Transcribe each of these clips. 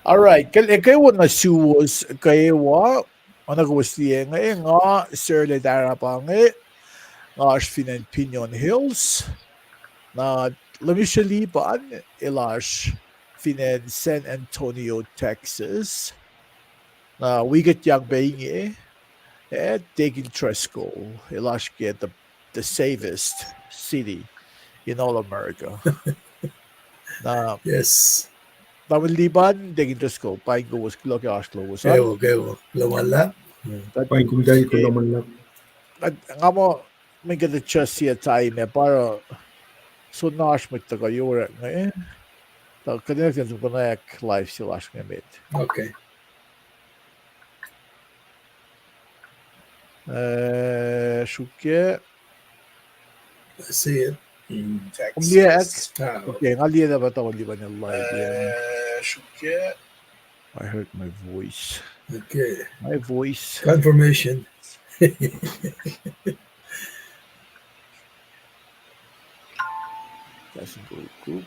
Alright, kayo na suwas kayo ano gustiye nga Sir le darapange nga Finan Pinion Hills na lumishalipan ilash Finan San Antonio, Texas na wigat yang Paing taking Tresco ilash get the safest city in all America. Yes. Tamaliban taking Tresco Paing was kulacnsap was Kayo, lumala. Paing kung dahil ko naman lang. Nga mo, may ganda siya siya tayo para so nash mo taga yura nga connected to connect live sila nga mit. Okay. Shuke. I see it. Texas. Okay. Nga liya na ba ito di ba niya live yan? Shuke. I heard my voice. Okay. My voice. Confirmation. KahsInKol group.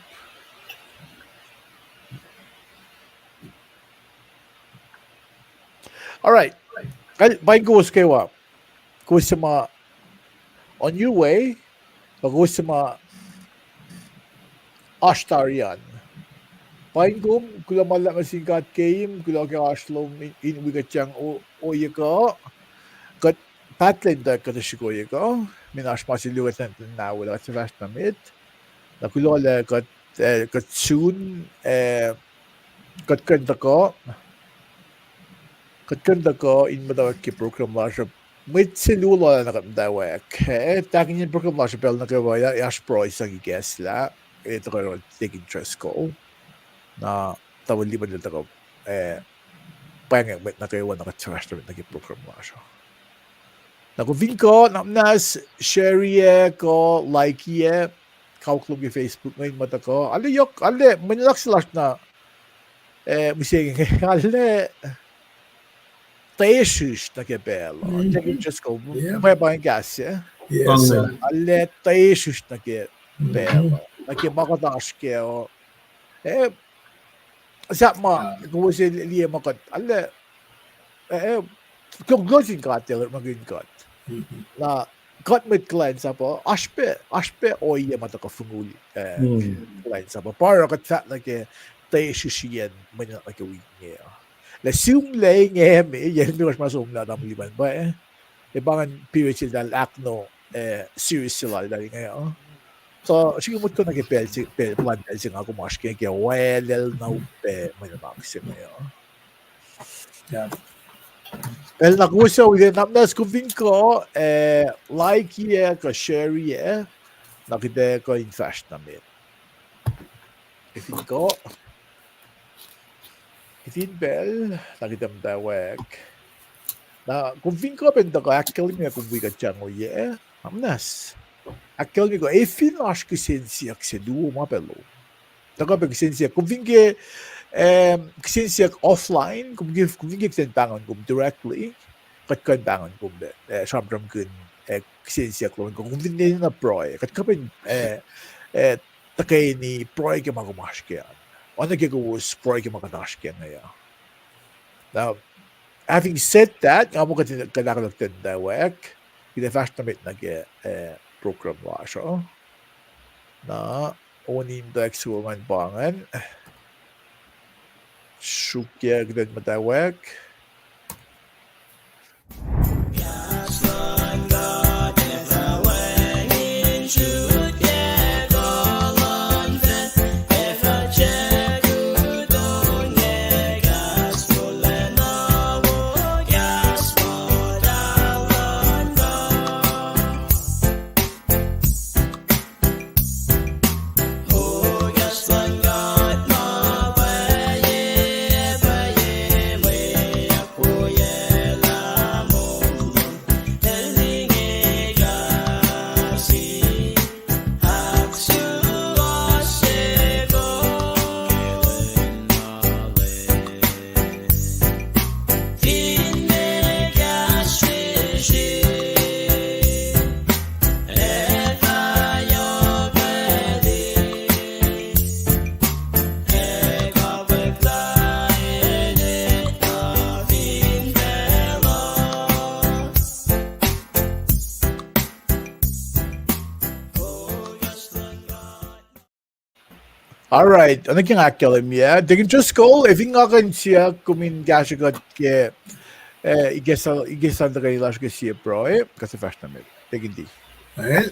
All right. Paing goes kayo kung sa mga on your way, kung sa mga Ashtarian. Paing gum kula malak singkat kaim kula ke aslom in wigatyang oyeka kat patlen da katashikoyeka minash masiluwat na wala sa vast namit na kula la kat soon kat kanda ko in mutawaek ki program la sa mit silula na mutawaek takin yung program la sa pel na kawaya yash pro isa giges la ito ko taking Tresco na tawal liban nila ko Paing na kayo naka-trash na nag-program mo siya. Nakuvin ko nas share ko like kauklog yung Facebook ngayon mata ko manilak sila na musing taesus na kebelo just ko may bang gas Yes. taesus na kebelo nakimakatas kayo sa mga kung si liya makat kung gosing katil maging kat na kat mit kulacnsap aspe oye mata ka funguli kulacnsap para kat sa like tayo sisiyan man like wing niya la sum lay ngeme yan mi mas masum na liban ba ibangan period dal akno series sila dali ngayon. So, siguro mo ito nag-ipel plan siya ako mas kaya well na upe may namaksim ngayon. Yeah. Well, nakusa ulit nas kuvin ko like ka share nakita ko in fast namin. Ifin ko ifin bell nakita mutawaek na kuvin ko penta ko actually may kubigat siya ngoye amnas akketeyac ko ifin ash KahsInKol se duo mapelo taka KahsInKol kung vinge KahsInKol offline kung vinge sen bangon kum directly kat kan bangon kum shamram kun KahsInKol kung vinge na proy kat kapin takay ni proy ke magumash kaya ano ke ko was proy ke makadash kaya ngaya. Now having said that amo ka tinakalakan mutawaek kita fast na mit nag program la siya na unin da eksuman bangan syukya gdan mutawaek Alright, ano kaya akketeyac? Digin just call, if nga kan siya kumin gashagot ke igesan da kanila siya bro, kasi fast namin. Digin di. Well,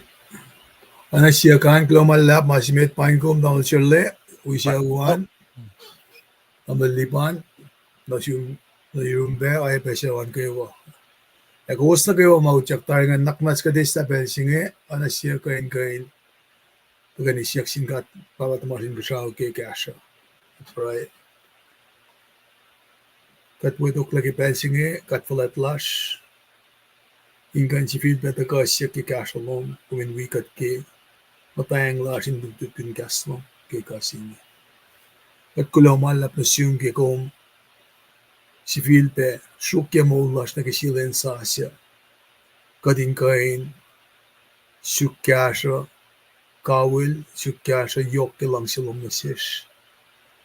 ana siya kan klomalap masimit paingkom dal chirle, uisya uan, amalipan, na yung be ay pesawan kayo. Agos na kayo mauchak tayo nga nakmas ka desta belsinge, ana siya kain pagani siya singkat pawat masin besaw ke kasha. Right. Kat wedok lagi belsinge, kat falat lash, ingan sifil beta ka siya ke kasha lom, kumin wikat ke, matayang lashin dugtugin kaslom ke kasinge. Kat kulomalap na siyong ke kong sifil pe, syukya mo lash na kasilen sa asya, kadin kain, syukya kawil, syukya yok ke lang silom na sish.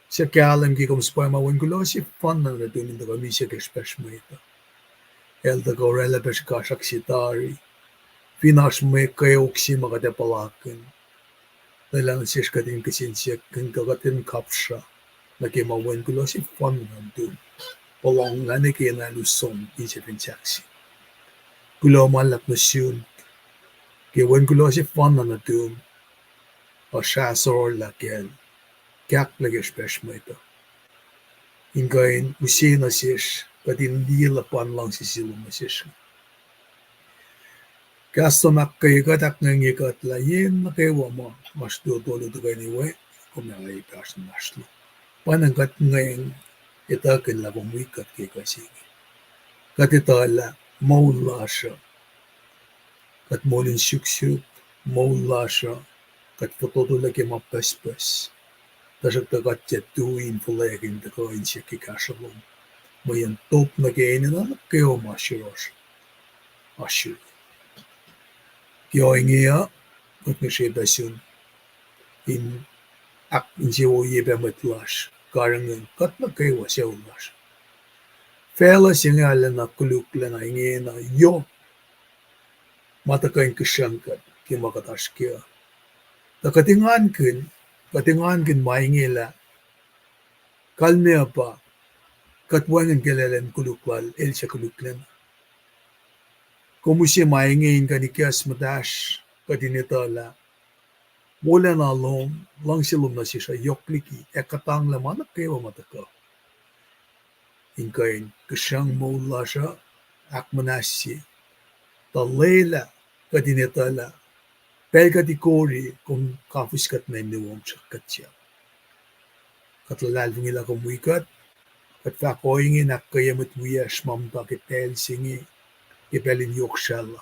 Siya kyalam ki kong spay mawan gulo, siya fan na dunin da kami siya kespesh mo ito. Elda ko relapes kasak sitari, pinas mo akyohkye makatepalakin. Dalang siya kadin kasin siya kagatin kapsha, nakimawan gulo, siya fan na dun. Palong na kaya lusong, siya pinsaksi. Gulo malap na siyon, kiwan gulo siya fan na dun, o siya sorol lakyan. Kyak lagi spesh mo ito. Ingain usina sish, kadin lilapan lang si silong sish. Kasto nakkayikat nangikat la yin nakayawa mo, mas dodolo do anyway, kumayay person naslo. Panangkat ngayon, itakin la bumikat kay kasigi. Katitala, maula siya. Kat molin syuk-syuk, maula siya. Kat fotodo lagi mapespes. Tasag tagat jet tuwin pulayakin da kain siya kikasalong. Mayan top na kainin na kayo masyiros. Asyur. Kyo inge ya, kat nga siya basyon. In siya o yebe matlash. Karangan, kat na kayo siya ulash. Fela siya nga na kulukla na inge na yo. Matakain kasyangkat, kimakatash kya. Katingan kin maingila. Kalme apa, katwangan kailan kulukwal, siya kuluklan. Kung siya maingin kanikas madash, kadinitala, wala na lang silom na siya yokliki, katang laman na kayo matakaw. Inkain, kasyang mula siya, akmanasya, talela, kadinitala, pelkatikori kung kafuskat na inuwang siya katya. Katlalal nila kumuikat, kat fakoingin akkayamut wiyash mamta kitel singi, kipelin yokshala.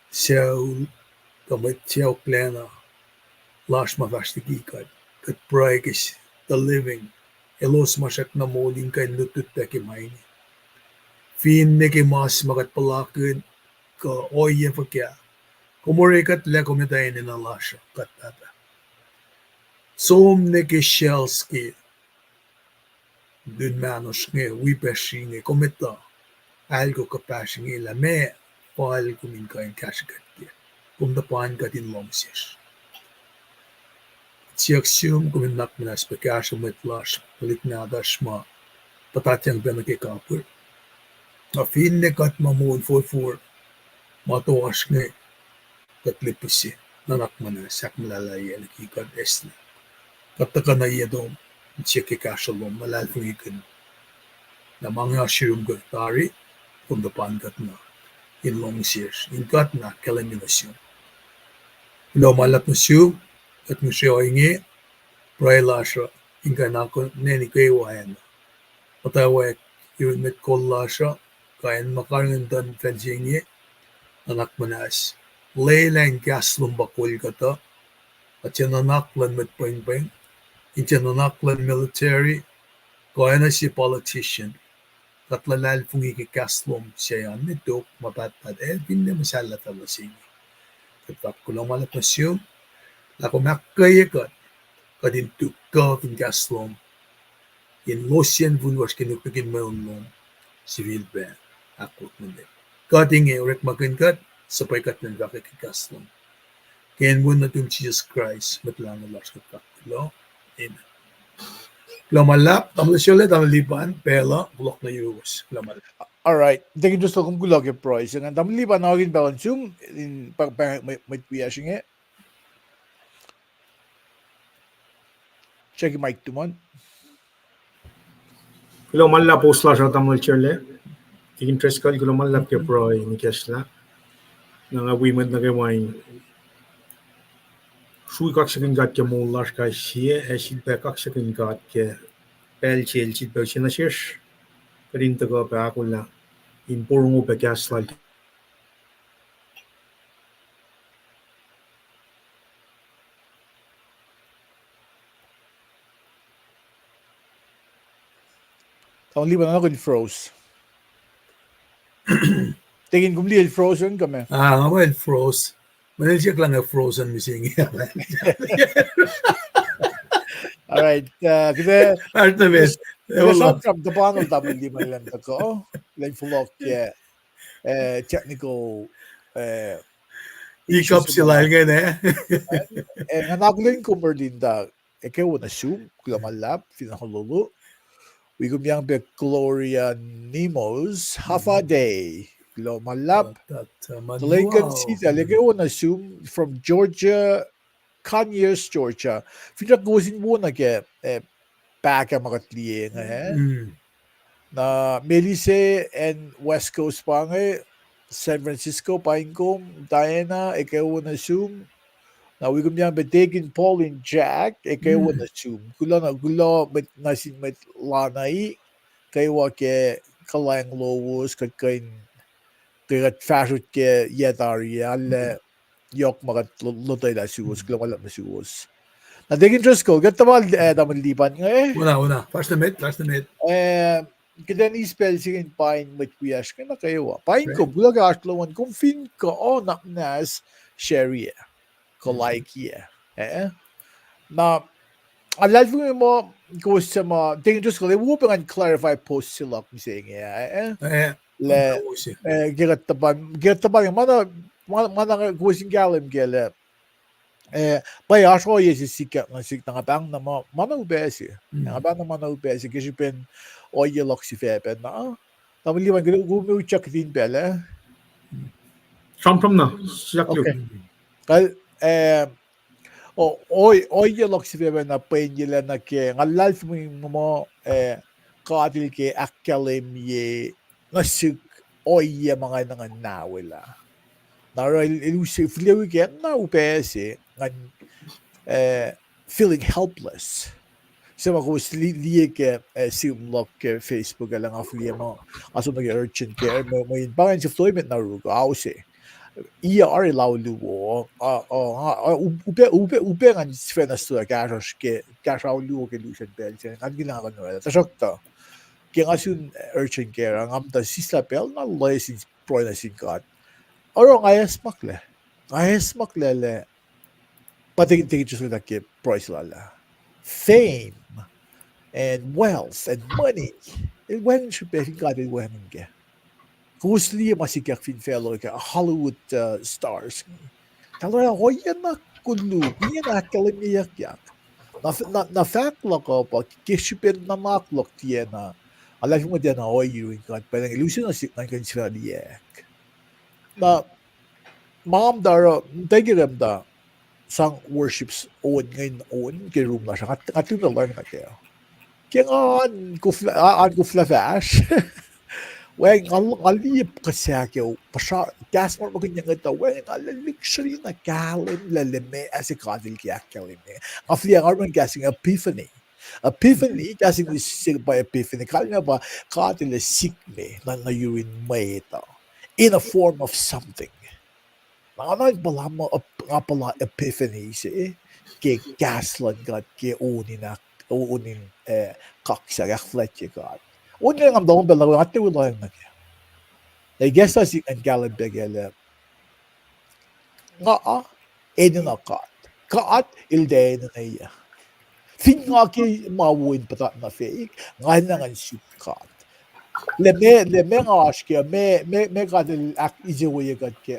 Seul, kamit sew klena, lash mavastikikat, kat praikis, the living, elos masak na moling kain lutut pekimaini. Fin neke mas makat palakin, ka oye fakya, kumurikat lekomitayin na lasha, kat tata. Som neke shelski, dun manos nge, wipeshi nge, komita, algo kapashi nge la me, paal kumin kain kaksakin, kumdapan katin lomsish. Siaksiyum kumin nakminas pekasha mitlash, paliknadash ma, patatyang benakikapur. Afin ne kat mamun for, matuwash nge, katlipisi, nanakmanas, sakmalalaya, nakikat esna. Kataka na yadom, chike kashalom, malalfungikin. Na mga ashirum gatari, kundapan kat na, in long years, in kat na kalaminasyon. Ilo malap na siyo, at mo siya inge, pray lasha, in ka na ko, neni kayo ayan. Mutawaek, yun met kol lasha, kayan makarangan fensinge, anak manas. Laylang kaslong bakul kata, at yan anaklan met peng-peng, international military, kaya na si politician, katlalal fungi kaslom siya yan, nito, mapatpad, pinna masala talasing. Katak ko lang malap na siyo, lako makkayakat, kadin tukka kin kaslom, in losyan vunwas kinupigin maunlong, civil ban, akot nandip. Kating urik makinkat, sapay kat ng kaslom. Kaya mo na itong Jesus Christ, matlang na lars katak, in. Lumalap, tamlisyolet, tamlipan, pela, blok na yus. Lumalap. All right. Tingin just kung gulag yung price. Ang tamlipan na rin ba zoom in pag may piyasing eh. Check mic tumon. Kulomalla postla sa tamul chirle. Tigin tres kal kulomalla ke pro ni kesla. Nga women na wine. Srui kaksakin gat ke mullash ka sie esit be kaksakin gat ke pacl chit be sina shesh. Karin to go ba akollah. In porungo be kesla. Tamlipan na rin froze. Tingin kung liil frozen kami. Nga well, froze. Manil siya lang nga frozen missing. All right. Kasi Artemis. Because from the bottom tamlipan lang ko. Like fulokye technical Ikap sila nga na. Nga nakulin ko din da. Ikaw na zoom. Kulamalap. Finakululu. We go biyang be Gloria Nemos half a day. Kulamalap. Talagang sita. Ikaw na zoom from Georgia. Conyers, Georgia. Finakusin mo na ke Pahkack Ma Koluk na Melise and West Coast pa nga San Francisco, Paing, Diana, ikaw na zoom. Na we gum yang betegin Paul and Jack, ikaw na zoom. Gulo met nasin met lanay, kayo ke kalayang lowos, kain kagat fashion ke yetari, alle yok magat lutay na siwos, kulang na siwos. Na digin just ko, gata ba tamalipan nga eh. Una. Last na met. Kita ni spell sige Paing with kuyash ka na kayo. Paing ko, bulag atlawan, kung fin ko, naknas, sherry, kolaikie. Na, alal ko mo, kung sa mga, tingin just ko, liwo pa nga clarify post sila kung sige girat taban, mana kusin galim gele. Bay aşo yesi sikap nasik nga bang na mana ubesi. Nga bang na mana ubesi kasi pen oye loksi fepen na. Tamliban gumu uçak din bele. From na. Siyak Okay. Kal oye loksi fepen na penjela na ke ngalal mo kadil ke akketeyac nasik oye mga nangan nawela. Nara elusive weekend na ubesi feeling helpless. Sa mga liye ke simlok ke Facebook lang afliya mo aso nag-urgent care mo inbangan si employment na rugo ause. ER lauluwo ube nga sfenas to kasha luwo ke lucian bell kan ginagawa no tasokta kaya asun urgent care ang amta sisla bell na license pro na sinkat. Orang ayas makle le patingin just with that price lala. Fame and wealth and money. It went to be got it when ge. Kusli masikak fin fellow ka Hollywood stars. Talora hoya na kulu, yan akketeyac yak. Na fact ko pa kishipin na maklok tiya na. Alam mo din na oyu in kat parang illusion na sik na kansraliyak. Na mom dara tagiram da sang worships own ngayon kay room na siya katulad na lang na kaya ang kufla fash weng alip kasi ako pasya gas mo magandang ito weng luxury na kalim lalime as a kadil kaya kalime afli ang arman gasing epiphany gasing sil by epiphany kalima ba kadil sikme na urine may ito in a form of something. Mga pala mo nga pala epiphany ke gaslan God ke unin kaksakin fletje God. Unin ang daw bela ko ate wala na kaya. I guess as ang galing begele. Nga edin na kat ilde na iya. Fin nga ki mawin patat na fake nga na ang sukat. Leme nga aşke me kadil ak ijewe God ke.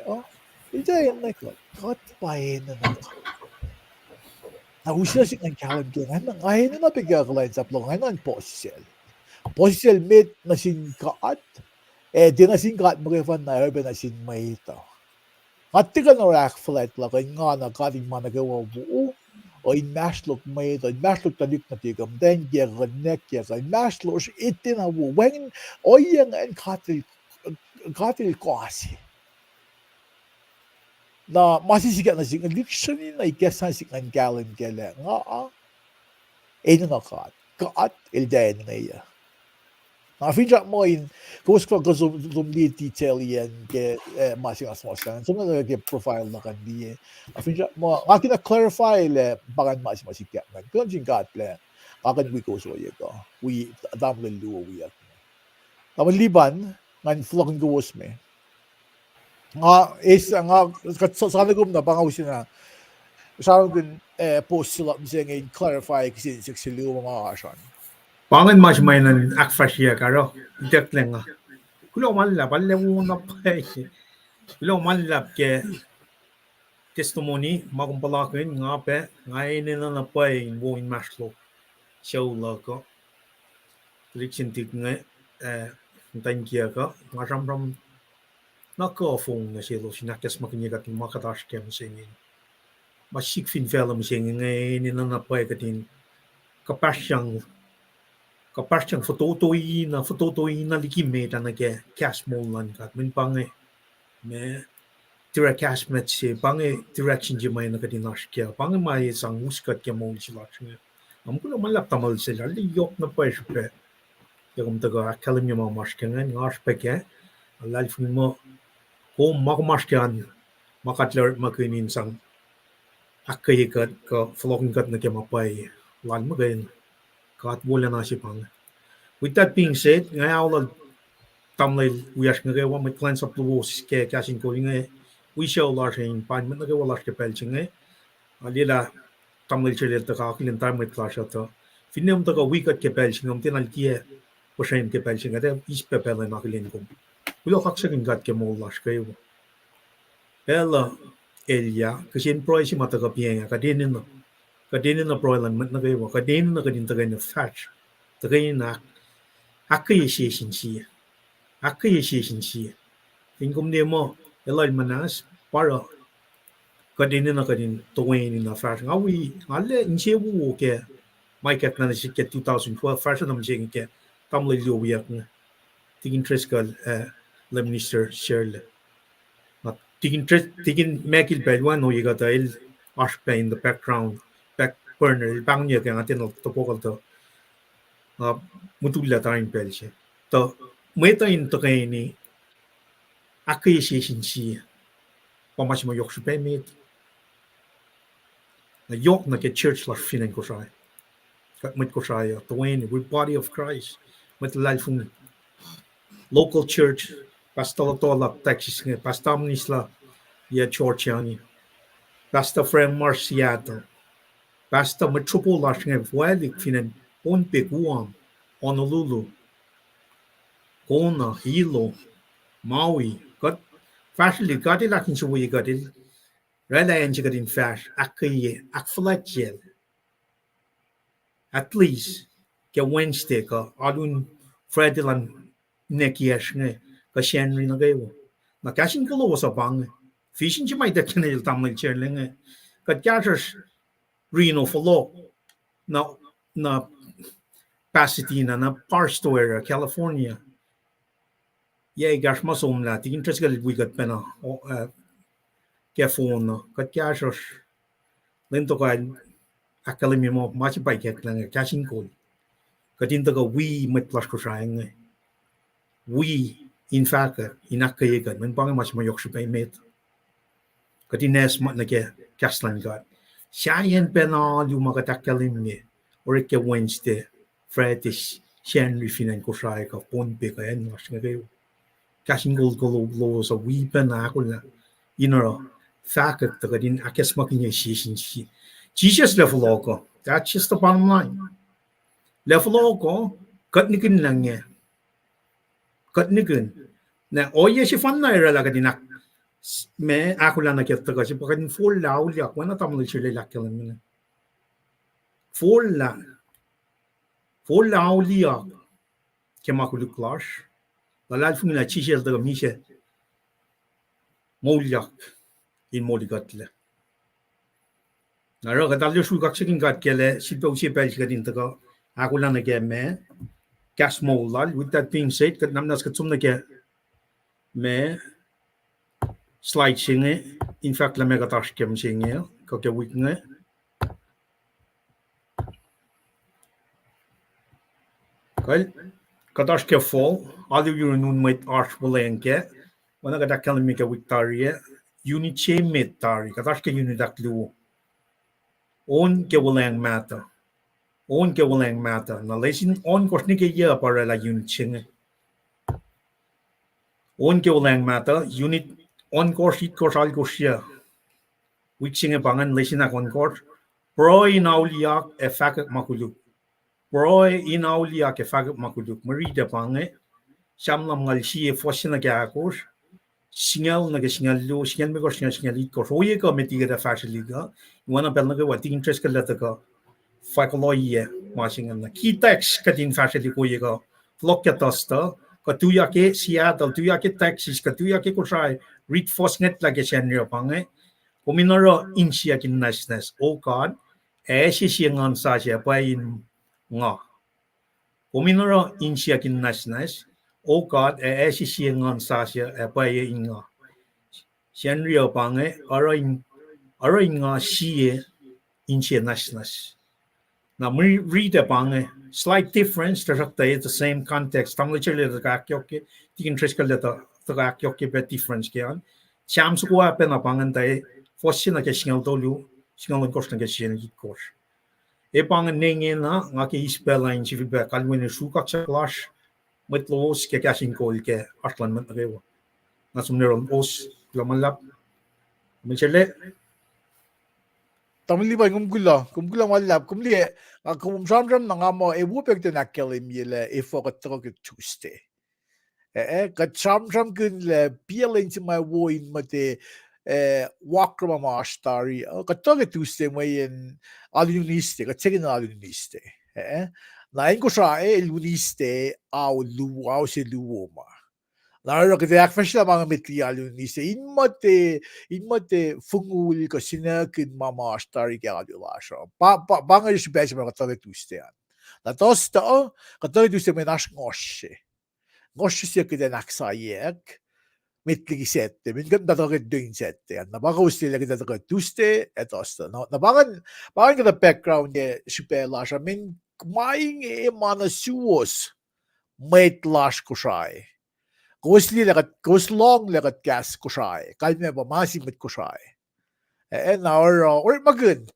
İdeyen ne kadar? Kat payını ne kadar? Nahusia sik ng kalam kengan ngayon na pagkakalansap lang ngayon posisel. Posisel met na singkaat di na singkaat magifan na urban na may ito. At tiga na rack flat lang nga na kating managawa buo o in mashlok may ito in mashlok talik na tigam then gera nek gera in mashlok itin na weng o yang en katil kasi. Na masisikat na sing election na ikesan sing ang galim gele nga eno na kaat ildayan na iya. Na finja mo in kung ko zoom detail yan ke masing asmosan so na ke profile na kan di finja mo akin na clarify le bagan masikat man kung jing gat le akan we go so ko we dam le luo we at na liban ngan flocking gos me nga is nga sabi ko na pangawisin na sabi ko post sila bisa ngayon clarify kasi sila mga asan Pangan mas mainan akfasya karo idak lang kulo manlap alle mo pa kulo manlap ke testimony magumpalakin nga pe ngayon na Paing buin maslo show lako sriksrik nga thank ka maram nakafong na silo sinakas makinyagat makatash kem singin masik fin film singin ngayon na Paing katin kapasyang fototoy na likime na ke cash molan kat min pange me direct cash met se pange direction je mai na katin ashkia pange mai sang muskat ke mol silachne am kulo malap tamal se li yok na pa shpe yagum taga kalim yama mashkenga ngash peke alal mo ko magmashkan makatler makinin sang akketeyac ka flocking kat na ke mapai lan magain kat bola na si pang. With that being said, ngayon tamlay uyas ngayon may kulacnsap lowos ke KahsInKol ngayon we show large in pan man ngayon large ke pelching ngayon alila tamlay chile ta ka kilin time with clash to finem ta ka wicket ke pelching am tinal kie poshen ke pelching ngayon is pepel na kilin ko ulo kaksakin gat ke mo large kayo ela elia kasi pro si mata ka pieng ka dinin na pro lan man ngayon ka dinin na kadin ta na fatch ta na akketeyac sinsi ingum demo elal manas para kadin na kadin tuwing na fashion awi alle inche wu ke miket na si ke 2012 fashion am jing ke tamle liuyak na tigin trescal le minister shirley na tigin mekil belwan no yiga tail ashpe in the back burner bangnya ke atin to pokal to mutulla time pelche to meta in to kay ni akketeyac sinsi pamas mo yok shpe met na yok na ke church la finan Kosrae kat mit Kosrae to when we body of Christ mit lalfung local church pastor tola Texas nge pastor nisla ya church yani pastor friend marciato pastor metropolis nge walik finan ponpe guam Honolulu, Kona, Hilo, Maui, got fashly got it like in Srui got it. Rela and got in fash, akketeyac, akflatjel. At least, get Wednesday, ka adun Fredilan nekiashne, ka shenry na gayo. Na KahsInKol was a bang. Fishing you might that canal tamil cherling, got gathers Reno for law. Na Pasadena na Parstower, California. Yeah, gash masom la. Tigin tresgal we got pena ke phone kat kashos. Lento ka akademi mo machi pai ket lang KahsInKol. Katin to ka we met plus Kosrae. We in Fahkack in akketeyac men bang mas mayok shpe met. Katin nes mat na ke kaslan got. Shayen pena lu magatakkalimi or ke Wednesday. Fredish Henry finan Kosrae ka ponpe ka en mas ngayo KahsInKol ko lowos a wepen akollah inara Fahkack ta kadin akes makinya sinsi Jesus level ko that's just the bottom line level ko kat nikin lang niya kat nikin na oye si fan na era la kadin me akollah na ket ta kasi pakadin full laulyak wana tamlo sila lakkelan Prue In Auliyak Ma Koluk lalal fungila chisel daga mise Mauliak in Moligatle. Naro kadalyo sul kaksakin kele sipaw sipel kadin taga akollah na me gas molal. With that being said, kat namnas katsum na me slide singe. In fact, la mega task kem singe kake wiknge. Kal katash ke fall. Adu yun nun met arch bolenke. Wana kada kalimika wiktaria. Unit chain met tari. Katash ke unit aklu. On ke walang mata. On ke walang mata. Na lesin on kosni ke ya para la unit singe. On ke walang mata. Unit on course it course al course. Wik singe pangan lesin ak on course. Prue In Auliyak Fahkack Ma Koluk. Prue In Auliyak Fahkack Ma Koluk. Marida pange. Samlam ngal siye fosina ke akos. Singal na ke singal lo. Singal me ko singal it course. Oye ka metiga da fasiliga. Wana pel na ke wati interest ka lata ka. Fakollah masing na. Kitex katin fasiliga oye ka. Flok ke tosta. Katuya ke Seattle. Tuya ke Texas. Katuya ke Kosrae. Read fosnet la ke senrio pange. Kuminoro insiya kin nasnes. Oh God. Siyangan sa siya Paing nga. Kuminoro insiya kin nasnes. Oh God, siyangan sa siya Paing nga. Senrio pange aroy nga siye insiya nasnes. Now we read pange slight difference the same context. Tamle chile the akyohkye tikin triskal the akyohkye bet difference kyan. Cham suwa pe na pangan tay fosina ke singal dolu. Singal course na kasi hit course. E pang nenge na nga ke ispela in sifil kalwin sukak sa clash met lowos ke KahsInKol ke aslan met nagewa. Nasum neron os lamalap. Michele Tamli ba kumgula malap kumli kumjam na nga mo wupek de nakelim yele fogatro ke Tuesday. Katjam kun le bielin to my woin mate wakra maastari katoge Tuesday mayen aluniste kategin aluniste. Na Kosrae luniste au se luoma. Naro akketeyac fashion mga mitli aluniste inmate fungul ko sinakin mamaastari ke alulasho. Banga is best mga katoge Tuesday. Na tos to katoge Tuesday may nash ngoshe. Ngoshe siya kita naksayak. Mitli sette, min kan datoge døgn sette. Nabaga ustila kita datoge Tuesday etosta. Nabagan kita background ye sipelasha min maing manasuos mate lash Kosrae. Goslong lagat gas Kosrae. Kalme ba masim mit Kosrae. Or magun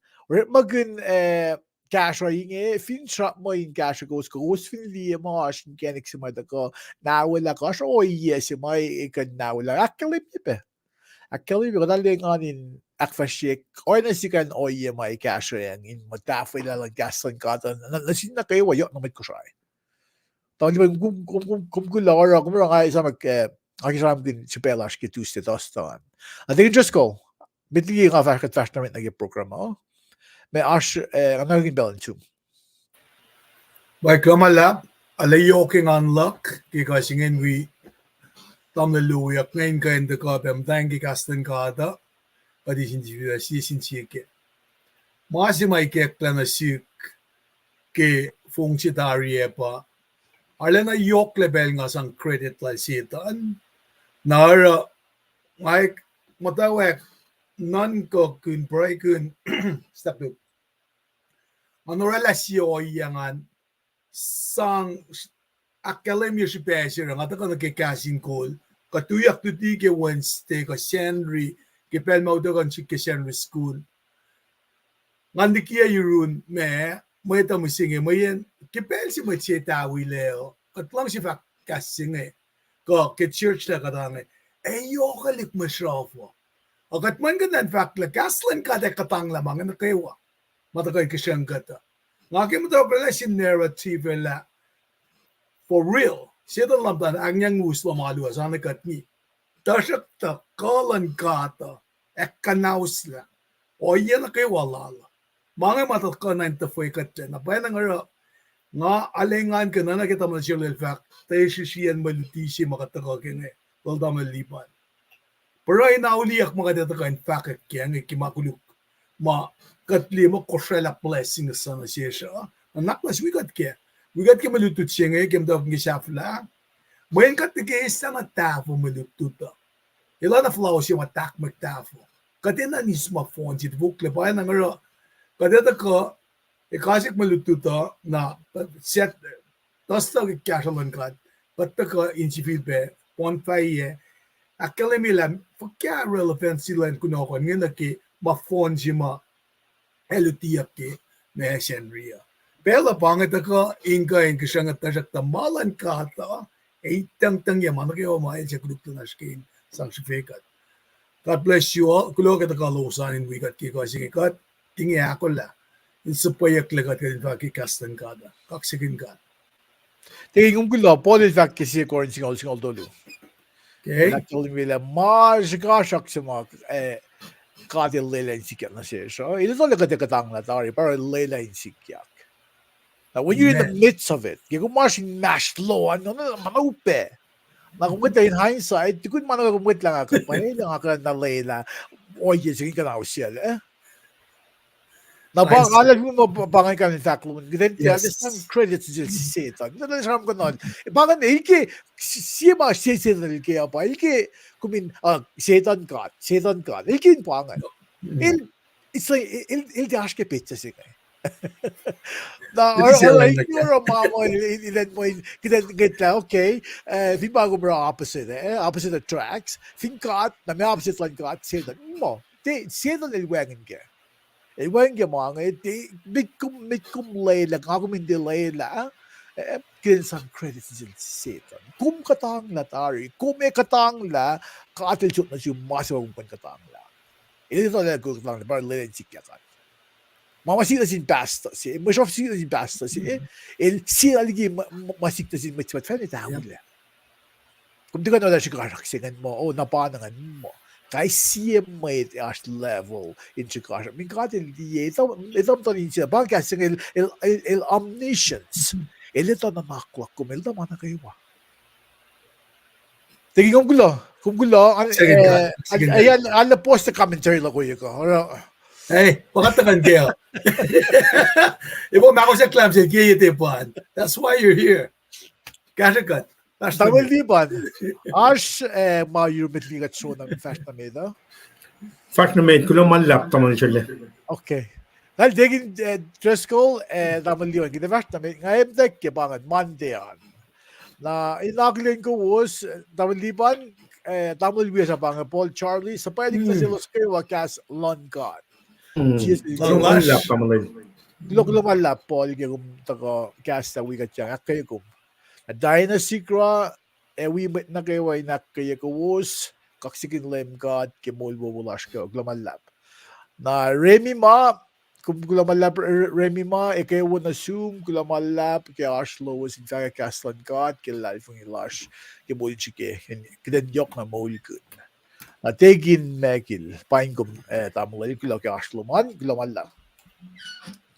cash inge fin trap mo in cash goes fin li mas genik si may dako nawala ka so yes may ikan nawala akkalip pe ko dali nganin akfashik or na sikan oye may cash yang in matafay lang gasan ka nasin na kayo wayo na may Kosrae tawag ba kumgulora kumura isa akisam din sipelas ke Tuesday tostan I think just go bitli nga Fahkack na nag program may ash naging balance too. By Kamala, alayoking unlock, because again we tam the luyak ngayon kayo the kapem thank you KahsInKol but is in the season chike. Masi may kekla na sik ke fungsi tariye pa. Ala na yok level nga sang credit la sitan. Nara may mutawaek non ko kun pray kun stop it. Ano relasyon yangan sang academy special nga ta ke KahsInKol katuyak tuti ke Wednesday ka Srui ke pelmao do kan ke Srui school ngandi kia yurun me ta musinge mayen ke pel si mache tawi leo katlang si fak kasinge ko ke church la kadange yo kalik masrafo agat man gandan fak la kaslan ka de katang lamang na kaywa matakay kisang gata ngake mo daw relation narrative la for real siya lang tan ang yang gusto maluwa sana katni tasak ta kalan kata ekanaus la o yan kay walala mga matatko na intafoy kat na pa na nga alengan ka na nakita mo siya fact tayo siyan malutisi makatako kine wal damal lipan. Prue In Auliyak mga dito ka Fahkack Ma Koluk ma katli mo Kosrae la blessing sa na siya. Anak mas we got ke malutut siya ngayon kem daw ng isafla. Mayan kat nag-iisa nga tafo malututa. Ilan na flaw siya matak magtafo. Katina ni smartphone si bukle pa na ngaro. Kadeta ko ikasik malututa na set tosta ke kashalan kat. Patta ko in sifil be pon paye. Akketeyac mila fakya relevant sila Kunokon nga ki ma phone si ma elutiyak ki na Srui. Pero pangit ako inge siya nga tasak tamalan ka ta. Tang ya mana kayo ma siya grup na skin sang sifac. God bless you all. Kulo ka losan in we got ki KahsInKol inge akollah. In supayak lagat ka kastan kada. Kaksakin ka. Tingin ko gulo Paul fact kasi korin singal dolo. Okay? Nakilin mila mas gasak sa mga katil lelain sikyak na siya. So, ito talaga katang na tari para lelain sikyak. Now, when you're in the midst of it, kung mas mashed low, ano na, manupe. Na kung kita in hindsight, di ko man nakumit lang ako. Pahin lang ako na lela. Oye, sige ka na siya. Na bang alam mo mabangan ka ng fact loan. Then some credits dyan si Satan. Nalasaram ko noon. Bakit ilki siya mga Satan ilki apa. Ilki kumin Satan God. Ilki yung pangan. It's like ilki aske pizza siya. Na ilki yung mama ilan mo get la okay. Fin bago bro opposite opposite attracts. Fin God na may opposite lang God Satan mo. Satan ilwangin ka. Iwan yung mga mitkum layla, ako hindi layla, kinsan credits din si Satan. Kung katang la tari, kung may katang la, kaatil siya na siya masawag kung katang la. Ito talaga kung katang la, para layla sikya ka. Mamasita sin basta si, masyaf sila sin basta si, sila lagi masikta sin matfan itawag la. Kung di ka na siya karaksingan mo, napanangan mo. Kaya siya may level in Chicago. Min katil diye ito tanin siya bang kasi el omniscience. Ito na maklak ko melda mana kayo ba. Tigi kung gulo ayan ala post the commentary la ko yuko. Hey, pakatakan kayo. Ibo mako sa club sa kiyete pan. That's why you're here. KahsInKol. Tamil di ba? Ash mayurmitligat show ng fast na meda. Fact na may kulo malap taman siya. Okay. Dahil digin dress call tamil yun. Kita fast na meda. Ngayon dek bangan Monday an. Na inaglin ko was tamil di ba? Tamil biya sa bangan Paul Charlie sa pwedeng na sila skirwa kas LEUM God. Malap taman. Kulo malap Paul yung taga kas sa wigat siya. Kayo kung dahil na sikra, we na kayo ay nakayakawos, kaksakin LEUM God, kimulbo wolacna, glamalap. Na Remy ma, kung glamalap Remy ma, kayo na zoom, glamalap, kaya lowos, in fact, kastan God, kilal fong ilash, kimulchike, kidenyok na mulkun. Na tegin mekil, paing kum, tamulay, kula kaya loman, glamalap.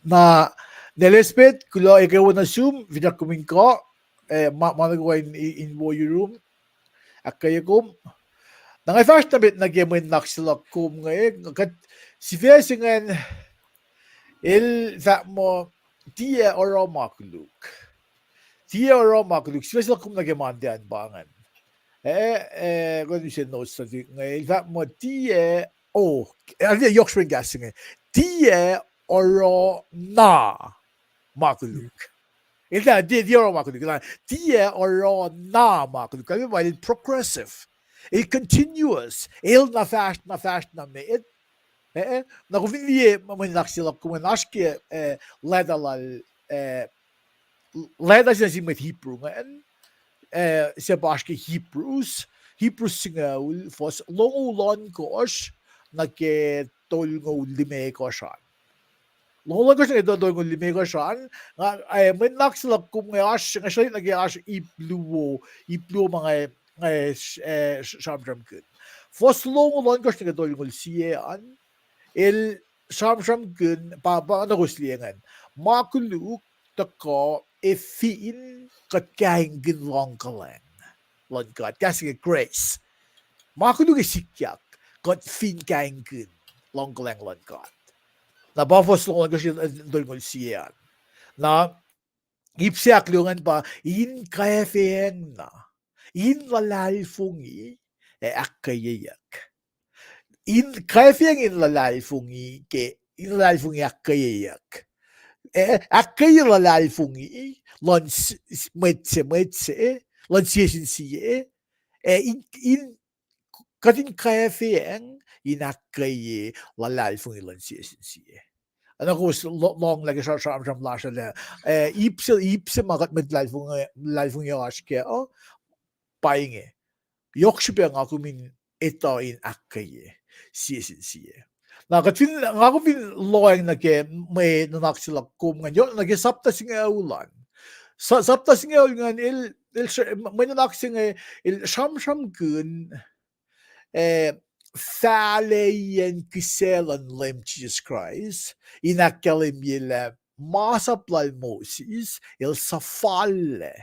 Na nelespet, kula kayo na zoom, vinakumin ko, managawa in warrior room akketeyac nangay first na bit nagyamin naksilak kum ngayon kat si Fesingan il that mo tia oro makuluk si Fesingan kum nagyamandian bangan kung siya notes na ngayon that mo tia yokspring gasing tia oro na makuluk. Ila di oro makuluk. Dia oro na makuluk. Kami ba progressive. Continuous. Na fast na me. Na kung hindi maminaksila kung naske ledalal leda siya si met Hebrew ngayon. Siya baske Hebrews singa fos longulon kosh nagketolngol lime koshan. Lola ko siya ito doon kung limay ko siya. May naksilap ko mga ash, nga nag-ash ipluo mga shamjam kun. Fos long ko siya doon kung siyaan, Sham gun pa nagusliangan. Ma Koluk tako fin katkain gun long kalang. Lon God, kasi grace. Ma Koluk sikyak kat fin kain gun long kalang lon God. Na bafos long kasi dolgol siyan. Na ipsiak lungan pa in kaya feng na. In lalal fungi akketeyac. In kaya feng in lalal fungi ke in lalal fungi akketeyac. Akketeyac lalal fungi lon mwet lon siye in katin kaya feng in akketeyac lalal fungi lon siye. Ano ko long lagi sa lasha le ipse magat med lalfung yaske Paing yokshpe nga kumin ito in akketeyac siye. Na katin nga kumin loeng na ke may nanak sila kum nganyo nage sapta singa ulan. Sapta singa ulan il may nanak singa il sham gun Faleyen kiselan lem Jesus Christ, inakalim yile masaplal Moses, il safalle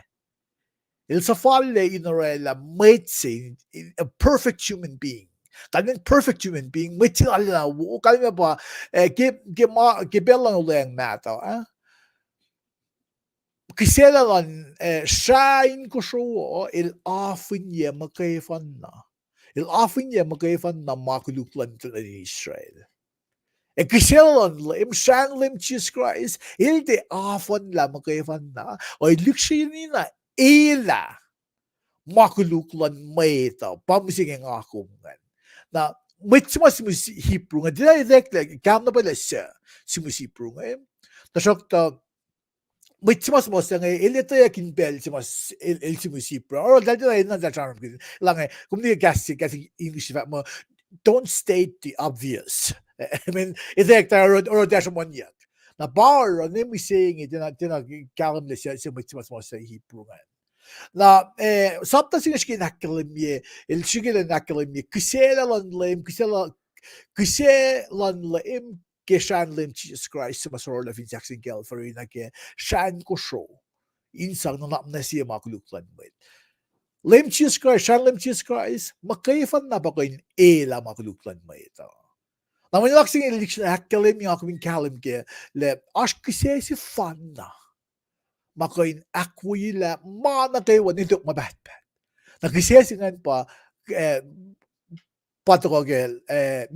inorela metsin, a perfect human being. Kalin perfect human being, metsin ala wo, kalin ba, gebelang uleng mata, kiselan shain kusho il afin ye makayfan na. Il afin ye magayfan na makuluklan to Israel. Kiselan lim shan lim Jesus Christ, il de afan la magayfan na, o ilukshin na ila makuluklan mayta, pamsing ang akungan. Na, mitmas Hebrew nga, dila idek, kam na pala siya, simus Hebrew nga, tasok ta, mitmas mo sa nga ilito ya kinbel simas il simusipro or dahil na charm lang kung di kasi English mo don't state the obvious. I mean it's like or dash one yet na bar and then we saying it na kalam le siya mitmas mo sa Hebrew nga na sabta singa skin akalimye il shigil na akalimye kisela lan lem Geshan lim Jesus Christ sa masorol of KahsInKol for rin nage shan ko show insang na siya makuluklan mo. Lim Jesus Christ, shan lim Jesus Christ, makayfan na ba kayo ela makuluklan mo ito. Naman yung aksing eleksyon hakalim yung aking kalim ke le askise si fan na makain akwila mana kayo nito mabatbat. Nagkisesi nga pa patokogel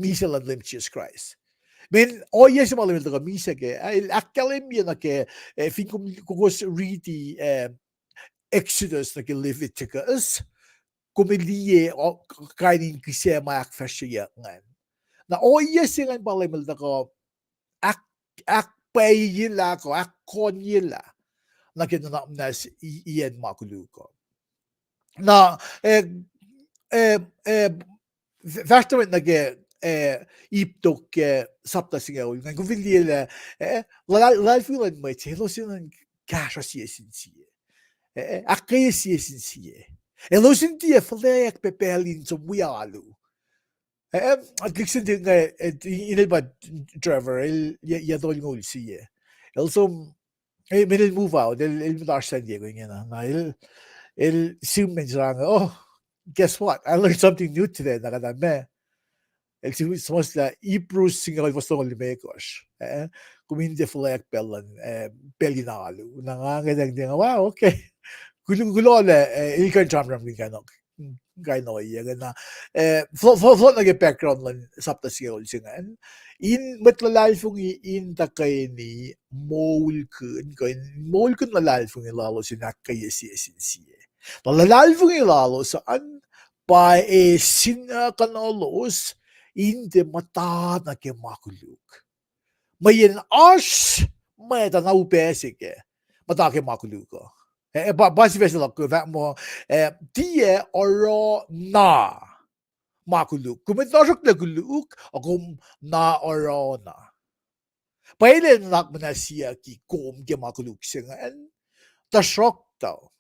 misalan lim Jesus Christ. Men oye si malamil to misa ke akkalim yun na ke fin kukos read the Exodus na ke Leviticus kumiliye o kainin kisya maak fashiya ngan na oye si ngan malamil to ko akpayila ko akonyila na kinanap na iyan makuluko na Värsta nage iptok sapta singa ul ngan guviliela lalfilan mai helo sinan kasha siesinsie akye siesinsie elo sintie fleek pepelin zum wialu gliksin dinga inel ba driver ya dol ngol sie also minil move out el midar San Diego ngena na el sumen jang oh guess what I learned something new today nakadame Somos la Ibrus singal vastong limekos. Kumindi fleck bellan bellinalo. Nangangadang dinga wow okay. Gulo ilkan jamram ganok. Gano iya na flot na background lan sapta sigol singan. In matlalal fung in takay ni molkun lalal fung lalo sinakay siye. Lalal fung lalo saan pa sinakanolos in de mata na ke makuluk. Mayin ash may na upesik mata ke makuluko. Basi vesel ko vat mo die oro na makuluk. Kumitasok na kuluk akum na oro na. Paile nak manasiya ki kom ke makuluk singan. Tasok tao.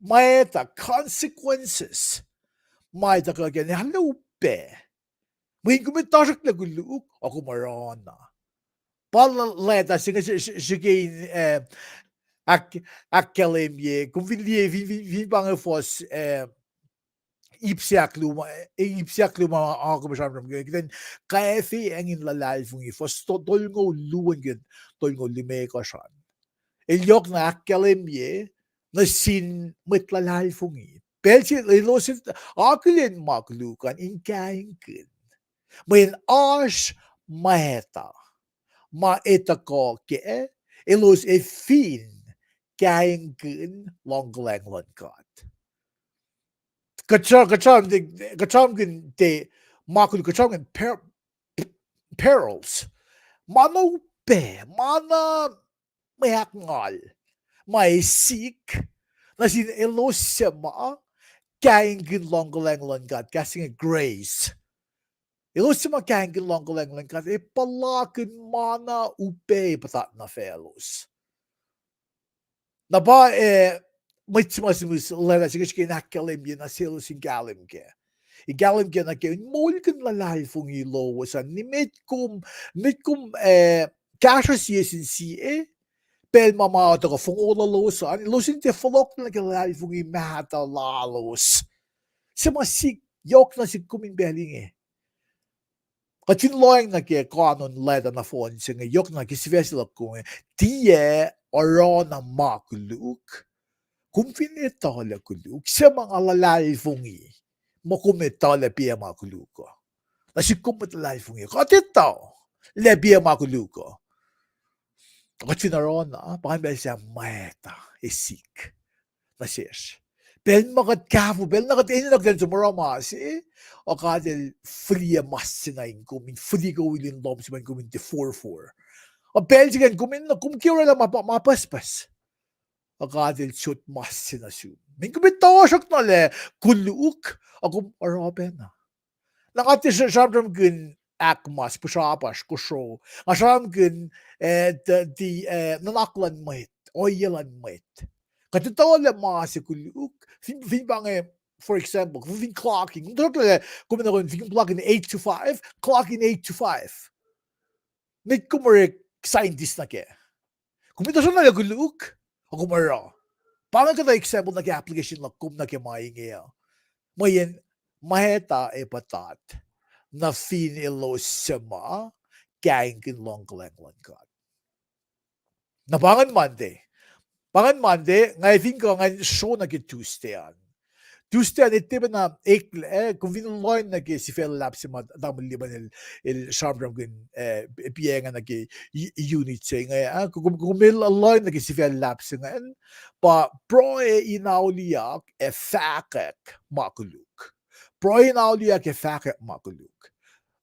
May the consequences. May the kagyan halupe May kumitasak na guluk, ako marana. Pala leda, sige, akketeyac, kung vi bange fos, ipsiak luma ako masyadong gawin. Kaya engin lalalfung fos, tolngo luwen tolngo lime ko siya. Ilyok na akketeyac, na sin mitlalalfung Belki ilosin akılın maklukan inkainkin. Men aş maheta. Ma akyohkye ilos fin kainkin longlang kat. Kacham de makul kacham perils. Mano be mana mayakngal. May sik nasin ilos sema kainkin longlang kat kasing grace. Ilos sema kainkin longlang kat palakin mana upe patat na felos. Na ba Mıçmasımız lara çıkışken akketeyac na selusin galimke. Galimke na ke molken lalai fungi lowosan ni metkum kashas yesin si pel mama to fung ola lowosan losin te folok na lalai fungi mahata lalos. Sema sik yok na sik kumin belinge. Katin loing na ke kanon leda na fon singe yok na ke sivesila kung tiye orana Ma Koluk. Kung finitala kuluk, sa mga lalai fungi, makumitala PM Koluk. Nasi kumitala fungi, katito, le PM Koluk. Katinarona, pakambel siya maeta, isik, nasish. Bel makat kafu, bel nakat inagdan sa maramasi, o kadel fria masinayin kumin, fria gawilin dom si man kumin te 4-4. O bel sigan kumin na kumkira na mapaspas. Akadil shoot masina su. Min kumitawasak na le kuluk ako araben na. Nakati siyam gun akmas pusapas kusho. Asam gun di nanaklan mwet, oyelan mwet. Katitawa le masi kuluk. Fin bang for example, fin clocking. Kumin fin clocking 8 to 5, clocking 8 to 5. Nit kumarek scientist na ke. Kumita siya na le kuluk. Ako mara. Paano ka na example nag-application lang kung nag-maingay? Mayan, maheta patat na finilo sama kaingkin longlang kat. Napangan Monday, ngayon ko ngayon show nag-Tuesday. Tuesday, ito ba na kung vinaloin sifil lab si madamang liban il-sharp piyenga unit siya ngayon. Kung vinaloin sifil lab si ngayon, pa Prue In Auliyak Fahkack Ma Koluk. Prue In Auliyak Fahkack Ma Koluk.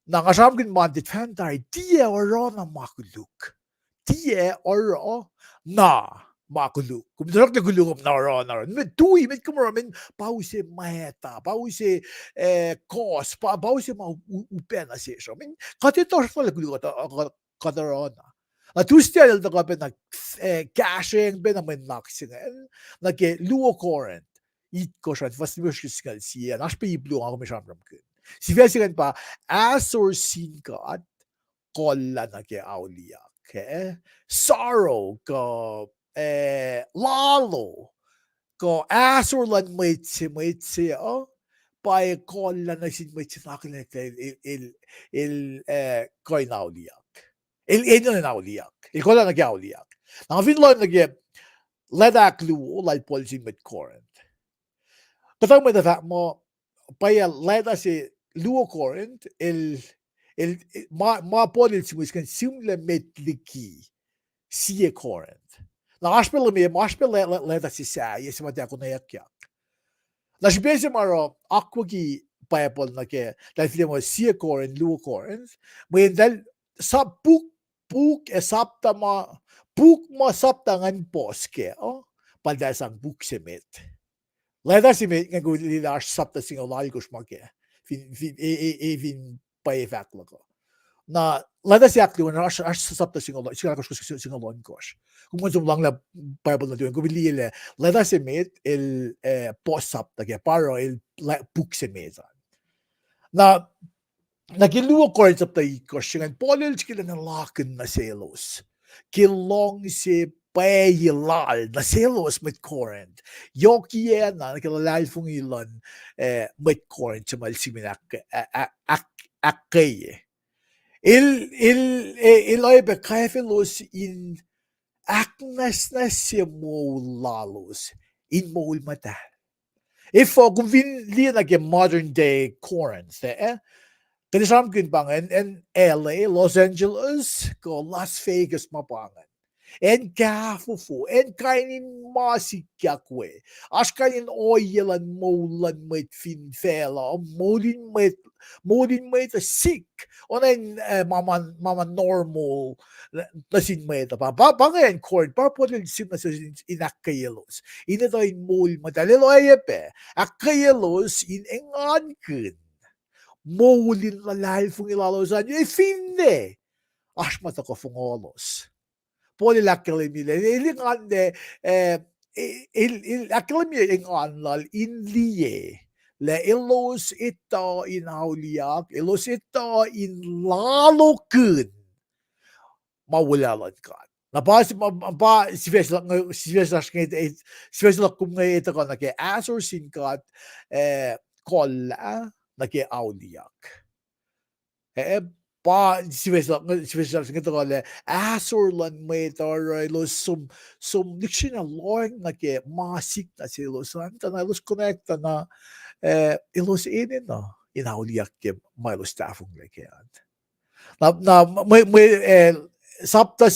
Nangasam gin mandit fantay, tiye oro na Ma Koluk. Tiye oro na Ma Koluk. Kung darak na gulungom na oro. Med tui, med kumara, men pause maheta, pause kos, pause ma upena siya. Men katitor na gulungom katarona. Tuesday na ka na caching ben na men naksingan. Nake luo current. It ko siya, was muskal siya. Naspe iblo ako may siyam kun. Si Fesigan pa, asor sinkat, kolla nake Auliyak. Sorrow ko lalo ko asor lan mwetse pa kolla na sin mwetse nakin koy na Auliyak. Eno na Auliyak. Kolla nake Auliyak. Nang finlo nake ledak luo lal policy med current. Katang med fact mo paya leda si luo current ma policy kan simple metliki siye current. Nakaspel leda si sa yes mate akketeyac. Nasbese maro akwoki payapol na ke dal mo siye current luo current. When dal sa puk sapta ma sapta ngan poske palda sang buk semet. Leda si met nga gulila sapta sing olalikos make. Fin payefak lako. Na leda si akli na sapta sing olalikos. Kung lang la Bible na doon, kumilile, leda si met post sapta ke paro buk semet. Na nagiluwa ko rin sa taikos, singan polil sila ng lakin na selos. Kilong si payilal na selos mit korent. Yokie na nakilalal fung ilan mit korent sa malsimin akketeyac. Il oibe kaifelos in aknas na si lalos in mol mata. If kung vinli na modern day Corinth, Kanisamkin bangan en LA, Los Angeles, ko Las Vegas mabangan. En kafufu, en kainin masikyakwe. As kainin oyelan molan met finfela, modin met a sick. Onen mama normal nasin met pa. Bangan cord, parpodin sim na inakayelos. Ina to in mol madalilo ayepe. Akayelos in engankun. Målin lalal fung ilalosan e finde aşmata ko fung olos poli lakkelimile ilingan de il lakkelimile inganlal inlie le ilos ita in Auliyak ilos ita in lalokun mawulalan kan Nabasi ba sifesla kum ngay ita ka nake asor sinkat kolla nake Auliyak. Ba sifesla ngito kale asor lan may taray los sum diksyon na loing nake masik na silos anta na los connecta na ilos inin na in Auliyak ke may los staffung lekean. Na may sapta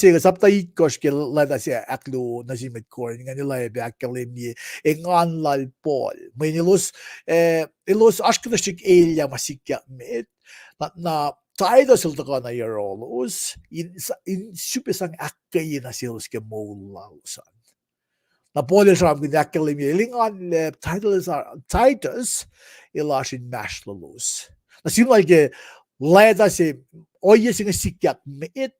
ikos ke lada siya aklo na si Medcorn nga nila be akademi engan lal pol may nilos aşkınışık elya masikya met na tayo silta ka na yerolos in supesang akkay na silos ke molalusan na pole sa amkin akademi lingan le Titus ilashin mashlalos na simay ke lada si oye singa sikyak met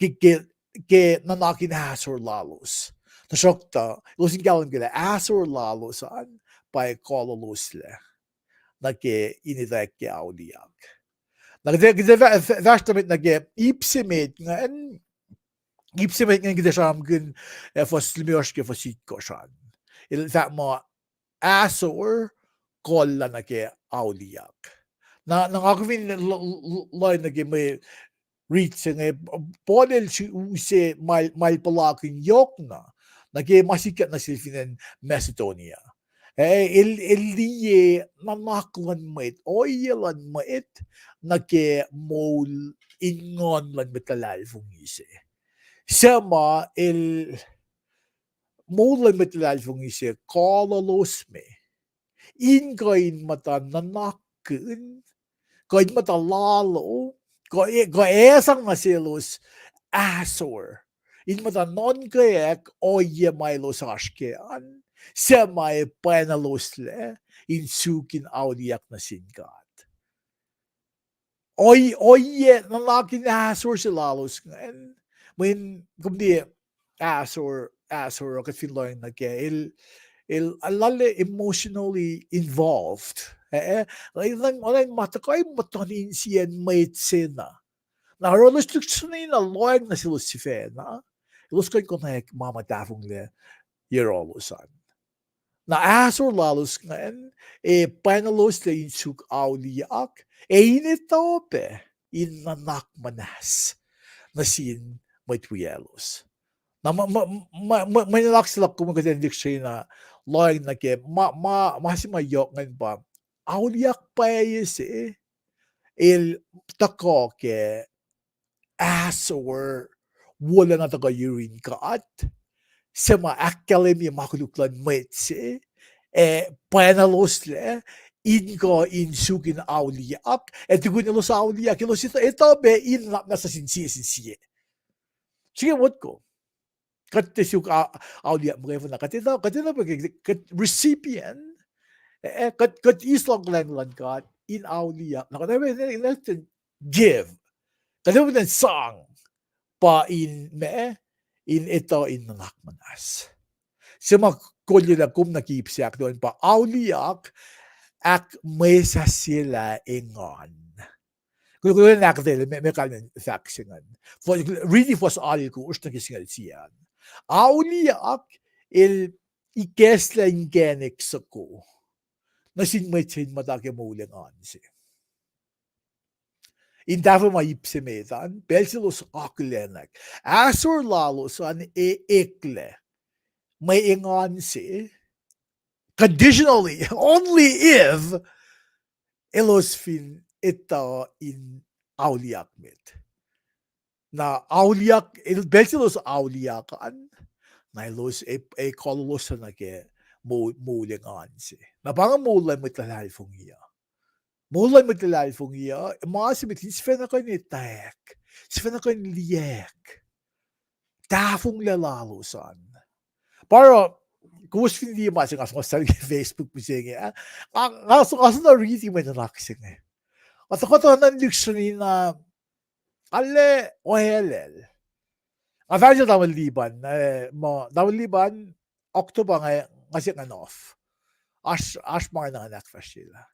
ke nanakin asor lalos. Nasokta, ilusin galang gila asor lalosan by kololusle. Nage inidek ke Auliyak. Nage värsta nage ipsimet ngan gide samgun for slimyorske for sikkosan. Il ma asor kolla nage Auliyak. Na nangakvin loy nage may reaching polel si use mal palakin yok na nage masikat na silfinen Macedonia el diye namaklan mait oyelan mait nage mol ingon lan metalal fungise sama el mol lan metalal fungise kololos me ingain mata nanakun kain mata lalo ko esang na silos asor in mata non kayak oye mailos ashkean semai panalosle in sukin Auliyak na sinkat oye nalakin asor silalos ngayon when kumdi asor kat finloy na ke il alale emotionally involved lang matakay matanin siyan maitsena na rolos tuksunin na loyag na silo si Fena ilos kayo ko na mamatafong le yerolosan na asor lalos ngayon panalos le insuk Auliyak initope in nanak manas na sin maitwiyelos na may nalaksilak ko magkatendik siya na loyag na ke masimayok ngayon ba Auliyak paes il tako ke asor wala na taga urine kat sa mga akademi makuluklan metse panalos le ingo insukin Auliyak tugun ilo sa Auliyak ilo sito ito be inlak na sa sinsiye sige what ko kat suk Auliyak mga na katita recipient kat islang lang kat in Auliyak nakatabi give katabi ng song pa in ito in nakmanas sa mga kolyo na kum nakipsiyak doon pa Auliyak ak may sa sila ingon Kung nakatele may kanin faksingan. For really was all ko usta kisingal siyan. Auliyak ikesla ingenek sako. Nasin metsin matake muling ansi. Indava maipsemetan, belsilos aklenek. Asur lalos an ekle. May ingansi. Conditionally, only if elosfin ita in Auliyak mit. Na Auliyak, belsilos Auliyakan, na ilos kololos na ke muling ansi. Na parang mulay mo talal fungiya. Mulay mo talal fungiya, maasimit, sifena ko ni taek, sifena ko ni liek. Dafong lalalosan. Para, kus hindi masing asal Facebook musenge. Kaso na really may nalaksing eh. At ako to nan luxury na alle ohelel. After dawal liban Oktober nga off. Ash mga nanganak fa sila.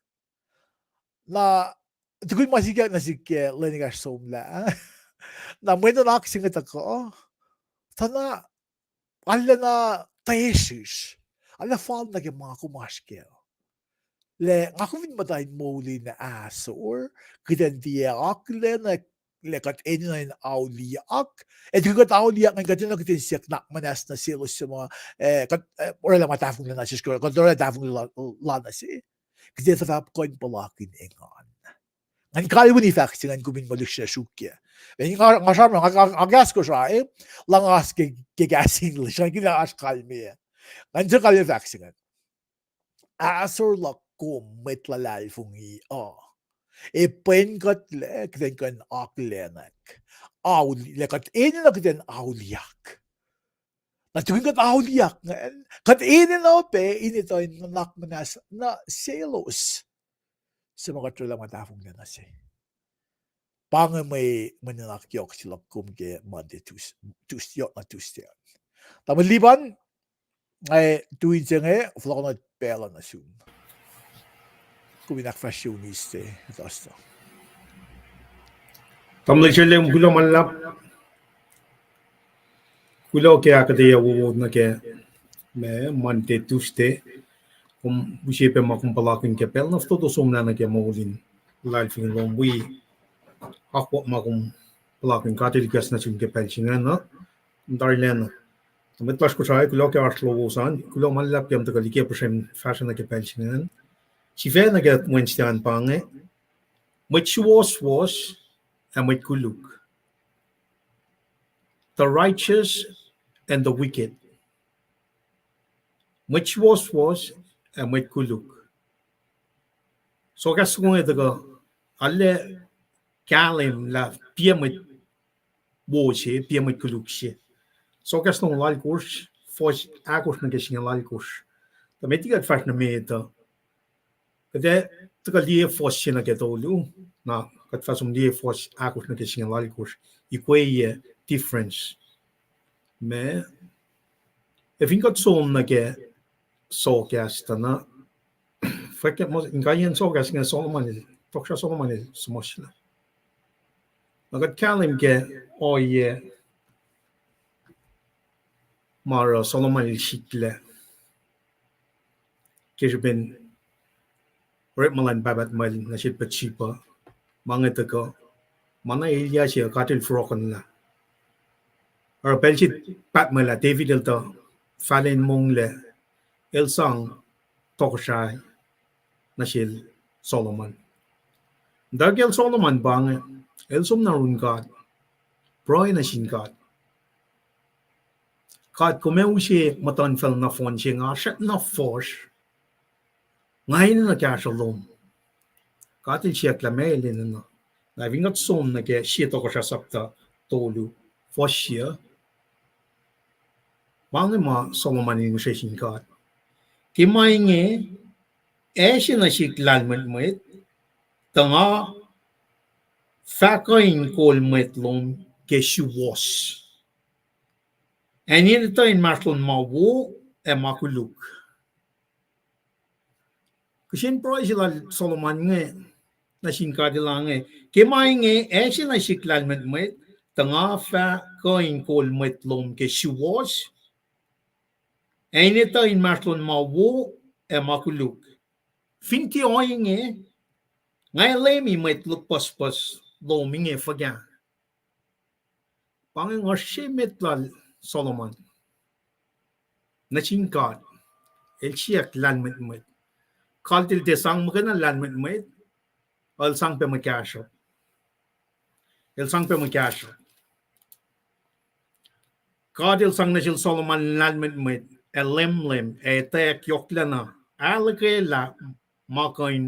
Na tukoy masiga na sige learning as somla. Na may nalaksing ito ko. Tana alla na taesis. Alla fall na mga kumaskil. Le ngakuvin madayin muli na asor. Kidan diya akle na lekat eni na auliyak. Kukat auliyak ng gatin na kitin siyak na manas na silos sa mga or lang matafong na nasis ko. Kung doon matafong lana si. Kasi sa tap ko yung palakin ingan. Ang kalibun ni faksingan kumin malik siya syukya. Nga siya mo, agas ko siya eh. Langas kigas English. Ang kinakas kalmi eh. Nandiyan kalibun faksingan. Asor lakum metlalal fungi penkat lek den kan aklenek. Lekat eni na den auliyak. Natuwing kat auliyak ngayon. Kat eni na pe, ini to yung nakmanas na selos. Sa mga tulang matafong na nasi. Pang may mananakyok sila kumge mandi tustyok na tustyan. Tamang liban, ay tuwin siya ngayon, flako na pela na sum. Kuminak fashioniste. Basta. Tamlay siya lang gulo manlap. Gulo kaya akketeyac wawod na kaya may mante tuste. Kung busipe makumpalaking kapel, naftotosom na kaya maulin. Lalfing lomwi. Ako makumpalaking katiligas na siyang kapel siya na. Darlen. Tamitlas ko siya, gulo kaya arslowosan. Gulo manlap kaya mtakalikya po siya fashion na kapel siya na. Sifil na get Wednesday ang pange. Which was and with kuluk. The righteous and the wicked. Which was and with kuluk. So kas kung ito ko, alle kalim la PM kuluk siya. So kas nung lalkurs, fos akos na kasi ng lalkurs. Tamitigat fast na may ito. Kaya tika liye fos siya na ketolu na kat fasum liye fos akos na kasi ng lalkurs. Ikwe difference. Me if ingat som na ke sokas na Fahkack Ma ingayan sokas nga Solomon toksha Solomon sumosla. Nagat kalim ke oye mara Solomon shikle. Kesben Malan babat mal na shit pachipa mga tako mana ilya siya katil froken la or belchit pat mala David elto falen mong le el sang Kosrae na shil Solomon dagel Solomon bang el sum na run God Prue na shin God kad kumeu siya matan fel na fon siya nga shat na force ngayon na kaya shalom. Katil siya klamelin na. Navingat som na kaya siya to ko siya sapta tolu. For siya. Bangin ma Solomon yung siya singkat. Kimay nge, siya na siya klalman mwet. Tanga, FahkainKol mwet lom kaya siya was. And yun ito in Marlon mawo makuluk. Kasi pro sila Solomon nga na sinkadilang ke mainge na siklalmet met tanga fa KahsInKol met lom ke siwos ene ta in martlon mawo ma Koluk finki oinge ngai lemi met luk pas lominge faga pang ngoshe metlal Solomon na sinkad el siak lalmet met kaltil te sang mukena lalmet met el sang pe makasho kadil sang na sil Solomon lalmet met lem akyohkye na alke la makain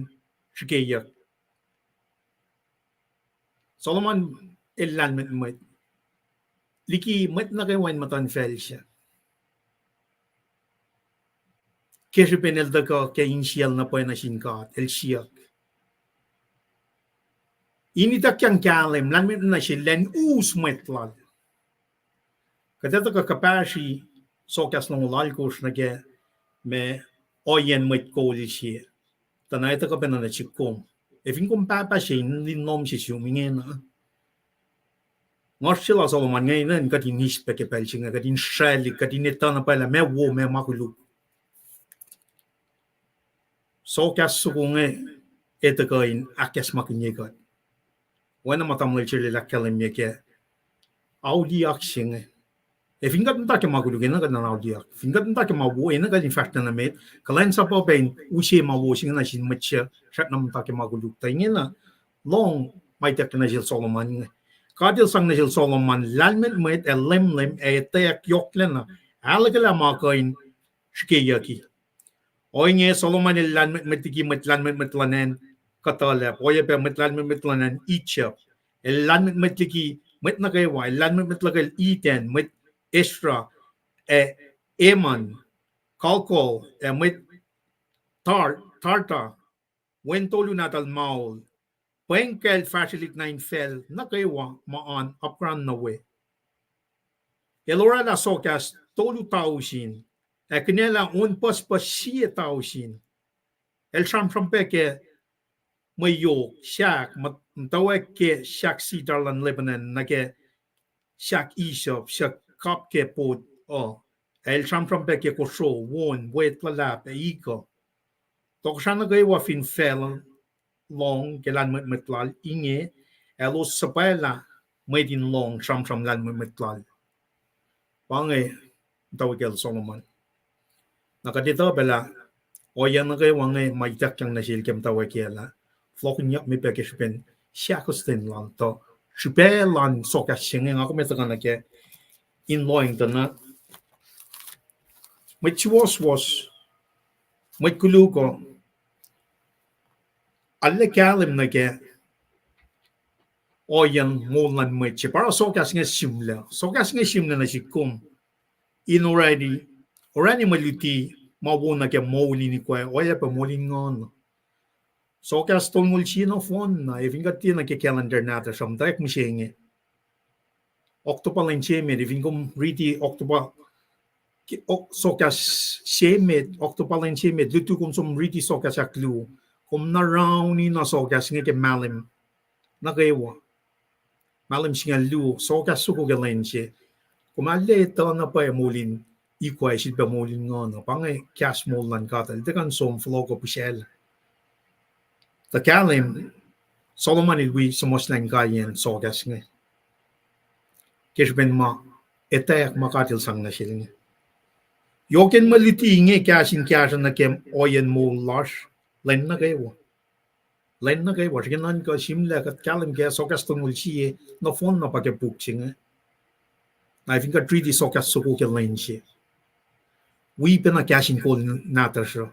akketeyac Solomon el lalmet met liki met na kay wan matan fel siya keshe penel da ka ke initial na po na sinkat el siyak ini tak yang kalem lalmet na siya len metlal kadata ka kapashi sokas ng lalkos na ke me oyen met koli siya tanay ta ka penana chikom efin kum papa siya din nom siya sumingen na ngosila Solomon ngayon ka din hispe ke pelsinga ka din shali ka din etana pala me wo me makuluk sokas sukunge eta ka in akes makinyegat wana matamul chile la kalem ke audiak singe fingat nta ke makuluk na ka na audiak fingat nta ke mawo na ka din fast na met kulacnsap pain usi mawo singa na sin matcha shat nam ta ke makuluk taingen na long may tek na sil Solomon kadil sang na sil Solomon lalmet met lem akyohkye na alakala makain akketeyac oinge Solomon lalmet met lalmet met lanen katalep oye pe met lalmet met lanen ichap lalmet met liki met na kay wa lalmet met lagal iten met Esra Eman kalkol met tarta wentolu natal maul Paing facilite 9 fel na kaywa maan apran na we. Elora la sokas tolu tausin. Eknela un pas siya tausin. El peke mayo siak mutawaek ke siak sitarlan Lebanon na ke siak isop siak kap ke pod El peke Kosrae won wet lulap iko. Toksana kaywa fin fel long ke lan metlal inge elos sapela medin long lan metlal pange tawagel Solomon nakadito bela oyan na kay wange maitak yang nasil kem tawagela flokin mi pekespen siakosten lang to supelan sokas singing ako metakan ke in loing na mit was mit Kuluko alle kalem na ke oyan molan met para sokas nga simla na sikum in already maluti mawona ke mawli ni kwa oya pa molingon sokas tongul chino phone na evinga tina ke calendar nata samtak mishenge oktopalenche me evingum riti oktopa sokas shemet oktopalenche me lutu kum som riti sokas aklu kum na rauni na sokas nga ke malim na kaywa malim singa lu sokas suko galenche kum aleta na pa molin ikwa isit pa molin ngono pangay cash molan katal tekan som flogo pacl ta kalim Solomon ilwi somos lang kayen sokas nga kesben ma etayak makatil sang na siling yoken maliti inge kashin na kem oyen mo lash len na kayo siginan ka simla kat kalim kaya sokas tungul siye na phone na pagkabukching I think ka 3D sokas suko ke len siye we pena KahsInKol nata siya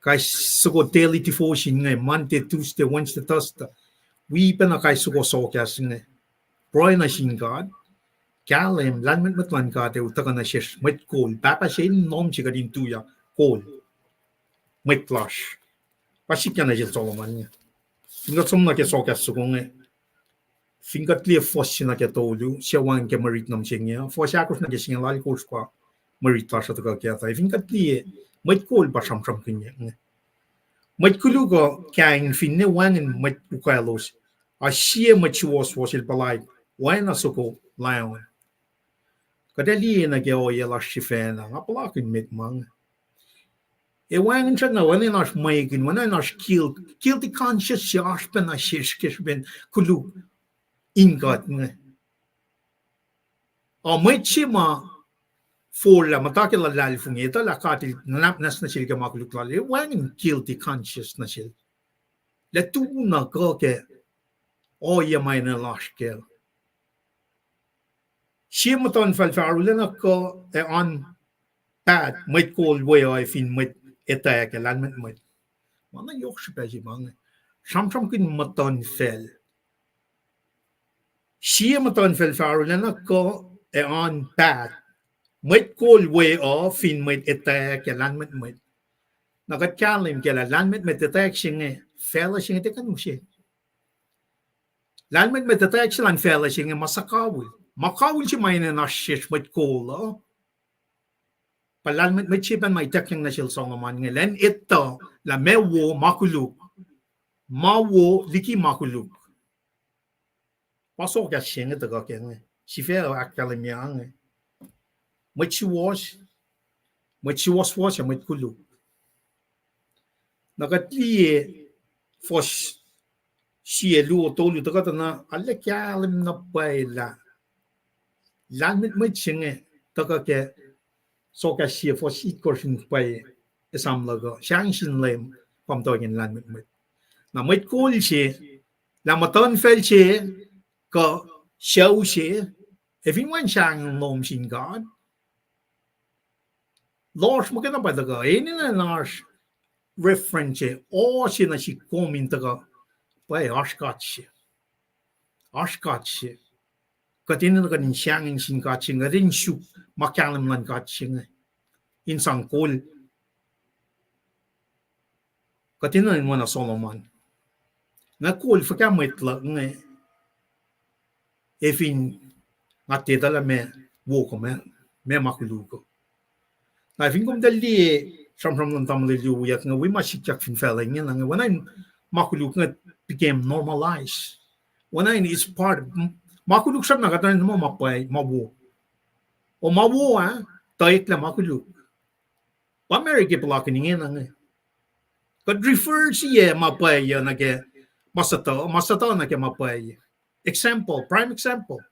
kay suko daily devotion nga Monday, Tuesday, Wednesday, Thursday we pena kay suko sokas nga Prue na God kalim lanmet matlan ka te utaka na siya met kol papa siya nom siya din tuya kol met flash pasik na siya Solomon nga fingat som na ke sokas suko nga fingat liya fos siya na ke tolu siya wan ke marit nam siya nga fos akos na ke siya lali kos kwa marit flash at ka kaya tayo fingat liya met kol pa sam kanya nga mwet kuluko kain finne wangen mwet ukalos. A shie mwet was il palai. Wana suko lion. Kadali na geo yela shifena. Apalakin mit mang. E wangen chana wane nash maigin. Wane nash guilty conscious shashpen na shish ben kulu ingot nge. A mwet shima for la matake la lal fungeta la katil nap nas na silga makuluk la le wangen guilty conscious na sil. Le tu na koke o ya mai na lashkel. Shimatan falfarulena ko e on bad met kol way I fin met etayak lan met. Mana yok shpeji bang. Sham kin matan fel. Shimatan falfarulena ko e on bad met kol way of fin met etayak lan met. Nagat kalim kela lan met etayak singe fela singe te kanushe. Lan met etayak lan fela singe masakawul. Makawul si may na nashish met kola. Palan met chipan may tekling na sil songaman ngelen ito la mewo makuluk. Mawo liki makuluk. Pasok ya shinga taga kenge. Sifil akalimyang. Met was ya met kuluk. Nagatliye fos siye luo tolu taga na alle kalim na paila. Lan met singe taga ke so ka siya for sit korsin pay isam laga siyang sinlem pam tawagin lan met na met kol siya la matan fel siya ka show siya everyone siyang lom sin God Lord mo kana pa taga ini na Lord reference siya o siya na si comment taga pay ashkat siya Katin na kanin siyang sin katching rin shuk makalam lan katching insang kol katin na muna Solomon na kol faka metla nge efin ngate dala me woko me makuluko na fin kum dali from lan tamli yak nga we mashikyak fin fela nga nga when I makuluk nga became normalized when I is part of makuluk siya na katanin mo mapay, mawo. O mawo taik la makuluk. Pameriki pala kiningin nga. Kad refer siya mapay na ke masata na ke mapay. Example, prime example.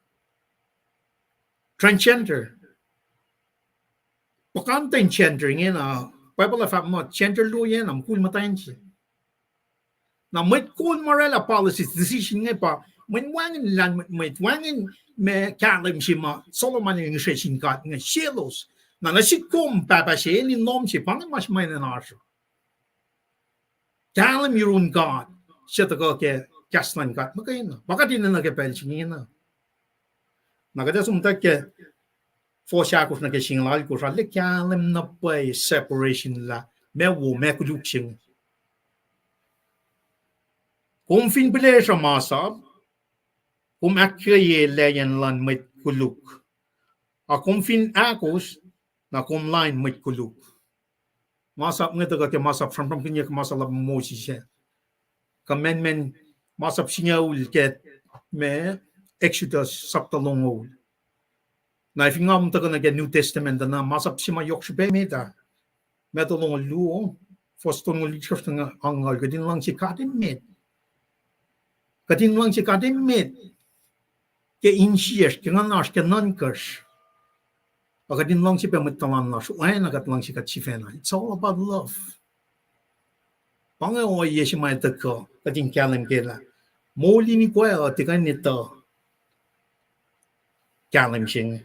Transgender. Pakanta yung gender nga Bible fa mo gender lo yan am kul matayin siya. Na may kul morala policies decision nga pa when wangen lan met wangen me kalim shima Solomon in shin got nga shelos na nasikom papa she ni nom si pang mas may na naso kalim yurun God siya to ke kaslan got magayin baka din na nagapel singin na nagada sumta ke for shakos na ke singlal ko sa le kalim na pay separation la me wo me kuluksing kung fin pele sa masab kung akketeyac leyan lan met kuluk. Kung fin akos na kung line met kuluk. Masap nga taga ke masap from kanya ke masap mo siya. Kamen masap siya ul ket me Exodus saptalong ul. Na if nga mo taga na New Testament na masap siya mayok siya meta. Metalong luo. Foston ul lichos nga angal kadin lang si kadin met. Kadin lang si kadin met. Ke insias ke nanas ke nankers akadin lang si pemetalan nas oana kat lang si katsifena it's all about love pangaw yesi mai takko kadin kalam kela moli ni kwa tikan nito kalam sing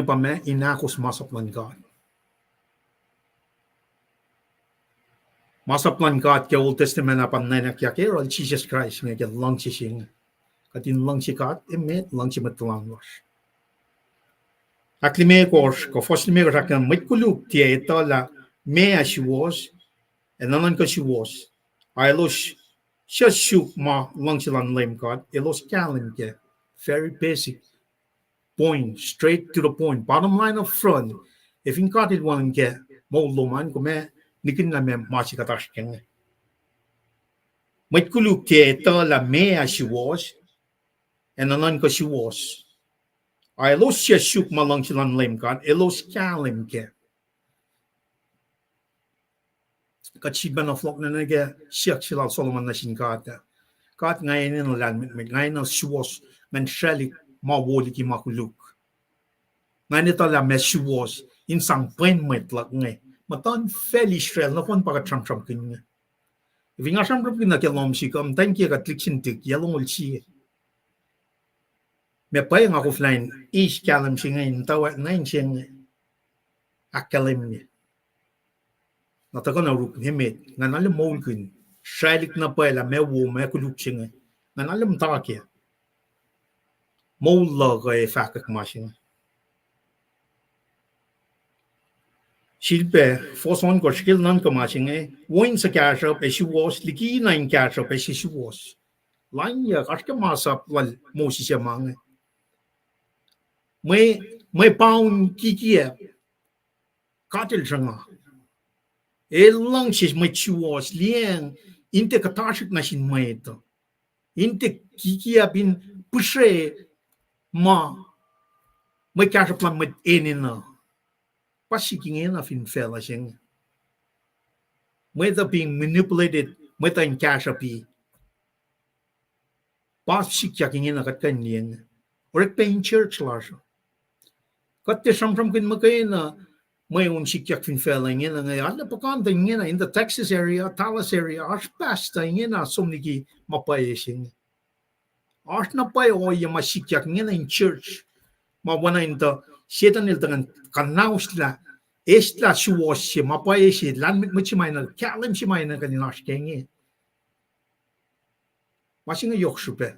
pa me inakos masap lan God Masaplan God ke Old Testament apan na nakyakero Jesus Christ nga ke lang si sing katin lang si kat emet lang si matlang was aklime ko first me ka kan met kuluk tie ito la me as she was and nanan ko she was I los shuk ma lang si lan lem God elos kalim ke very basic point straight to the point bottom line up front if in God it one ke luman ko me nikin na me masikatash kenge mwet kuluk te to la me as she was and anon ko she was I los siya shuk malang silang LEUM God elos kalim ke kat siba na flok na nage siyak sila Solomon na sinkata kat ngayon na lan mit ngayon na she was man shalik ma woli ki makuluk ngayon ito la me she was in sang pen met lak ngay matan fairly strel na kon para tram kin nga if nga tram kin na kelom si kam thank you ka kliksin tik yalong ul si me Paing ako flying is kalam si ngayon tawa ngayon siyang akalim niya natako na ruk himit nga nalim mol kun shalik na pa la me wo me kuluk siya nga nalim takya mol la ka Fahkack Ma siya Silpe, forson ko skill nan ko ma siya win sa cash up as she was liki na in cash up as she was line ya kaska masap wal mo siya mga may pound kikia katil sanga lang sis may chuos liang inte katashik na sin may ito inte kikia bin pushe ma may cash plan may enin na pasiking ena fin fella sing may the being manipulated may the in cash api pasiking ena kat kanyen or pain church large Kati samsam kin makay na may sikyak fin fella ngena ngayon na pakanta ngena in the Texas area, Dallas area, as pasta ngena somniki mapayesing. As na pay o yung masikyak ngena in church. Mawana in the setan nil tangan kanaus la estla suwas si mapayesi lanmit mutsimay na kalim simay na kanilas kengi. Masinga yoksupe.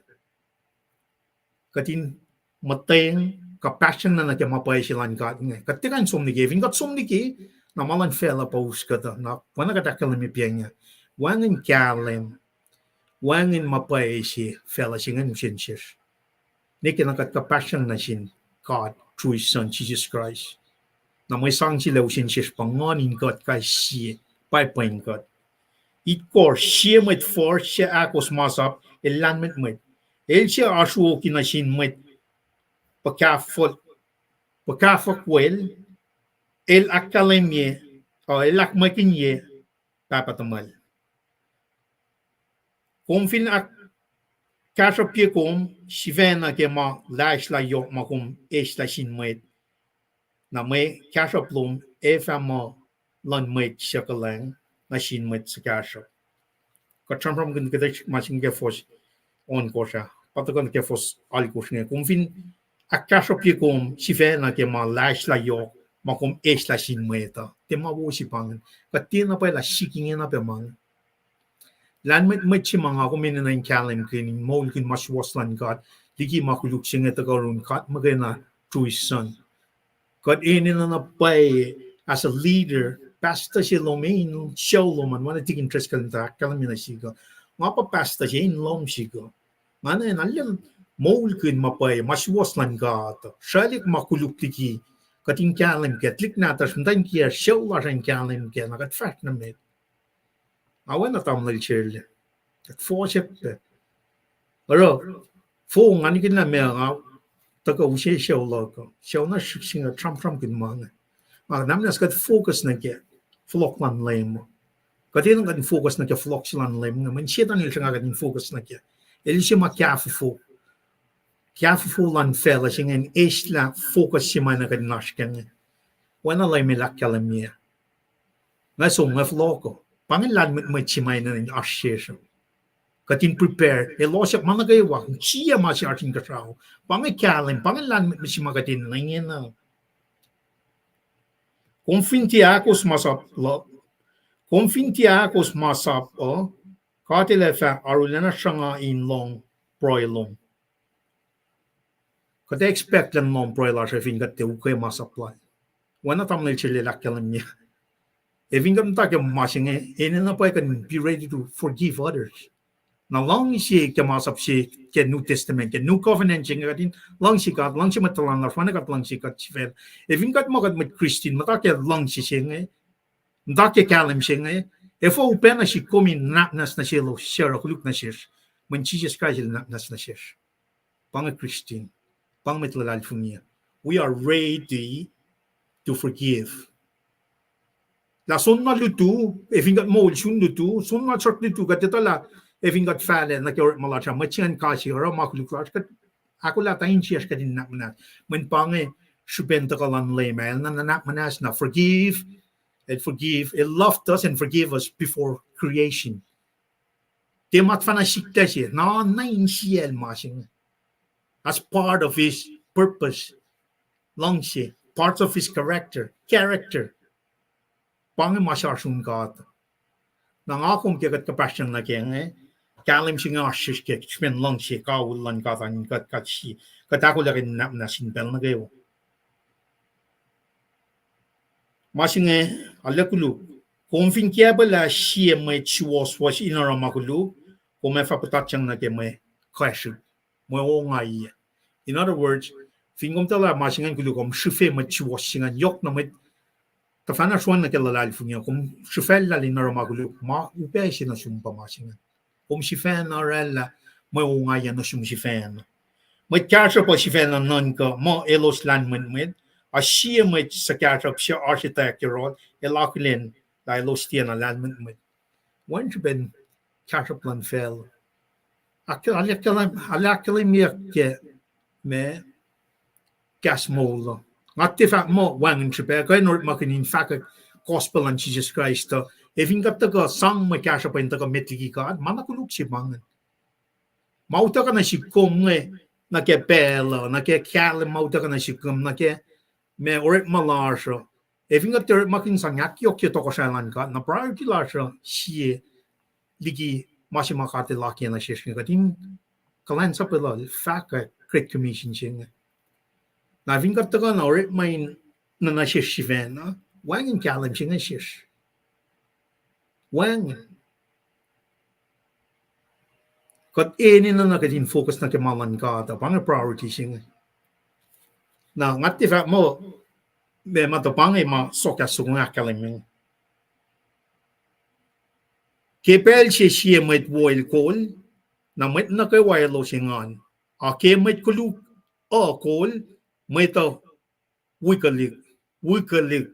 Katin mateng kapassion na natin mapay silang God nga. Katikan somniki, vingat somniki, na malang fela pa uskata, na wana katakalam ipiyang nga, wangin kalim, wangin mapay si fela singan sinsis. Niki nakat kapassion na sin God through His Son, Jesus Christ. Na may sang sila sinsis pangonin God kay siya, Paing God. Ikor siya met for siya akos masap, ilan met. El siya asuo kinasin met, pagkafakwel, el akalemye, o el akmakinye, papatamal. Kung fin ak kasapye kom, si vena ke ma lash la yok ma kom es la sinmet, na may kasaplom, efa ma lan met siya kalang, na sinmet sa kasap. Katsampram kun kita masing kefos on ko siya, patakan kefos alikos niya. Kung fin akasapye kom si vena ke ma lash la yok ma kom es la sinmeta te ma wo si pangan katina pa la shiking na pa man lan met si mga ko min na in kalim kin mol kin mas waslan God ligi makuluk singa ta karun kat magana to His Son God in na pay as a leader pasta si lomain show loman wana tigin tres kalanta kalamina sigo nga pa pasta si in lom sigo mana na alam mol kun mapay mas waslan God shalik makuluk tiki kating kalim ke tlik na tas ndan kia show la ran kalim ke na kat fat na met awan na tam lal chirle kat fo chep ro fo ngani kin na me nga ta ko ushe show la ko show na shing tram kin mang nam nas kat focus na ke flok lan lem katin kan focus na ke flok lan lem na man chetan il sanga kan focus na ke el si makyafu Kiafu lan fella sing en isla focus si mana kan nasken. Wana lay milak kalamia. Nga so nga floko. Pangilan met si mana in association. Katin prepare. E losyak mga gawa. Siya masya ating kasaw. Pangikalim. Pangilan met si magatin na yun na. Konfinti akos masap lo. Konfinti akos masap o. Katilefa arulana siya nga in long proilong. Kata expect lang non proilar sa fingat te ukay masapply. Wana tam na chile lakkalam niya. E fingat ta ke masing na pa can be ready to forgive others. Na long si ke masap si ke New Testament ke New Covenant sing gatin long si kat matalan na wana kat long si kat si fel. E fingat mo kat mit Christian mata ke long si sing Ndake kalim singe. Efo upena si komi napnas na silo shara kuluk na shish. When Jesus Christ is napnas na shish. Pang Christian. Pang metlalfunia. We are ready to forgive. La sunna lutu, evingat mol sun lutu, sunna chot lutu katitala, evingat fale na kyor malacha, machian kashi, or makuluklat, akollah tain chias kadin nakmanas. When pange, shupentakalan laymail, na nakmanas na forgive, it loved us and forgave us before creation. Temat fanashiktashi, na nain siel mashing. As part of his purpose, longshi, parts of his character. Pang masar sun gat. Nang akum ke gat kapasyan na keng kalim singa shish ke spin long shi ka ulan ka tan gat shi katako la rin na sin pel na gayo. Masinge alakulu konfin kia bala shi me chuos was inara makulu ko me fa patachang na ke me crash mo ngai. In other words, fingom tala masingan kulu kom shife me chuos singa yok na me Tafana swan na kela lalfunya kum shifella li nara magulu ma upesi na sumpa masingan. Kum shifen na rella mo ungaya na sum shifen. Mo kasha po shifen na nanka mo elos landman med a shia mo sa kasha psia architectural elakulin la elos tia na landman med. When you been kasha plan fell. Alakali mirke me gas molder. Ngati fa mo wangen chipe ko nor makin Fahkack gospel and Jesus Christ if ingat taga sang mo kasha pa intaga metigi ka manakuluk si mangan mauta ka na si komnge na ke pela na ke kale mauta ka na si kom na ke me oret malasho if ingat ter makin sang akyohkye to ko shalan ka na priority lasho si ligi masimakate laki na shishni ka tin kulacnsap la Fahkack Great Commission sing na vingat taga na orit main na nashish shivena wangin kalim singa shish wangin kat eni na nakatin focus na kemalan ka ta pang priority singa na ngati fa mo be matapang ma sokya sunga kalim kepel shi met woil kol na met na kay wailo singan a ke met kuluk o kol Meta wikalik.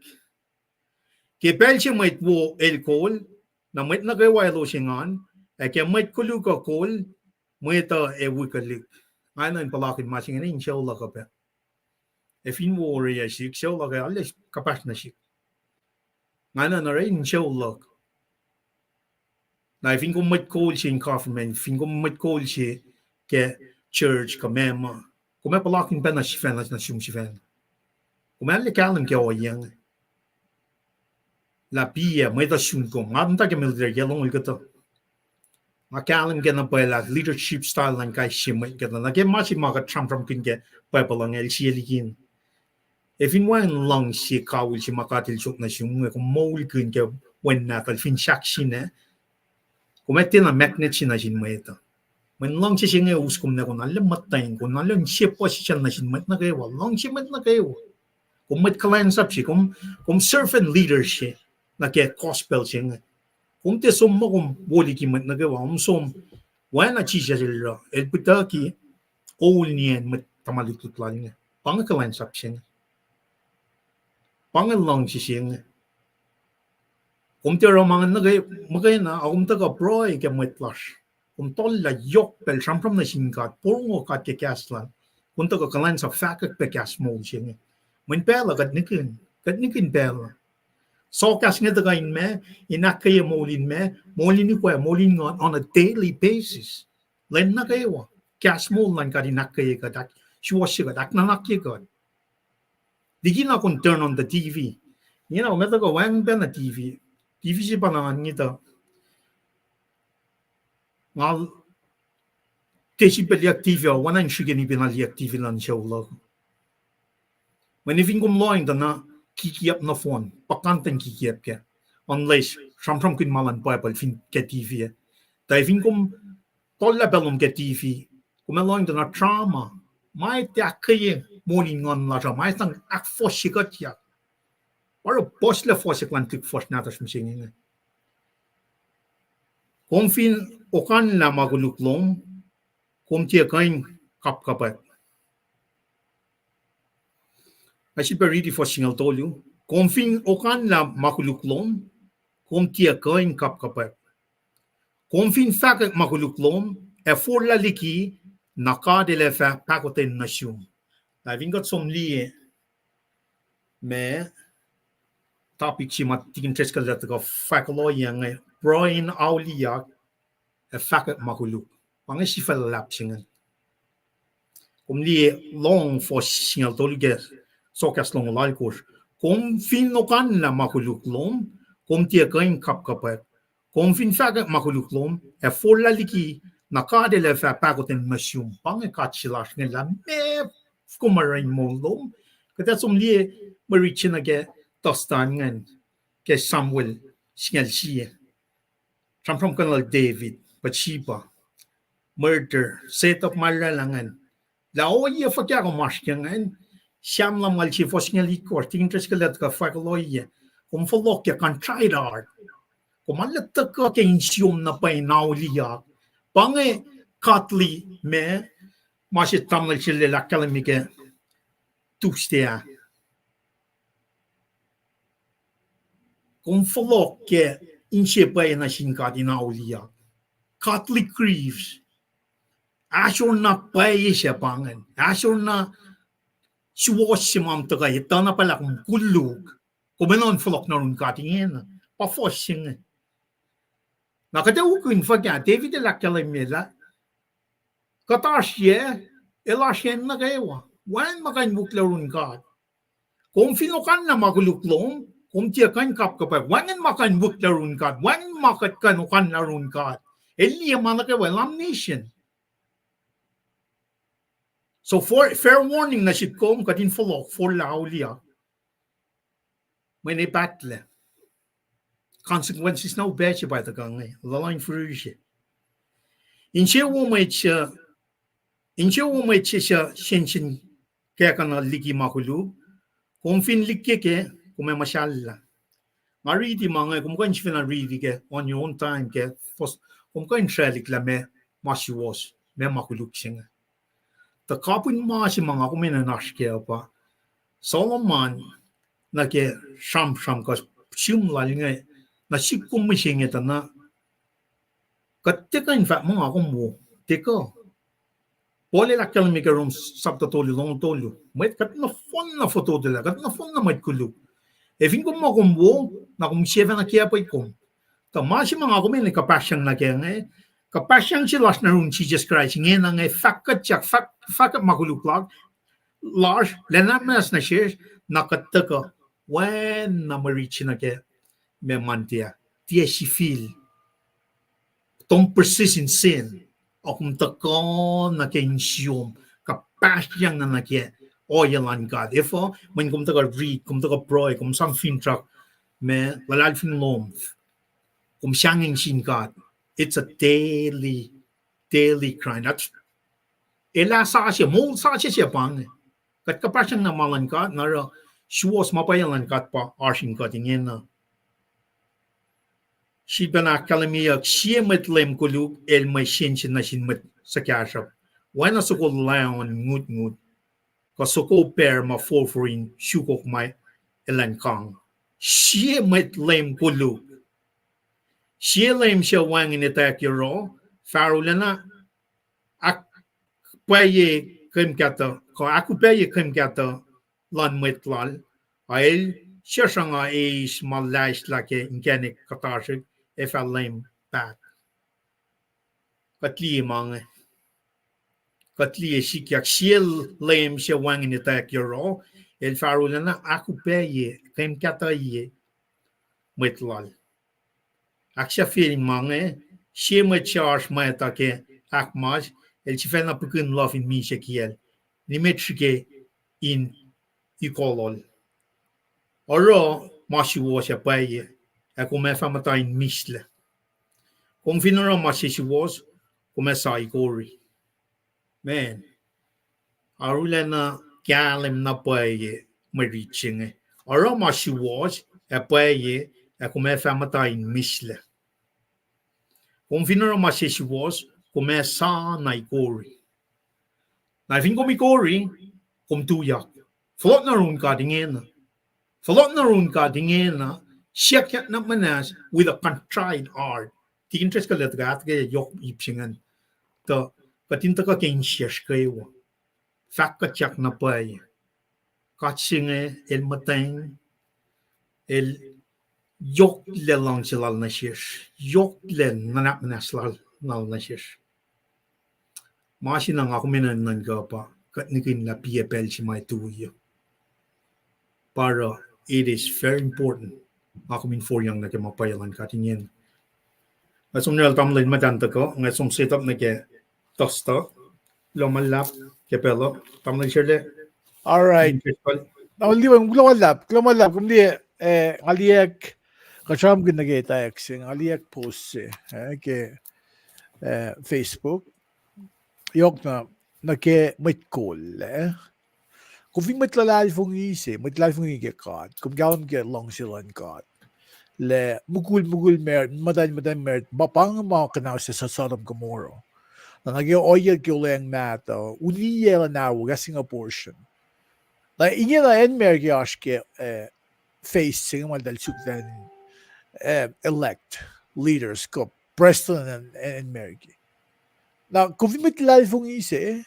Kepel si met wo el kol, na met na gawa lo singan, ke met kuluka kol, meta wikalik. Ngayon palakin masing ina inshallah ka pa. If in wo rin sik, inshallah ka alis kapas na sik. Ngayon na rin inshallah. Na if in ko met kol si in government, if in ko met kol si ke church ka mema. Kung may palaking pa na sifen na sifen. Kung may likalim kaya o yang. La pia may da sun ko. Nga ta ke military yelong ulgato. Nga kalim ke na pala leadership style lang kay simay ka na. Nagay masi mga tram kinke pa palang siya likin. If in one lang si kawil si makatil sok na siya kung maul kinke wen natal fin shak sina. Kung may tina magnet sina sinmay ito. When long si singe uskum na kung alam matay kung alam siya po siya na sinmat na kayo long siya mat na kayo kung mat kulacnsap siya kung servant leader siya na kaya gospel siya kung te summa kung wali kimat na kayo sum wala siya sila el putaki all niyan mat tamalitut lang pang kulacnsap siya pang long si siya kung te romangan na kayo magay na akong taga broy kaya mat lash kung tol la yok pel sampram na singkat purungo kat ke kaslan kung to ka kulacnsap Fahkack pe kas mo siya mun pela kat nikin pela so kas nga taga in me inakketeyac molin ni kwa molin ngon on a daily basis len na kayo kas mo lan kat inakketeyac kat siya kat naknakye kat digin na kung turn on the TV meta ko wang ben na TV siya pa naman nito Mal tesi beli aktivia wanan shigeni binali aktivi lan shawla. Manifin kum loing dana kikiap na phone pakantan kikiap kya unless sampram kin malan paypal fin ke TV. Dai fin kum tolla belum ke TV kum loing dana trauma mai te akketeyac morning on la mai sang ak foshikat ya. Ora posle fosse quantic fosse natas machine. Confin okan la maguluklom, kom tia kain kap kapat. I should be ready for single told you. Confin okan la maguluklom, kom tia kain kap kapat. Confin Fahkack Ma Koluk e for la liki naka de le fa pakoten nation. La vingot som li me topic si mat tikin teskal dat ko faklo yang Prue In Auliyak e Fahkack Ma Koluk. Pang sifil lap singan. Li long for singal tolu ge sokas long lai kurs. Kom fin nokan la Ma Koluk kom tia kain kap kapat. Confin Fahkack Ma Koluk e for la liki nakade le fa pakoten nation. Pang katsilas ngela me kumarain mo lom. Kata som li marichina ge tostan ngan ke Samuel singal siya. From kanal David, Bathsheba, murder, set up malalangan. La oye fa kya ko maskyangan. Siam lam ngal si fos ngal ikor tingin tres kalat ka fa kaloye. Kum folok ya kan try hard. Kumalata ka ke insyum na pa inauliyak. Pange katli me masit tamnal sila lakalamike tustea. Kung folok ke insye pa na sinkat inauliyak. Katli creeps. Asyon na pa siya pangan. Asyon na suwas si mam taga ita na pala kung kulug. Kumanon folok na rin katingin. Pa-fosing. Nakadawukin fa kya David lakalamila. Katasye elasyen na kayo. Wan makan buklarun ka. Kung finukan na maguluklong, kung tiyakan kap kapag, wanan makan buklarun ka, wan makat kanukan larun ka. Eliya manaka walang nation. So fair warning na sitcom kadin folok for laulia. May ne battle. Consequences now betcha by the gang. Lalang fruition. Inche wo may siya senshin kaya ka na ligi makulug. Kung fin likke ke, kung may masyala. Maridi mga, kung kain siya na ready ke, on your own time ke, kung kain tralik la me masyuwas, me makulug siya. Ta kapun masy mga kung may nanash kaya pa. Solomon na ke sham ka siyumlal nga na sikum mising ito na katika in fact mga akong mo teka pole la kang mi karon sabta tolu long tolu met kat na fon na foto dela kat na fon na met kulu e fin ko mo akong mo na kung siya na kaya pa ikom ta masi mga akong may kapasyan na kaya kapasyan si last na rin Jesus Christ ngayon nga Fahkack Ma Koluk large lenamas na siya nakataka when na marichi na kaya me mantia tia sifil tong persist in sin o kung takon na kainsiyom kapasyang na nakia oyalan God ifo when kung taka read kung taka proy kung sang fintrak me lalal fin lom kung siyangin sin God it's a daily crime that's ela sa siya mo sa siya pang kat kapasyang na malan God nara shuos mapayalan God pa arshin God ingin na si bana kalamiyak siya met lem koluk el may shensin na sinmet sa kyashap. Wana suko layon ngut kasuko per ma forforin shukok may elan kang. Siya met lem koluk. Siya lem siya wangin itak yoro farula na ak paye kem kata ko aku paye kem kata lan met lal ay siya nga is malays lake inkenik katasik if I lame back. Katli mga katli sikyak siel lame siya wangin itak yoro el farula na aku paye kem kata ye metlal. Aksya feeling mga siya may charge may atake akmaj el siya na pukun love in mi siya kiel ni metrike in ikolol. Oro masiwo siya paye ako may famatayin misla. Kung finara masisiwas, kumesa ikori. Man, arula na kyalim na paye mariching Ora ma she was a paye a come famata in misle. Confinero ma she was come sa na ikori. Na fin kom ikori kom tuyak. Flot na run ka dingena. Flot na run ka dingena. Siya na manas with a contrite art. Ti interest ka let gat ke yok ipsingan. Ta katinta ka ken siyash kayo. Fahkack na paye. Katsinge el mateng el yok le lang silal na shish. Yok le nanap naslal nal na shish. Masin ang ako minan ka pa. Katnikin la PFL si may tuyo. Para it is very important. Ako min for yang na mapayalan katingin. At sumnal tamlin matanta ko. At sum set up na ke tosta. Lomalap ke pelo. Tamlin shirle. All right. Naulliwan lumalap kumdi aliyak kacham ginagetayac sing aliyak post ke Facebook yok na ke mitkol kung vi mitlalal fung ige kad kung gawon ke long silan kad le mugul mer madan mer bapang ma kanaw sa Sodom Gomorrah na naging oil gyuleng nato uniyela na gasing a portion. Na inge na en mergi aşke facing mal dal sukten elect leaders ko Preston and mergi. Na kung vi mitlal fung ise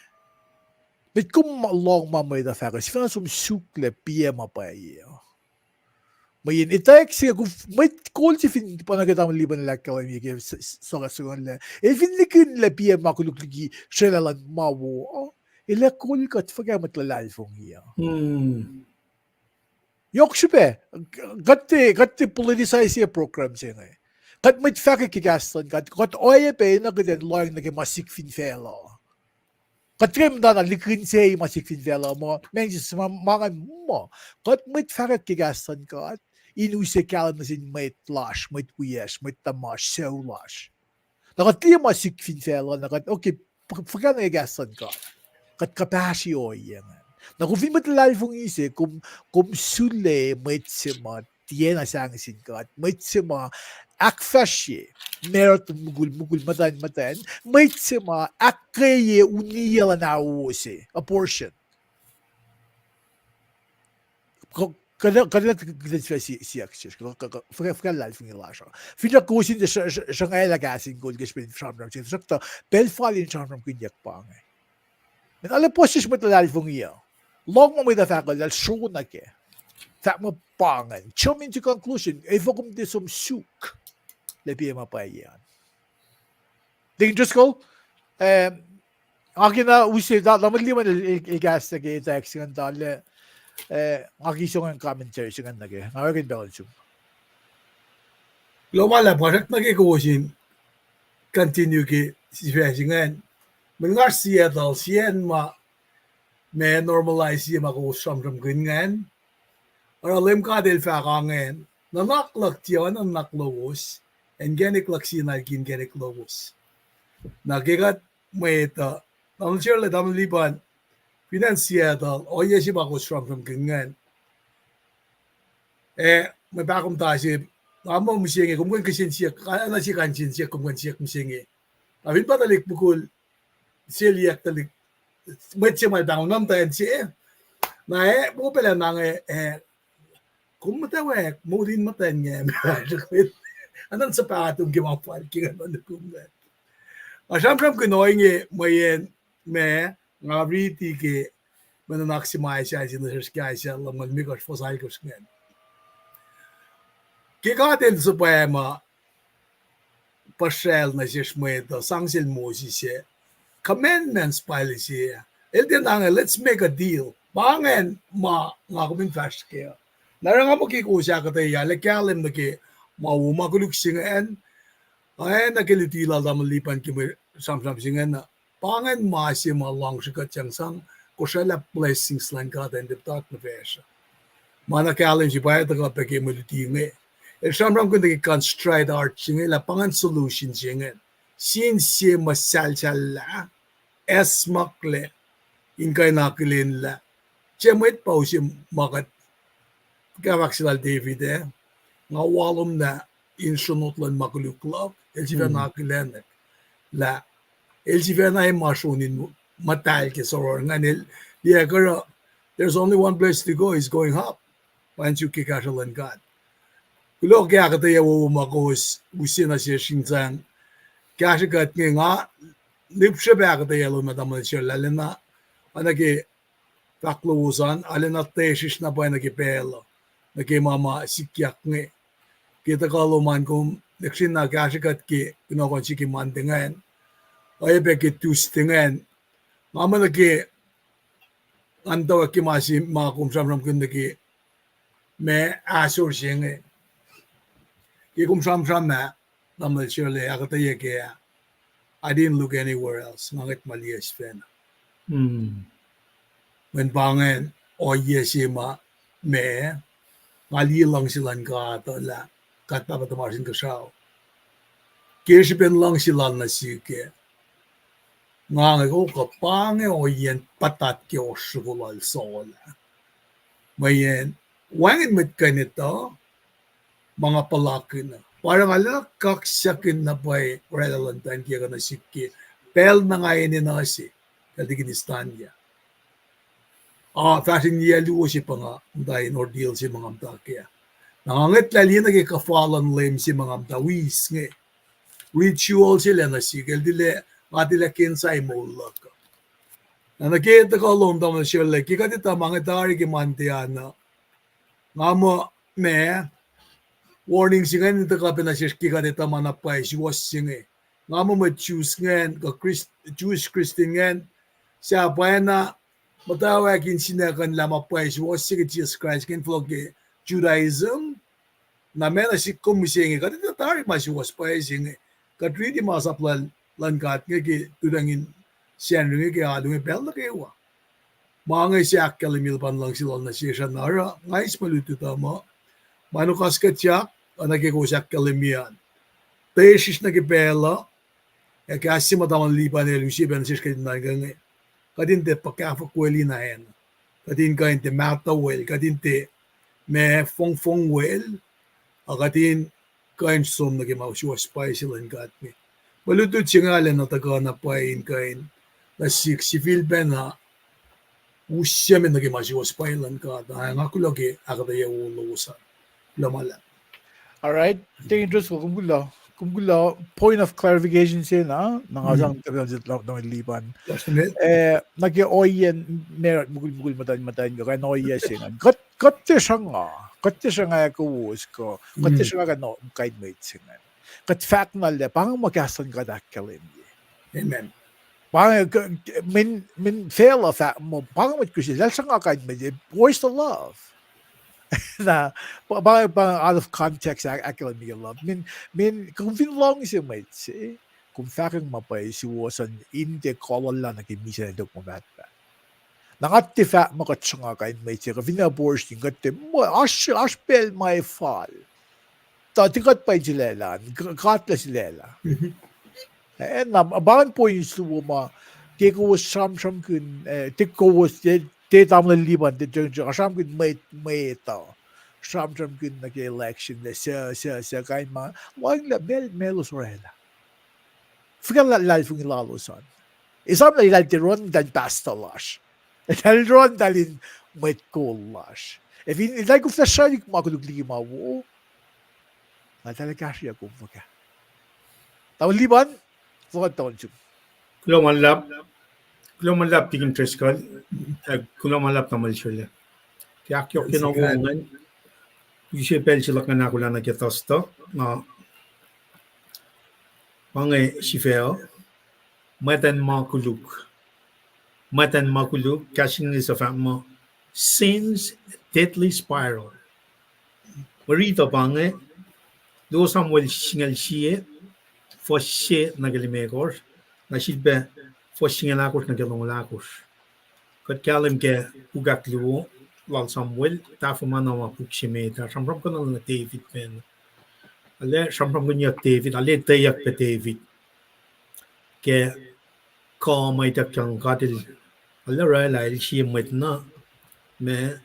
bet kum long mamay da fakos fina sum sukle PM pa iyo. Mayin itak siya kung may call si fin panagata mo liban nila kaway mi kaya soga le fin likin le PM makuluk ligi siya lang mawo ila call kat faga matlalal fung iyo. Yok şüphe. Gatti politize program siya nga. Kat may fakir kigastan kat oye pe na gden loyang nage masik fin fela. Kat trim da na likin siya masik fin fela mo. Mengs mga mo. Kat may fakir kigastan kat inuse kalan na sin may lash, may kuyes, may tamash, sew lash. Nakat liya masik fin fela nakat okay faga na kigastan kat. Kat kapasi oye nga. Na kung matlalal fong ise, kung sule maitsima, tiena sangsin ka, at maitsima, akfasye, meron mugul matan, maitsima, akkeye uniyala na uuse, a portion. Kada siyak siya, fakalal fong ilasya. Fina kusin de siya ngayon KahsInKol, gaspin shamram siya, sakta, belfalin shamram kunyak pa nga. Men alle postis matlalal fong iya. Long mo da fakal dal shuna ke. Tak mo pangan. Chum into conclusion. Evokum de som suk. Lepi mapayan. Dangerous call. Akin na usi da naman liman igas na ke text ng dal. Akin song ang commentary sing ang nage. Ngayon bel sum. Lomala project magikusin. Continue ke situation. Mengar Seattle sien ma may normalize yung ako samram ganyan. Or LEUM GOD fakangen. Nanaklak tiyan ang naklowos. And geniklak sinagin geniklowos. Nagigat may ito. Naman siya ulit ang liban. Financial. O yes yung ako samram ganyan. May bakong tasib. Amo mo siya nga. Kung kasin siya. Kaya na siya kansin siya. Kung siya siya. Tapin pa talik bukul. Siliyak talik. Mwet siya may bangon ng tayo siya. Na mo pala nang kung mutawaek, mo din matan niya. Anong sa patong gimapal, kaya naman nakumbat. Asyam-syam kunoy nga, mayen, nga riti ke, mananaksimahay siya, sinasarskay siya, lamang mikos, fosay kos ngayon. Kikatin sa poema, pacl na siya shmweto, sangsil mo siya, commandments policy. Let's make a deal. Bangen nga kumin fast kaya. Narang mo kikusya ka tayo, lakalim na ki makuluk singan. Ay nakilitila damalipan ki samsam singan na. Bangen masi malang sikat siyang sang kusala blessings lang ka tayo diptat na fesya. Manakalim si bayat ka peki malitingi. Samsam kung nag-construct art singan, lapangan solution singan. Sinsi masalsala. Esmakle, ingkay nakilin la. Chemwet pa si makat Kavaxilal David nga walom na insunotlan makuluklak elsivenakilenek la elsivena masunin matal ke soror nga nil there's only one place to go is going up once you kick out God. Kulok kaya kataya wo makos usina siya shinzang kaya kat nga lipshe ba kataya lo madamal siya lalena anake takluusan alena tesis na ba nakipelo nake mama sikyak nge kita kaluman kung neksin na kaya kat ki Kunokon siki mandengan ay be ki tustingan mama nake antaw ki masi makum samram kun nake me asur singe Ikum sam na namal siyale akketeyac kaya I didn't look anywhere else. Ngangit malias fen. When bangen o yesima me mali lang silan ka to la kat pa tamasin ka sao. Kirsipen lang silan na sike. Ngangit ko kapange o yen patat ki o sukulal sola. Mayen wangit mit kanito mga palakin na. Parang ala kaksakin na pa'y relalantan kaya ka na siki. Pel na nga yun na si. Katikinistan niya. Fashion niya luo si pa nga. Dahil ordeal si mga amta kaya. Nangangit lali na kaya kafalan lem si mga amta. Wis nga. Ritual sila na si. Kaya dili matila kinsay mo laka. Na nakita ko along tama siya laki. Kaya dita mga tari kimantiana. Nga mo me warning singan nito ka pinasirki ka dito manapay si was singe nga mo choose ngen ka Jewish Christian ngen siya pa na mutawaek sinakan lamapay si was singe Jesus Christ ken flog Judaism na mena si kumisinge ka dito tari ma si was pa singe ka tridi masaplan langat nge tudangin siyan nge ka adu bel na kewa mga siya kalimilpan lang sila na siya nara ngais maluto tama manukas katyak nagkikusak kalimian. Tesis nagipela, kasi mataman lipan nila usipan sis kadin nagang kadin te pakafakweli na hen. Kadin kain te matawel, kadin te me fong wel, kadin kain som nagimausiwas pa sila kat me. Malutod siya ngalan na taga na pain kain na sifil ben na usya men nagimausiwas pa ilan kat. Ang ako lagi akketeyac lowos lamala. All right. Dangerous ko kumgula point of clarification siya na nangasang lang ng liban. Nag-oyen meron mugul matan ka noya siya. Got siya nga ko ko. Got siya nga no guide mate siya. Got fact na le pang magasan ka dakkalim. Amen. Pang min fail of that mo pang mat ko siya nga guide mate. Where's the love? Na bang out of context akketeyac love min kung vinlong si mate si kung Fahkack mapay si wasan inge kolala na kimisa na dokument pa nangati fa makatsanga kain mate ka vinabors yung gati mo aspel my fall tikat pa jilela katla silela na bang po yung suwa kiko was sam kun tikko was te tamla liban te asam kun may ito sam kun nag-election na siya kain mga wang la melos rela fikan la fung lalosan isam la ilal te ron dan pastalash dal ron dalin may kolash if ilal ko flashanik makulugli mawo na talaga siya kumbaga tawon liban fukat tawon siya Kulo lap tigin treskal. Kulo lap tamal siya. Kaya akyohkye na wongan. Yushe pel sila ka na kula na kitasta. Na mga sifil. Mwet Ma Koluk. Mwet Ma Koluk. Kasing ni sa mo. Sin's deadly spiral. Marito pange. Do Samuel singal siye. For siye nagalimekor. Na silbe. For singalakos nagalongalakos. Kat kalim ke ugak liwo. Lal Samuel. Tafo man na mapuksime. Samram ko na David pen. Ale samram ko niya David. Ale tayak pe David. Ke ko may takyang katil. Ale ray siya mwet na. Me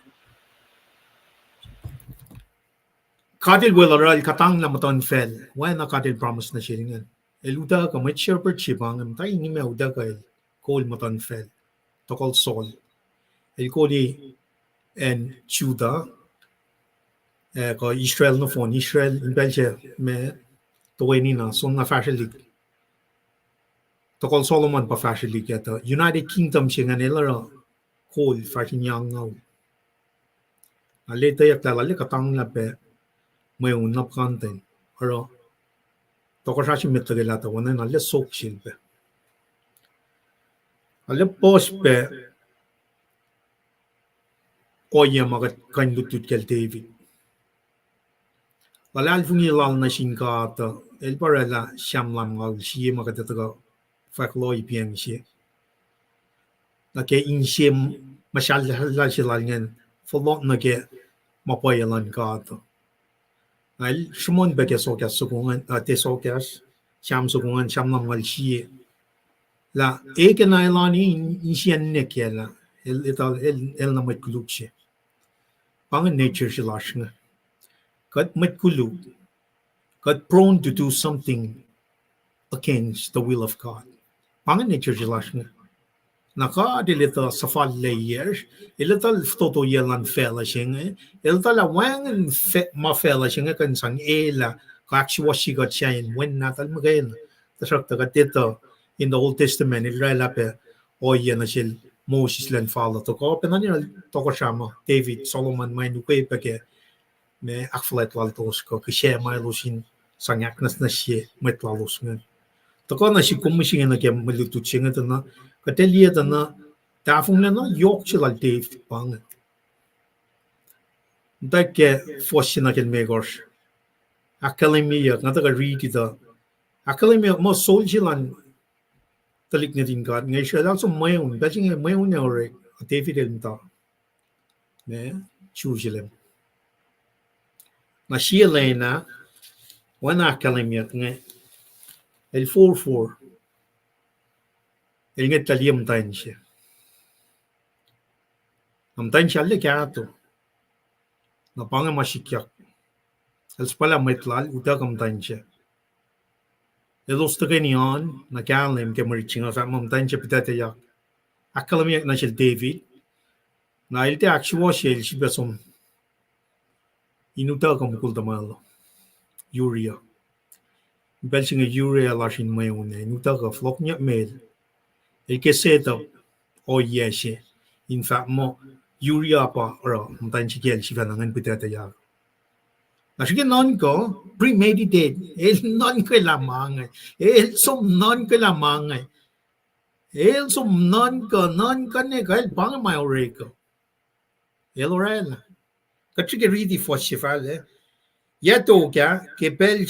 Kadil will katang na maton fel. Why na kadil promise na shiringan? Eluda ka may sherper chibang am tayo ni me uda ka kol maton fel. Tokol sol. El koli en Juda ka Israel no phone Israel in Belgium me tuweni na son na fashion league. Tokol Solomon pa fashion league ito. United Kingdom siya nga nila kol fashion yang ngaw. Alita yak talali katang na pe may unap content. Pero toko siya si metagila to wana na le sok silpe. Ale post pe koya magat kandutut kel David. Lalal fungi lal na shinka to el parala shamlam ngaw siya magat ito Fahkack PM PST. Na ke insiya masyal sila ngan follow na ke mapayalan ka to. Ay shumon beke sokas sukungan te sokas sham sukungan sham nam ngal siya. La eke na ilani insiya nekela el na matkuluk siya. Pangan nature sila siya. Kat matkuluk. Kat prone to do something against the will of God. Pangan nature sila siya. Naka dilita sa fall layers, ilita toto yelan fella siya. Ilita la wangan ma fella siya kan sang ela kakshwashi got siya when natal magayin. Tasok taga dito in the Old Testament ilala pe oya na siya Moses lan falla to ko penan niya toko siya mo David Solomon may nuke pa ke me akflet wal tos ko siya may lusin sangyak nas na siya may tlalus nga. Toko na siya kumising na kaya malutut siya nga na Katelia na tafung na no yok sila Dave pang. Dake fosin na ken megors. Akademia nga taga read ito. Akademia mo sol silan talik na din God. Ngay siya lang so mayon. Kasi nga mayon na ore. David el mta. Ne? Chusilem. Na siya lang na wana akademia nga el 4-4. Inget taliem tayo siya. Ang tayo siya kaya ito. Napanga masikyak. Alas pala metlal, utak ang tayo siya. Elos taga niyon, nakalim kaya mariching sa ang tayo siya pitateyac. Akalamiyak na siya David. Na ilte aksyon siya, siya besom. Inutak ang mukul tamalo. Urea. Bel siya nga urea lasin mayon na. Inutak ang flok niya mail. El que seto o yeshe in fact mo urea pa ro mtan chikel si vanangan pitata ya na sige non ko premeditated el non ko lamang el som non ko lamang el som non ko ne kal pang mai oreko el orel ka chige ridi fo sifal ya to kya ke bel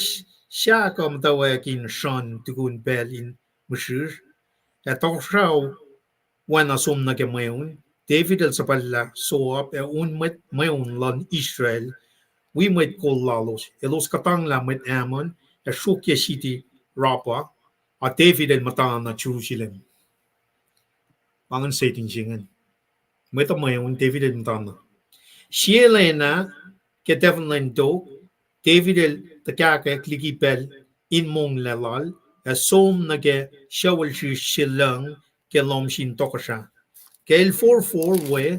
sha kom mutawaek in shon tuku bel in mushir Etoksaw wana sum na kemayon, David el sapalla soap met mayon lan Israel, we met kol lalos, elos katang la met Ammon, shukya city rapa, at David el matan na Jerusalem. Pangan setting singan. Meta mayon David el matan na. Siya na ke Devon do, David el takaka klikipel in mong lalal, som na ke shawal silang ke lom shin tokasha. Ke el 4-4 we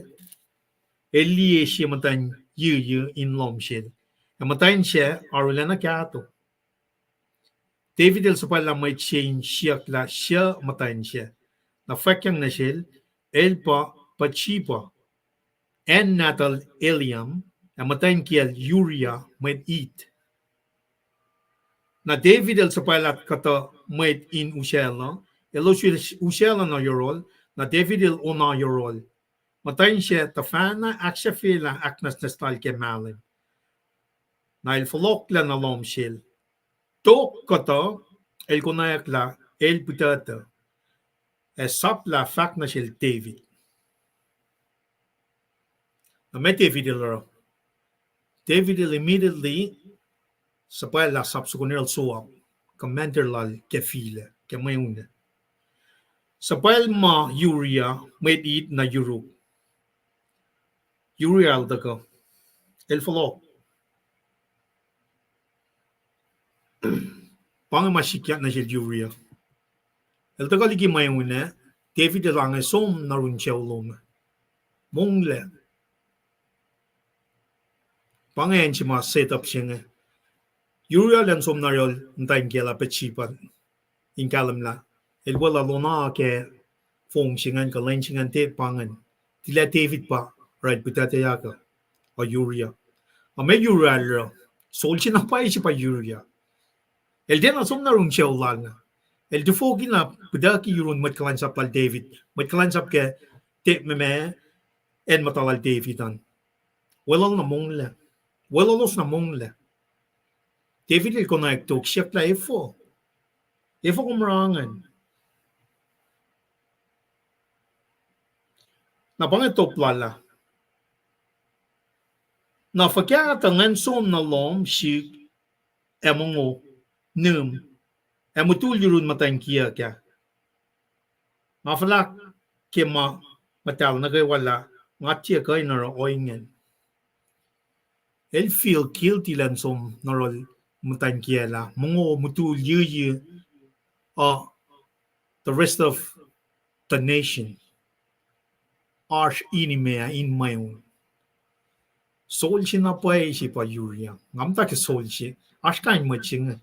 elie siya matan yu in lom shin. Matan siya arulana kato. David el sapala may change siya la siya matan siya. Na fakyang na siya el pa pachipa en natal Eliam matan kiel Uria may eat. Na David el sapalat kata met in Ushela, elos Ushela na yorol, na David el ona yorol. Matayin siya tafana aksya fila aknas na stal ke malin. Na el folok la na lom shil. Tok kata el kunayak la el putata. Sap la fak na shil David. Na met David el ro. David el immediately sapay la sap sukunel suwap. Commander lal ke file, ke mayuna. Sapay ma Uria may eat na Europe. Uria al daga. El folok. Paing masikya na siya urea. El tagaligi mayuna, David lang som narun chewlom. Mongle. Pangayan si ma setup siya. Urea lang som narol ntayin kela pechipan. Inkalam la. El wala lona ke fong singan ka len singan te pangan. Tila David pa, right, akketeyac o urea. May urea lo. Sol siya na pa pa urea. El din na som narun chewlan. El dufogi na pudaki yurun kulacnsap al David. Kulacnsap ke te meme en matalal Davidan. Walal na mongle. Walalos na mongle. David il connectok siya la efo. Efo kumrangan. Napangitop lala. Na fakya tangan som na lom si emongo num. Emutul yurun matangkiya kya. Mafalak ke matal na kay wala. Ngatya kay naro oingen. El feel guilty lan som narol matangkiya la. Mongo mutul yuyi the rest of the nation. Arch enemy in my own. Sol si na pa si pa urea. Ngamta ke sol si. Ash kain maching.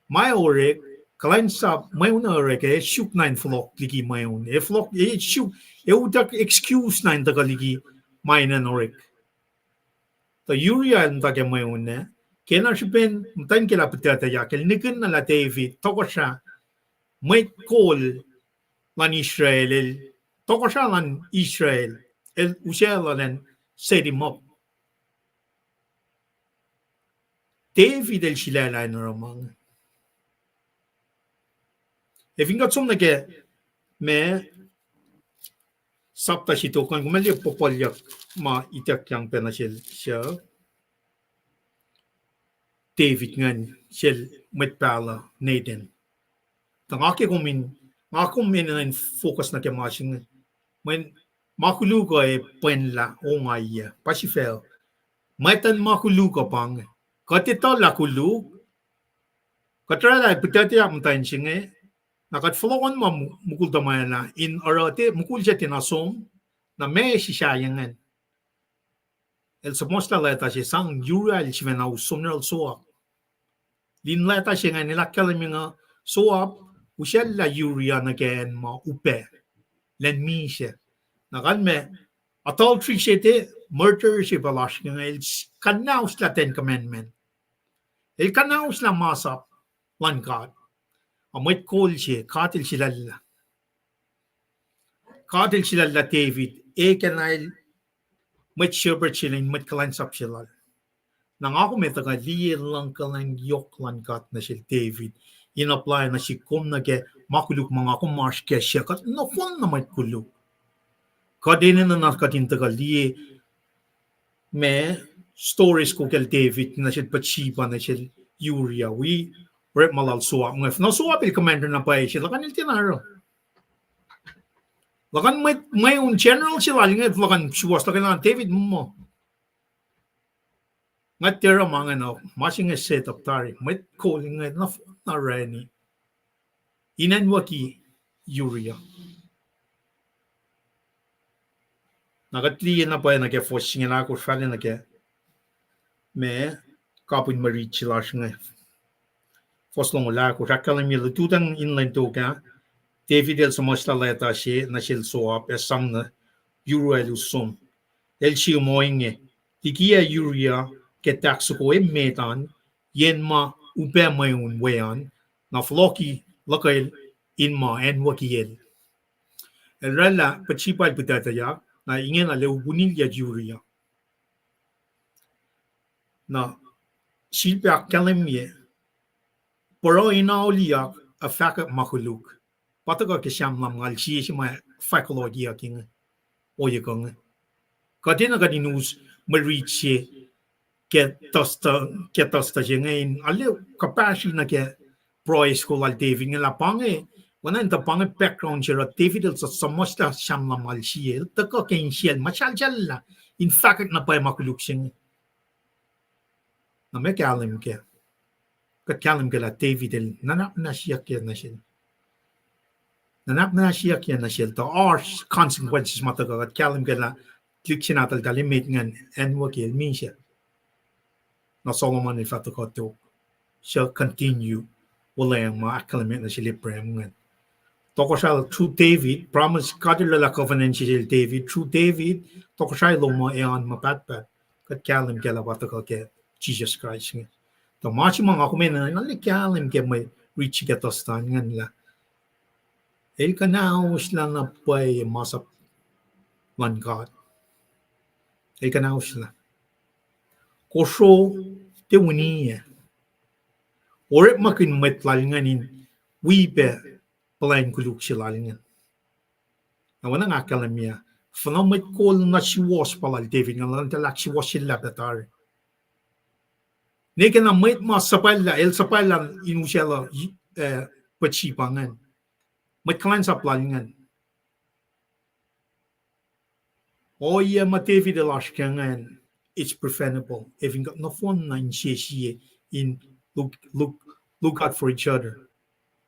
My orek, kulacnsap, may una orek shook nine flock ligi my own. Flock shook. Utak excuse nine taga ligi my orek. The urea and taga my own. Kena sipen mtain kela akketeyac. El nikin na la David. Toko siya. May call lan Israel. Toko siya lan Israel. El usela lan set him up. David el shilala na ramang. If ingat som nage me sapta sito kan kumali popolyak ma itak yang penasil siya. David ngan siyel pacl Nathan. Tang ake kumin na focus na kemasing. When makuluko penla o ngaya pasifel. Maitan makuluko pang. Katito la kuluk. Katrala akketeyac mtain singe. Nakat flowon ma mukul tamaya na in arate mukul siya tinasom na may sisayangan. El samosta leta siya sang ural siya na usomnal soap. Din leta siya nga nilakalam yung soap usya la urea na kaya ma upe. Len mi siya. Nakan me adultery siya te murder siya balash nga el kanaus la 10 commandment. El kanaus la masap lan God. Mwet call siya, katil sila la. Katil sila la David. Kanay mwet shepherd sila, mwet kulacnsap sila. Nang ako may taga liye lang kalang yok lan kat na sila David. In-apply na si kum na ke makuluk mga kumarsh ke siya. Kat na fun na mwet kuluk. Kadinin na nakatin taga liye may stories ko kel David na siya patsipa na siya urea. Rep malal suwa. No suwa pil commander na pa siya. Lakan il tinaro. Lakan may un general sila. Lakan suwas. Lakan lang David mo. Nga tira mga no. Masing set up tari. May calling nga na rani. Inanwaki urea. Nakatliyan na pa yan. Nag-force nga na ako. Fali na kaya. May kapun marichi la siya nga. Foslong wala ko rakalang mil tutang inline to ka David el samosta leta siya na siya soap sang na urea lusum el siya moinge tikia urea ke takso ko metan yen ma upe mayon wayan na floki lakay in ma en wakiel el rala pachipal akketeyac na ingen na leubunilya urea na silpa kalemye Prue In Auliyak a Fahkack Ma Koluk. Pataga ke siyam lam ngal siya siya may faculty king oyekong. Kadina kadinus ma-reach siya ke tosta siya ngayon. Aliw kapasyon na ke Prue School al David nga lapang wana nta pang background siya David sa samosta siyam lam ngal siya. Taka kain siya masyal la. In Fahkack na pa Ma Koluk siya. Na may kalim ke. kat kalam gala David el nanap na siya kya na siya. Nanap na siya kya na siya. The harsh consequences mata kat kalam gala klik sinatal dalimit ngan en wakil min siya. Na Solomon el fatakoto shall continue wala yang maakalamit na siya librem ngan. Toko siya through David, promise kadilala covenant siya David, through David, toko siya loma eon mapatpat kat kalam gala wataka ke Jesus Christ ngan. The machi mga kumena nalikalim ke may reach gatastan ngan la. El kanaus la na pay masap man God. El kanaus la. Koso te winiya. Orit makin met lalinganin wipe palain kuluk silalingan. Na wana nga kalamia. Fana met kol na si was palal David nga lang talak si was sila betar. Neka na met ma sapala el sapala inusyala pachipangan. Met kulacnsap lalingan. Oh yeah, ma David el ashkangan. It's preventable. If you got no fun na in in look out for each other.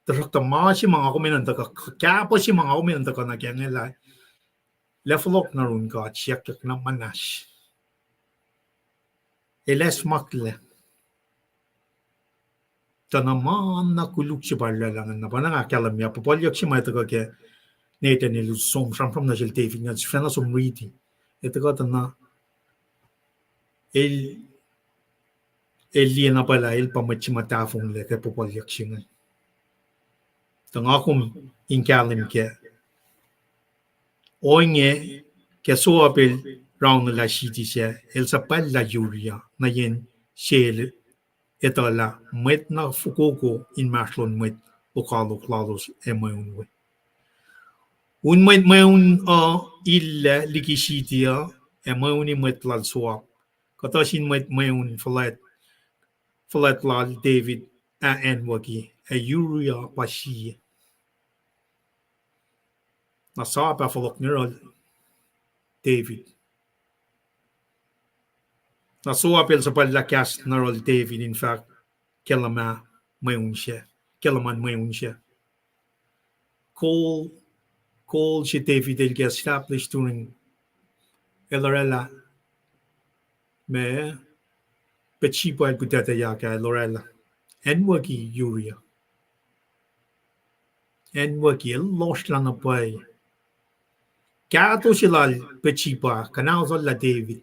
Terus tama si mga kuminanta ka, kaya po si mga kuminanta ka na kaya nila, level up na rin ka, siyak na manas. Eles makle. Tanaman na kuluk si barlalangan na pa nga kalam niya, papalyak si mga taga kaya, neta nilu som na siya David nga, si fena som reading. Ito ka na, liya na pala, pamatsi matafong le, kaya papalyak siya nga. Tangakum inkalim ke inge ke soapel round la shiti se el sapal la yuria na yen shel etala met na fukoko in maslon met lokalo klalos emayunwe un met mayun illa likishitia emayuni met lal soap katashin met mayun flat lal David a enwagi a yuria pashi na sa pa folok nirol David. Na so apel sa palakas nirol David in fact kelaman mayon siya. Call si David el established during Elorella me pechipo el akketeyac Elorella enwagi Uria. Enwagi el lost lang na pay. Kato sila pechipa kanao la David.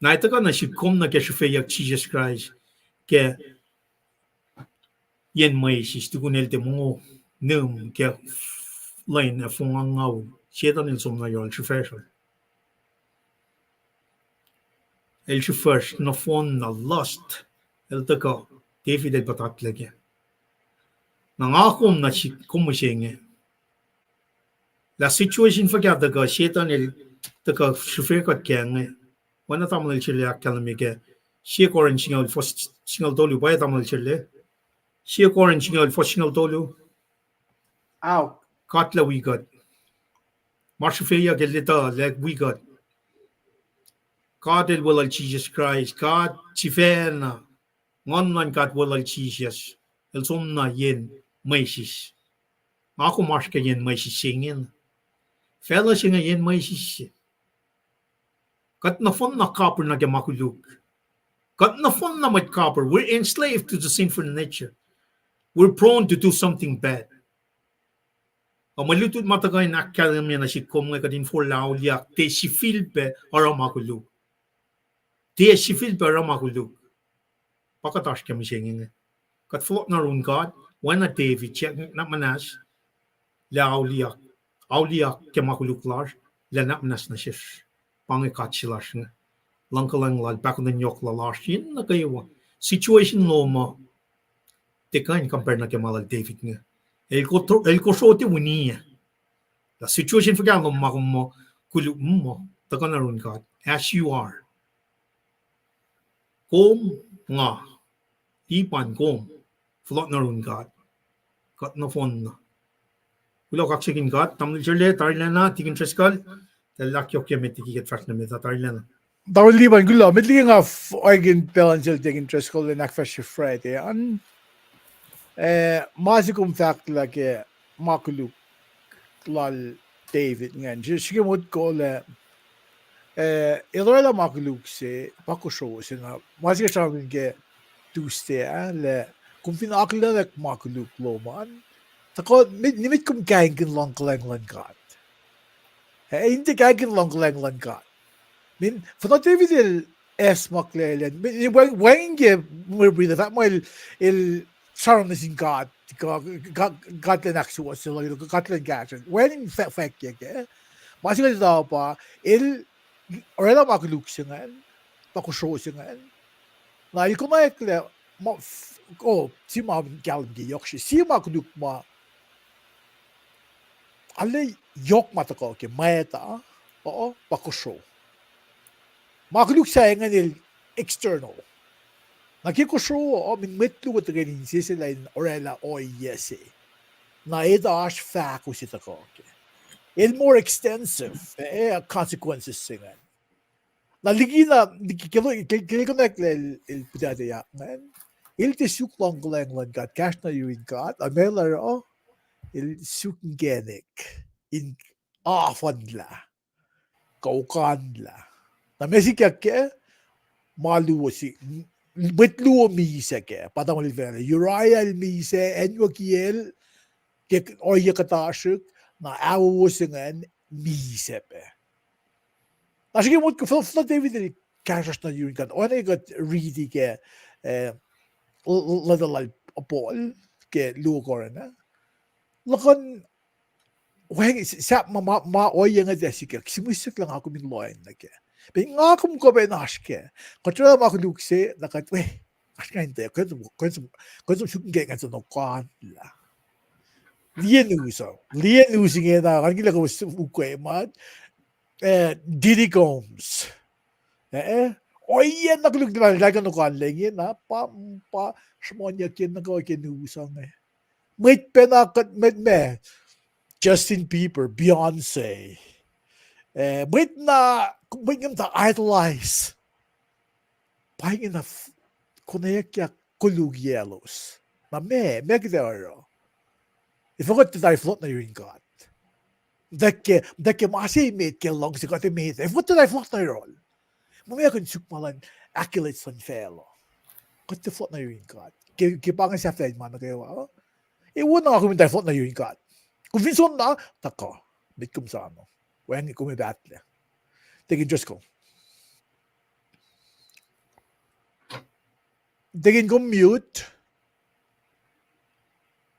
Na ito ka na si kom na kesufeyak Jesus Christ ke yen may si tukunel te mo num ke lain na fungangaw siya nil som na yol sufesal. El sufes na fon na lost el taka David el patatlege. Nangakom na si kumusenge. La situation forgada ka siya nil taka sufekat kenge. Wana tamal chile kalamike siya koran singal first singal tolu ba tamal chile siya koran singal first singal tolu Ow. katla we got marsufeya gelita like we got God will al Jesus Christ God chifena ngon God will al Jesus el somna yen maisis ako marska yen maisis singin fella singa yen maisis Kat na fon na copper na gemakuluk. Kat na fon na mat copper. We're enslaved to the sinful nature. We're prone to do something bad. Ang malutut matagay na akademya na si kom nga kadin for lauliak te sifil pe aramakuluk. Te sifil pe aramakuluk. Pakatash kami singing. Kat flot na run God. Wana David check na manas. Lauliak. Auliak kemakuluk large. Lanak manas na shish. Pangikatchilash nga. Langkalang lal bakon ng yok lalash yun na kayo. Situation lo mo. Teka in compare na kemalal David nga. El kosote winiya. La situation for gano makum mo kuluk mo. Taka na rin God. As you are. Kom nga. Ipan kom. Flot na rin God. Kat na fon na. Wala kaksakin God. Tamil chile. Tarila na. Tikin treskal. akyohkye met tikiket fast na meta tarila na. Liban gulo, medling of organ balance taking Driscoll in Akfesh Friday. And Mazikum fact like Ma Koluk lal David ngan. She would call Ilola Ma Koluk se Pakosho se na Mazika get Tuesday le kung finakla like Ma Koluk loman. Tako nimit kum gangen long langlan gat. Hindi gangen long langlan gat. Min för att det vill smaklälen men wenge mer that mal il charm sin god godlen actual så godlen gadget when fact ge mas det då pa il rela magluksingan pakushosingan na il kuma ekle ma si ma galgi yokshi si magluk ma alle yok matako ke maeta o pakusho Magluk sa nganil external. Nakikosho o min metlu at ganin sila in orela o yesi. Na edash fact usita ko. Il more extensive consequences singan. Naligina kikonek il akketeyac man. Il tisuk long lang gat cash na you in got a mailer o il sukgenik in afadla. Kaukanla. Na mesikake maluo si betluo miseke padang livela Uriah mise enyokiel ke oye katashuk na awo singan misepe. Ashige mot ko flo David cash na yun kan oana got ready ke ladalal apol ke lukorana lakon weng sa ma oye nga desika simusik lang ako min loin na ke Pingakum ko ba naske? Kaya Ma Koluk se nakatwe. Aska hindi. Kaya sukenge nga sa nukewa la. Lien using na kanila ko ukwe man. Diddy Gomes. Oye nakuluk diba like nukewa lengin na pa shmonya kin nako kinusang Met penakat met me. Justin Bieber, Beyonce. Met na bigyan ta idolize. Paing na kaksakin kulug yellows. Na megdero. If I got to die float na yun God. Dake masi mate ke long si kote mate. If what did I float na yun? Mamaya kun sukmalan accolades on fellow. Kote float na yun God. Kipangan siya fed man na kayo. Iwan na ako min float na yun God. Kung vinson na, tako. Bit kum sa ano. Weng kumibatle. Tingin Diyos ko. Tingin ko mute.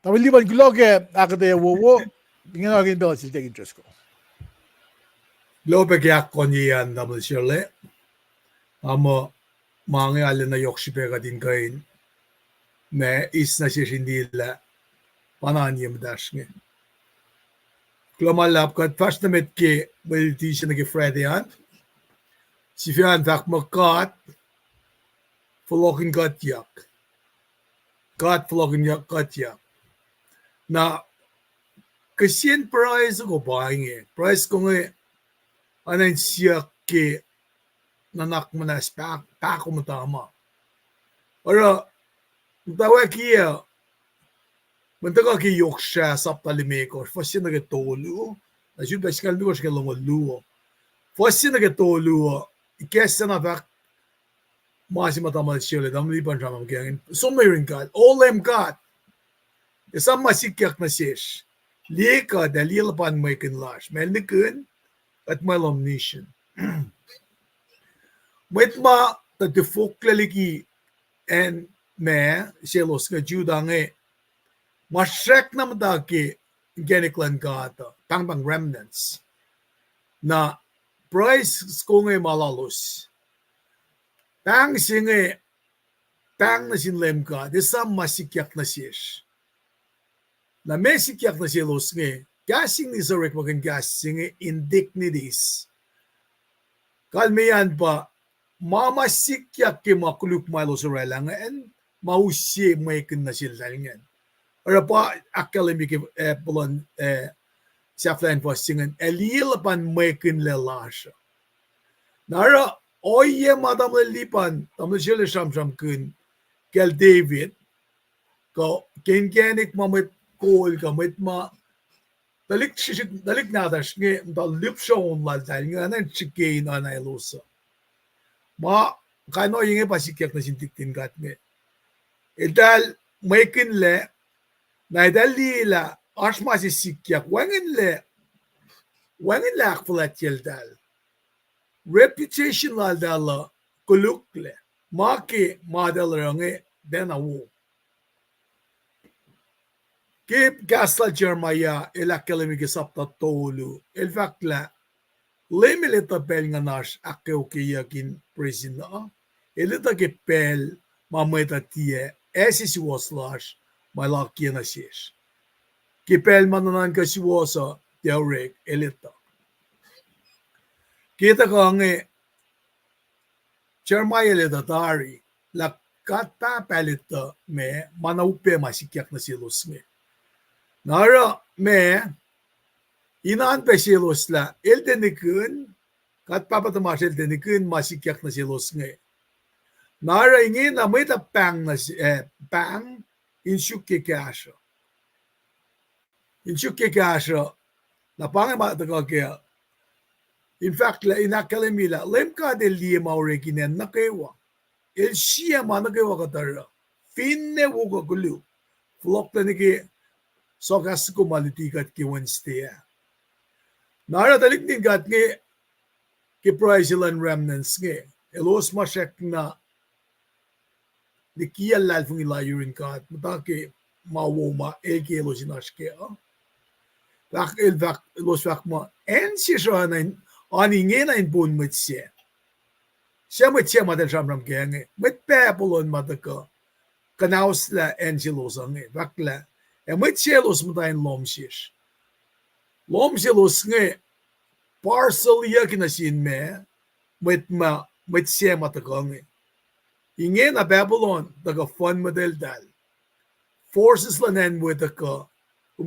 Tawiliban gulog akketeyac wowo. Tingin agin bel sil tingin Diyos ko. Lopekyak konyan naman siyale. Ama mga alin na yokshipeka din kain. Me is na siya sindila. Pananyam dashne. Klamalap kat fast na met ke baliti siya nag-Friday yan. Si Fahkack Ma Koluk verlogen akketeyac. Verlogen akketeyac. Na kasien price ko Paing price ko nga anan siya ke nanak mo na pak mo tama. Ora mutawaek kia Mantaga ki yoksha saptalimekor. Fossi na getolu. Najud baskal mi koshka longo. Fossi na getolu. Ikessa na bak masi matamal shole dam li ban jamam gengin. Sommerin God. All them God. Isam masikyak na sesh. Leka dalil pan maikin lash. Melnikun at malomnishan. Metma ta defoklaliki en me selos ka judange. Mashrek na madaki geniklan kata pang remnants na price ko ngay malalos pang singe pang na sinlem ka desam masikyak na siyesh na mesikyak na siyelos nge gasing ni Srui magan gasing indignities kalmeyan pa mamasikyak ke makuluk malos relang en mausye maikin na silangan Or pa akkelemik bulan saflan po singen elil pan maikin le lasha. Nara oye madam lipan tamle sile sham kun kel David ko kenkenik mamet kol ka met ma dalik nadash nge da lipshon la dal nga nan chikein anay losa ma kano yinge pasikyak na sintiktin gat nge edal mekin le na edal la ashma si sikyak wangin le akfalat dal reputation la dal kuluk le ma ke madal range dena wo كيف قاصل جرمايا إلى كلمة سبت طولو الفكلة لم يلتبل ناش akyohkye kin presina ele take pel mameta tie esse si waslash malaki na shesh que pel mananan ka si wasa teorek eleta kita kange Jeremiah le datari la kata pelita me manaupe masikyak na silos me Nara me inan pe silos la eldenikun kat papatamas eldenikun masikyak na silos nge. Nara ingin na may pang na pang insuke kasha. Insuke kasha na pang matagagya. In fact la inakalimila lemka de lima oreginen nakewa. El siya manakewa katara. Finne wuga gulu. Flok na niki so kas ko malitikat ki Wednesday. Nara dalik din gat nge ki Brazilian remnants nge. Elos masyek na ni kia lalfung ilayurin kat. Matake mawoma eke elos inashke. Vak elvak elos vak ma en si siya na ani nge na in bun mit siya. Siya mit siya madal siyam kaya nge. Mit pepulon mataka kanaus la en si losa nge. Vak la met celos metain lomshish. Lomshilos nge parcel yakin asin me met se matakange. Inge na Babylon daga fun model dal. Forces lanen with the ka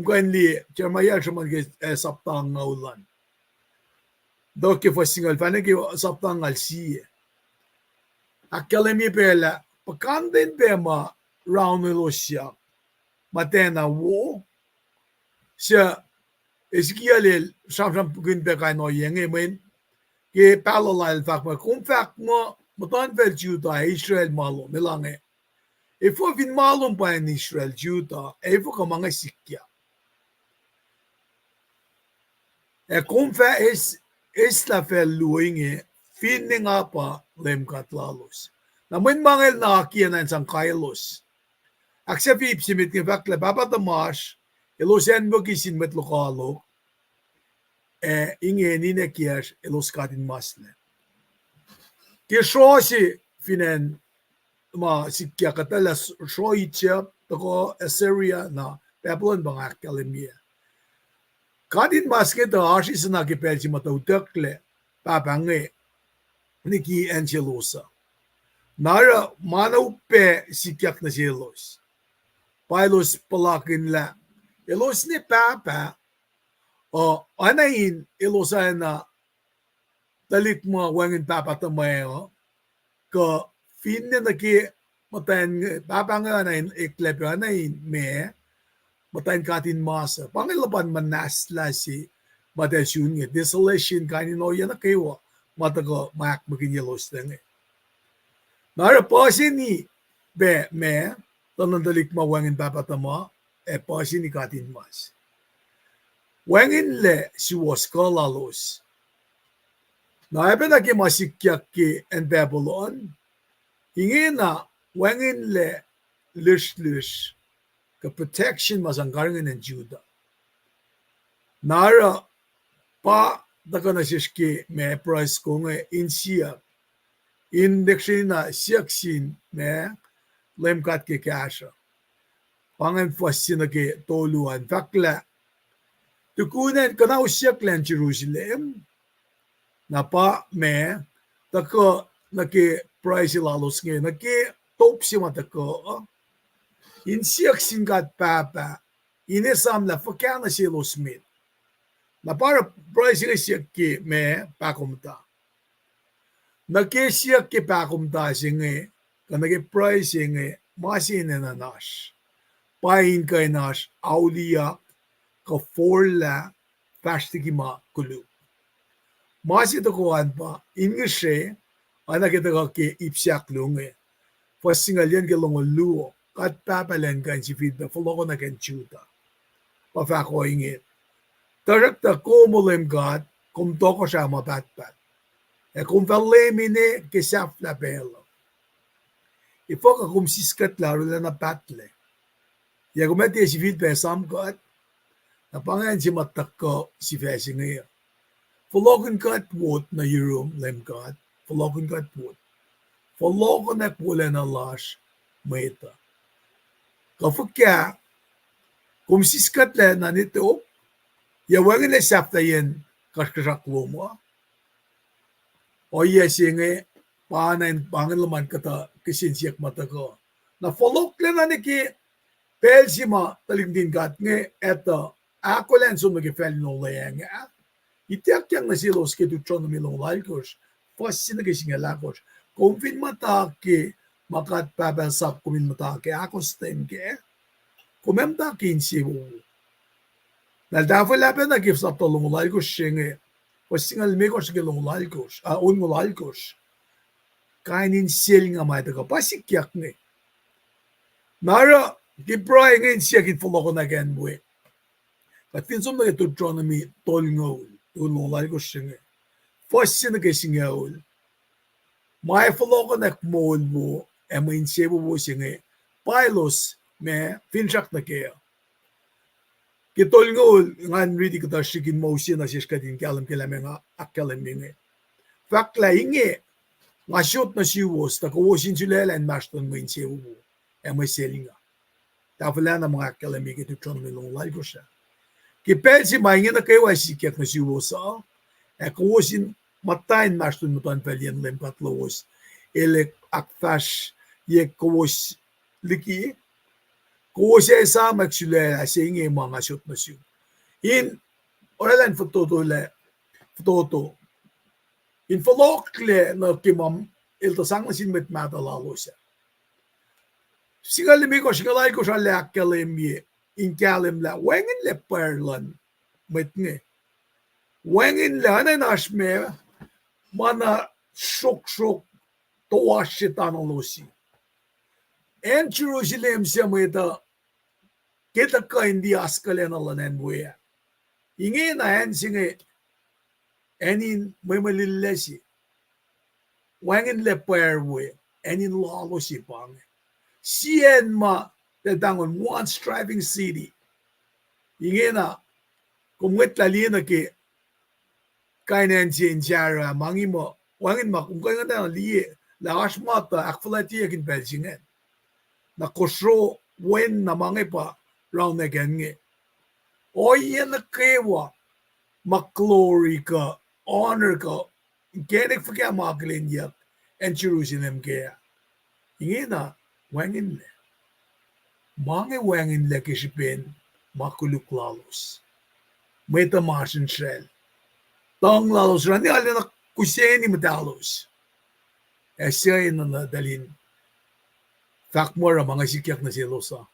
kain li Jeremiah shaman ge saptang ngaulan. Doke fa singal fanegi saptang al siye. Akkalemi pela pakanden pema round losya. Matena wo siya eskialel samsam pugin be kain no yenge men ke parallel fak ma kom fak ma matan vel juda Israel malo melange e fo vin malum pa in Israel juda e fo ka mga sikya e kom fa es la fel luinge finning apa lem katlalos na men mangel na kianan sang kailos Aksepi simit ke vakle baba damas elos en mogisin met lokalo inge nine kias elos kadin masne ke shosi finen ma sikya katala shoicha toko Assyria na Babylon bang akalemia kadin maske to asis na ke pelji mata utakle babange niki angelosa nara manaupe sikyak na selos Pilos palakin la. Elos ni papa. O anain elos na dalik mo wangin papa tamayo. Ka finne na ki matayin papa nga anain iklep anain me. Matayin katin masa. Pangilaban manasla si matayin nga. Desolation kanin o yan na kayo. Matago maak maging elos na nga. Nara pasin ni be me. Tanandalik ma wangin papatama pasin ni katin mas. Wangin le si was kalalos. Na ebe na ki masikyak ki en Babylon. Ingin na wangin le lish ka protection masangkaringin en Juda. Nara pa daka na ki me price ko nga in siyak. In dictionary na siyak sin me lemkat ke kasha. Pangan fasin ke toluan fakla. Tukunan kana usyak len Jerusalem. Napa me tako nake price lalos nge nake top si matako. Insyak singat papa. Inesam la fakana si losmit. Na para price nge siyak ke me pakomta. Nakesiyak ki pakumta singe, kanage price singe, masine na nash. Paing kay nash, Auliyak, ka forla, Fahkack Ma Koluk. Masito kuhan pa, inge ana kita ki ipsiak lunge. Fasingalyan ke luo, kat papalan kan si feedback, follow na kan chuta. Pafako inge. Tarak ta LEUM God, kum toko siya mabatbat. Kung valemine kesaf la pelo. Ifo ka kum siskat laro na pacl. Ya kumati si feedback samkat, napangan si matakko si facing ngayon. Follow kat wood na LEUM God, follow kat wood. Follow na pula na lash, meta. Kafukya, kum siskat la na nito, ya wangin na safta yan kaksakin mo. O iya singe paanain pangalaman kata kisinsiyak mata ko. Na follow na ki pelsima talingdin kat nge eto akollah sumagi fel no layang itiak yang nasilos ke tutron milong lalkos fasin na kisinga lakos kumfin mata ki makat papelsap kumin mata ki akos tem ke kumemta kinsi wo. Naldafo lapen na gifsap tolong lalkos singe Pasingal me ko sige lalkos, lalkos. Kainin siling amay taga pasikyak ne. Nara, kipra ngayon siya follow ko na gan buwe. Katin sum na ito astronomy tolngol, tulong lalkos siya. Fasin na kisingol. May follow ko na kmol mo, may insebo mo siya. Pilos, me, finshak na kaya. Kitolngol ngan ridi kita shikin motion na siskatin kalam nga akalam inge. Fakla inge ngasot na siwos ta ko sin sulela en maston mo insewu. May selinga. Tafala na mga akalam inge to tron milong lalgo siya. Kipel si mainge na kayo ay sikyak na siwos sa. Ko sin matain maston mo tan pelien LEUM God lowos. Elek akfash ye ko liki Kung siya sa magsulela, siya ingay mga shoot na siya. In, oralan fototo. In folokle na kimam, ilta sang na sin met matalalo siya. Sigalimi ko, sigalay ko siya lakalimye, in kalim la, wengin le perlan, met nge. Wengin la, na nashme, mana shok, tawas siya tanong si. En Jerusalem siya meta, kita ka hindi askalen alanan buya. Inge na yan singe, enin may malilesi. Wangin leper buya, enin lalo si pang. Sien ma, tatangon, one striving city. Inge na, kumwet lalina ki, kainan si injara, mangi mo, wangin ma, kung kaya nga liye, lakas mata, akfalatiya kin pelsingan. Na Kosrae, wen na mangi pa, round again nge. O yan na kewa, maklory ka, honor ka, genek fa kaya makalinyak, and Jerusalem kaya. Inge na, wangin le. Mange wangin le kisipin, makuluk lalos. May tamasin shell. Tang lalos, rani ala na kuseni matalos. Siya yun na nadalin. Fakmora mga sikyak na silosa.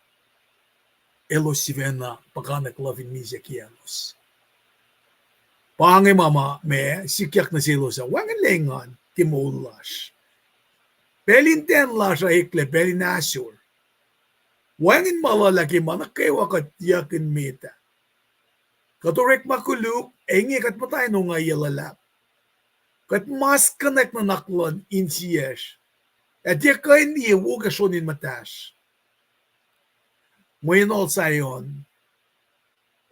Elos si Vena, pagkanak lavin misya kianos. Pange mama, me, sikyak na silosa, wangin lengan, timulash. Pelinten lash ahikle, pelinasur. Wangin malalaki manakawa kat yakin mita. Katurek makuluk, enge kat matay no nga yalalap. Kat mas kanak na naklon insiyesh. At yakain niya wuga sonin matash. Ngayon also yon,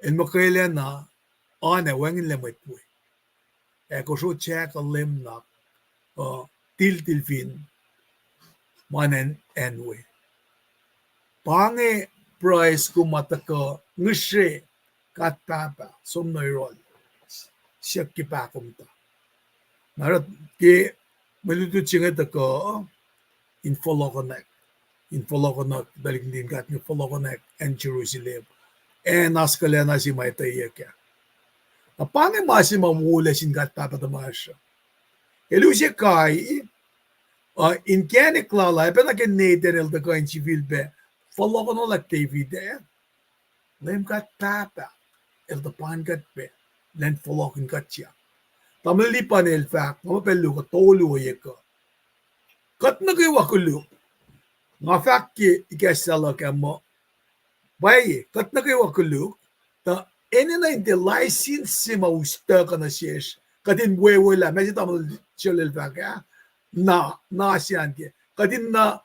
en makailan na, oana, wangin lamit po. Ko so check a lim na, tilfin, manen enwe. Pange price kumata ko, ngushe, kat papa, somnoy rol, siya kipakumta. Narat, ki, malutut siya nga ko, in follow connect. In Fahkack, balik din kat ni Fahkack and Jerusalem. Naskala na si akketeyac. Paano masi mamula sin kat papatamasya? Elusia kai in kene klala pena ke neder de kan civil be follow no activity lem kat tapa el de pan kat be len follow kan katya tamli panel fa mo pelu ko tolu ye ko kat na ke wakulu nga fakki ikasala ka mo bai kat na ke wakulu ta ene na inte license sima usta kana shesh kadin wewe la me taml chelel fa na sianke kadin na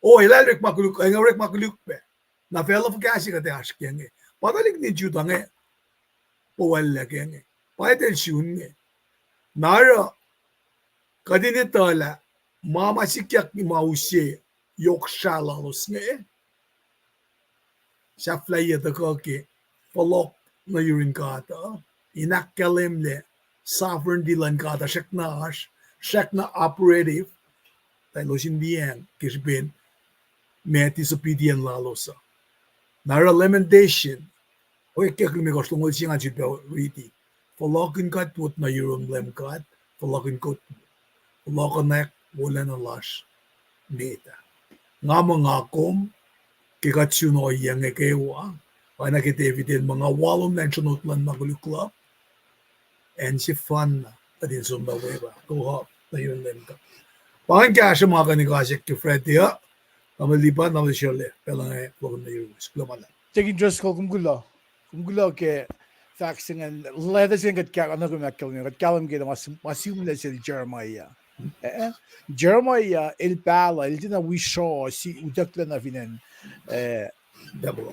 elalrek makuluk engarek makuluk pe na fela fukasi ka te askenge padalik ni judange powalla kenge paetel shunge nara kadin tala mama sikyak ni mause yok shalalos nge shaflaya de koke folok na yurin kata inakalemle sovereign dilan kata shakna operative tayo sindiyan kisbin metis opinion lalosa nara lamentation o ikakli me gostong ul singa jipel riti folokin kat put na yuron lem kat folokin kot folokin nek wala na lash meta nga mga kom kikatsuno yang ekewa ana ke David mga walong mentionot lan magulukla and si fun adin sumba weba go hop na yun lem kat Paing kasha mga kanigasik ki Fred ya Amaliban na shole pelang na yus global. Taking just call kumgula ke faxing and letters in get ano ko makkel ngat kalam ke masum sil Jeremiah. Jeremiah el pala el dina we saw si udakla na vinen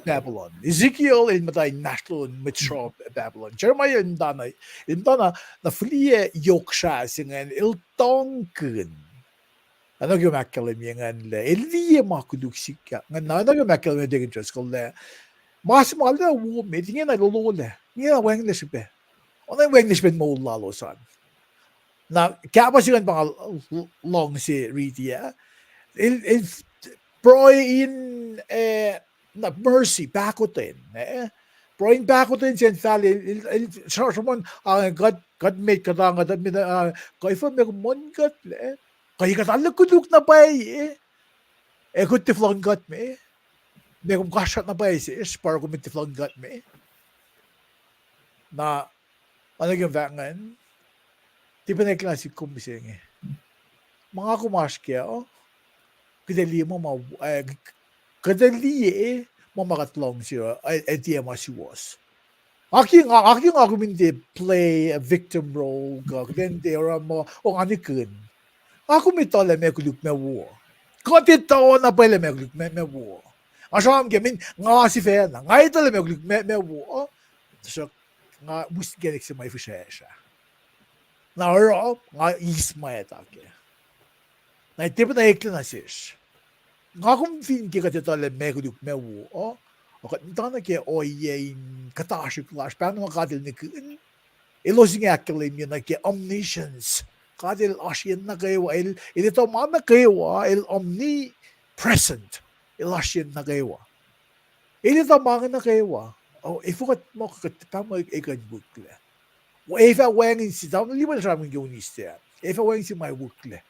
Babylon. Ezekiel in matay national metro Babylon. Jeremiah in dana na flie yoksha singen il tonken. Ano yung makkalim yung le elliye makuduk ka nga ano yung makkalim yung digin just ko le mas malda wo meeting na lolo le nga wang le sipe ono wang le sipe mo lalo san na kapa sigan pang long si ridia il Prue In na mercy bakotin Prue In bakotin siya sali il someone God made kadang that made kaifa me mon God le kaya katalak kuluk na pa kung tiflong got me may kung kashat na pa para kung tiflong got me na ano yung vangan di pa na klasik kumising mga kumaskya kadali mo kadali mo makatlong siya di masiwas aking argumente play a victim role then they are mo o anikin Ako mitole me kuluk me wo. Konti tao na pala me kuluk me wo. Asam kemin nga si fe na nga itole me kuluk me wo. So nga mus gelik si mai fusesha. Na ro nga isma etake. Na tipo na ekle na sis. Nga kum fin ki ka tole me kuluk me wo. O kat tana ke oye katashi clash pa no kadil ni kun. Ilosing akle mi na ke omniscience. Kadil asyan na kayo ilito mana kayo il omnipresent il asyan na kayo ilito mga na kayo ifukat mo kakatama ikan bukle ifa wangin si tama liba na sabi yung niste ifa wangin si may bukle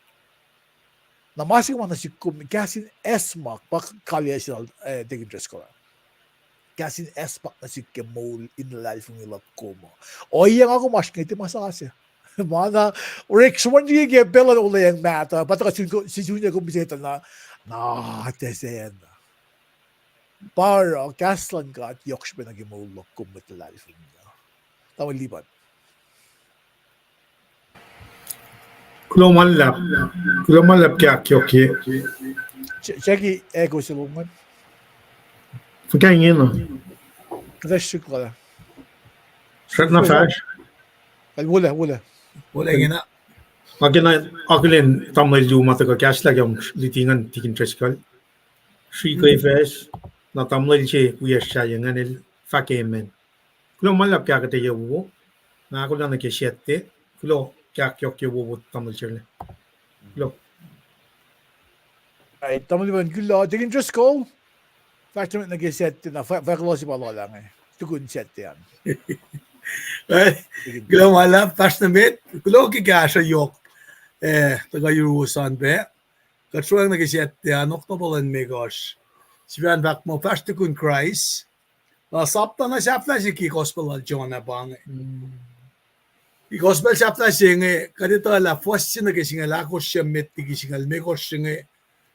na masing mga nasikum kasin esmak pak kalya siya digin dress ko kasin esmak nasikum mo inlalif ng ilap ko mo yang ako mas ngiti masasya Mana Rick semuanya dia bela oleh yang mata, patut si Junior ko bisita na tesen. Para kaslan ka at yoks pa nagimulok kung matalali niya. Tama liban. Kulomalap kaya akyohkye. Cheki ego sa luman. Fahkack Ma no. Kosrae ko la. Shrat na fash. Wala. Wala nga na. Akin tamay mata ka kasla yung litingan tikin treskal. Sri ko EPS na tamay siya kuya siya yung anil Fahkack Ma. Kulo malap kaya akketeyac wo. Na ako lang nakisiyete. Kulo kaya akyohkye wo tamay siya. Kulo. Ay, tamay liban kulo. Tigin just ko. Fakta mo nag-set na. Faklo si Palo lang Tukun set yan. Kulo malap, pas na met, kulo ki kasha yok. taga Eurosan be. Katsuang nagiset ya noktabalan megos. Sven vak mo fast kun Christ. Sapta na sapta si ki gospel al Jonah bang. I gospel sapta singe kadito la fosin na kisinga la ko shemmet ti kisinga megos singe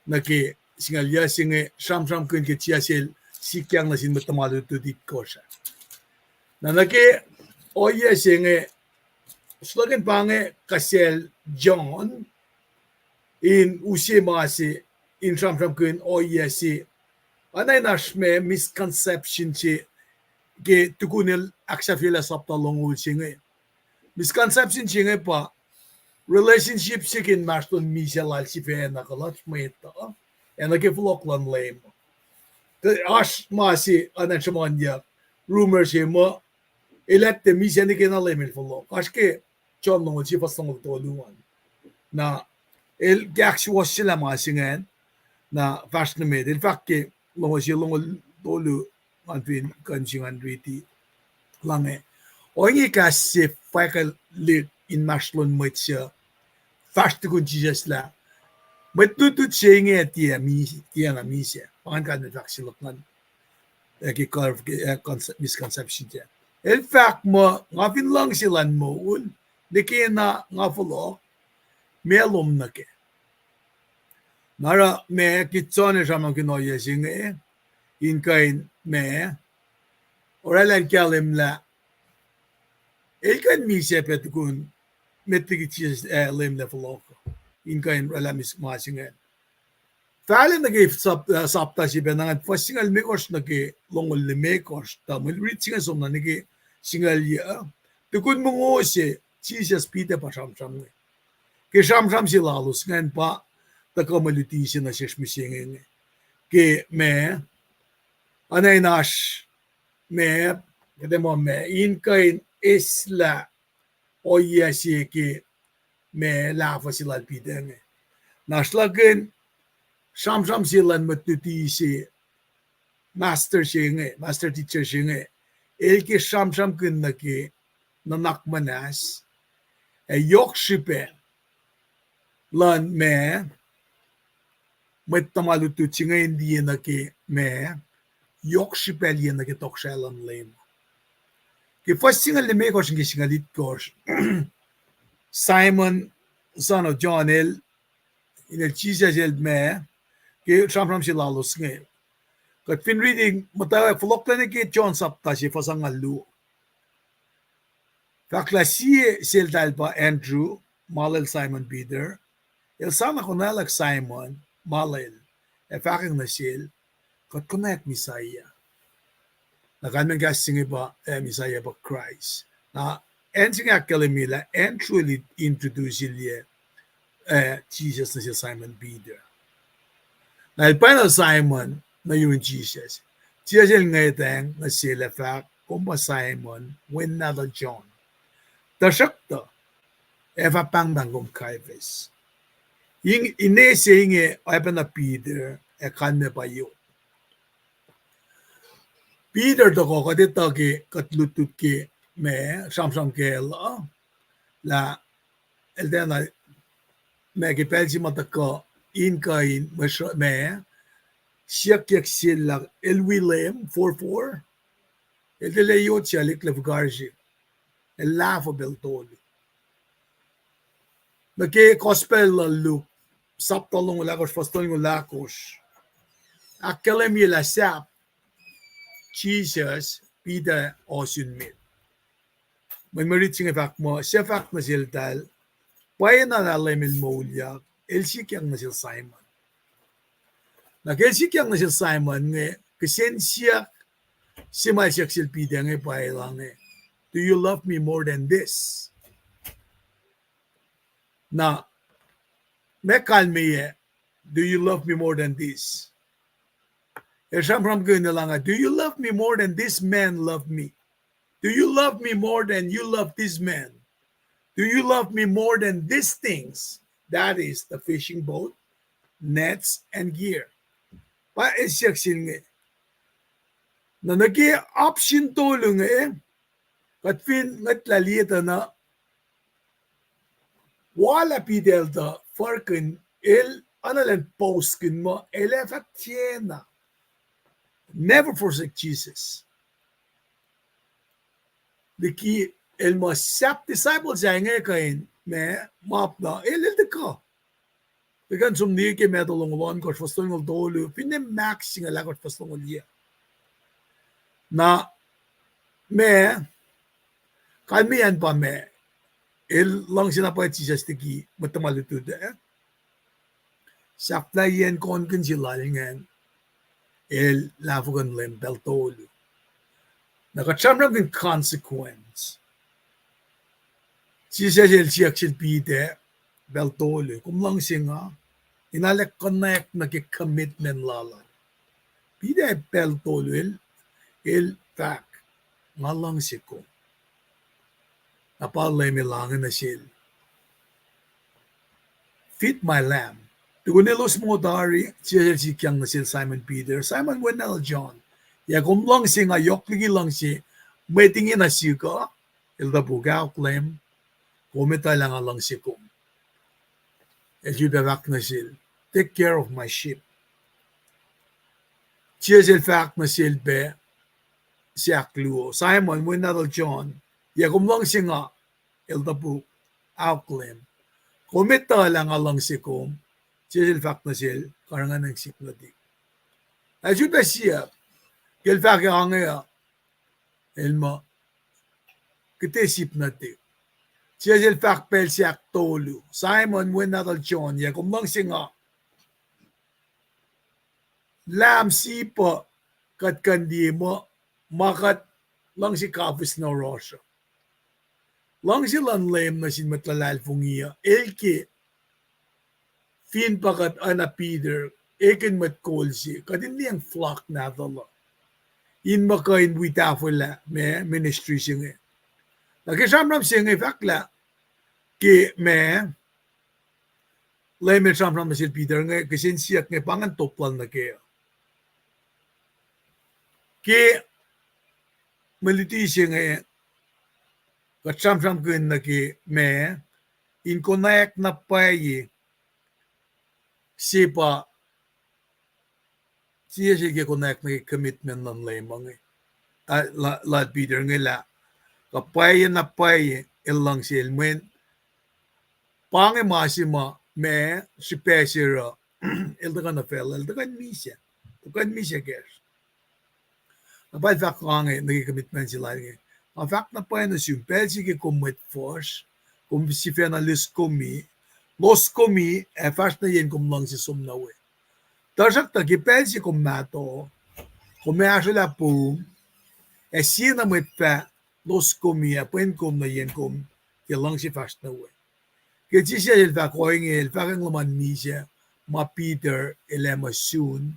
na ki singa ya singe sham kun ki chiasil sikyang na sin matamalu tu dit kosa. Na naki oye singe slogan pange kasel John in usimasi in sham kun oye si anay nash me misconception si ke tukunil aksa fila sapta longul singe misconception singe pa relationship sikin maston miselal si fe na kalat meta ena ke floklan lame ash masi anan chamanya rumors he mo elette miseni ke na lame flok aske John no si fasong to luan na el gax was sila masingen na fast na med in fact ke lo si long dolu antin kanjingan riti lange ongi kasi pacl lit in maslon mutsia fast kun Jesus la matutut singe tia na misia pan kan vaksilokan ki curve misconception ja in fact mo ngapin lang silan mo un dikina nga fulo melom na ke nara me kitsone shaman kinoye singe in kain me oralan kalim la elkan misia petukun metikis lim la fulo in kain relamis masingen falen na gift sapta si benangan fasingal mekos na ke longol le mekos ta mul reaching som na ke singal ya tukun mungo se Jesus pite pa sham ke sham si lalus ngan pa ta komaluti si na shishmisingen ke me anay nash me kademo me in kain isla oye si ke me lafa sila pidenge nashlagen sham silan matuti si master teacher singe el ke sham kun na ke nanak manas yokshipe lan me metamalutu singe hindi na ke me yokshipe liyan na ke tokshalan lem ke first singal le me ko singalit ko Simon son of John el in el Jesus el me ke sham si lalos nge kat fin reading mutawaek floklan ke John sapta si fasangalu kaklasi sel dalpa Andrew malel Simon Peter el sana konalak Simon malel faking na sel kat connect Messiah nakamen kasing ba Messiah ba Christ na ensing akalimila and truly introduce Jesus na si Simon Peter na el final Simon na yung Jesus. Jesus yung ngayon na sila fact kumpa Simon when nada John. Tasakto eva pangdang kum Caiaphas. Yung inese yung eva na Peter kan me pa yun. Peter to ko kadito ki katlutut ki me samsam ke la el dena me ki pelsi matako in kain me siyak sila el William 44 el de leyot siya liklef garji el laughable tol nake gospel Luke saptalong lakos pastolong lakos akalemi la sap Jesus Peter osun mit when reaching fact mo siya fact na siltal payan na lemil mouliak el sikyang na sil Simon Nakelsikyang na si Simon nge kasensya si Masyak silpida nge pailang nge do you love me more than this? Na mekalme ye do you love me more than this? Esamram guna lang do you love me more than this man love me? Do you love me more than you love this man? Do you love me more than these things? That is the fishing boat, nets, and gear. Pa esyaksin nge na nagi option tolo nge kat fin ngat lalita na wala pidel da farken analan posken mo elefactiena. Never forsake Jesus. The key el mo sap disciples yang kain me map na de ka. Began som nike medalong kort fastong dolu pinne maxing ala kort fastong lia. Na me kalmian pa me lang sinapay Jesus tiki matamalutud sakla yen kon kan silalingan lafugan lem beltolu. Nakachamram kan consequence. Jesus siyak silpide beltolu. Kung lang singa inalek connect nagki-commitment lala. Pide beltolu tak ngalang siko. Napalay milangan na sil. Feed my lamb. Tugunilos mo dari, siya sikyang na sil Simon Peter. Simon Wenel John. Ya kung lang si ngayok lagi lang si may tingin na siya ka. Ilda bugaw claim. Kumita lang lang si kum. As you bevak na sil. Take care of my sheep. Siya sil fact na sil be. Siya kluo. Simon Wenel John. Ya kung lang si nga. Ilda bugaw claim. Kumita lang si kum. Siya fact na sil. Karangan ng sikladi. As you be siya. Gelfak angaya elma kitesip nati siya fak pel siak tolu Simon Wenadal John ya kumang singa lam sipa kat kandi mo makat lang si kapis na Russia lang silang lem na sin matlalal fungiya elki fin pakat ana Peter eken mat kolsi kadin niyang flock na dala in makain wita fula me ministry singe. Nakisam singe fakla ki me lay me sam masil Peter nge kisin siyak nge pangan toplan na kaya. Ki meliti singe katsam kun na ki me in konayak na payi sipa siya sige connect na commitment ng lemang la Peter ngila kapay na pay ilang silmen pange masima me si pesira ilda na fel ilda kan misya guys kapay fak kange nagi commitment sila nge ang fak na pay na simpel sige commit force kung si finalis komi los komi fast na yen kum lang si sumnawe Tarsak tagipensi kumato, kumaso la po, sina met pa, los kumia, puen kum na yen kum, kilang si fast na we. Kasi siya ilfa koing ilfa kang laman misya, ma Peter, ilema soon,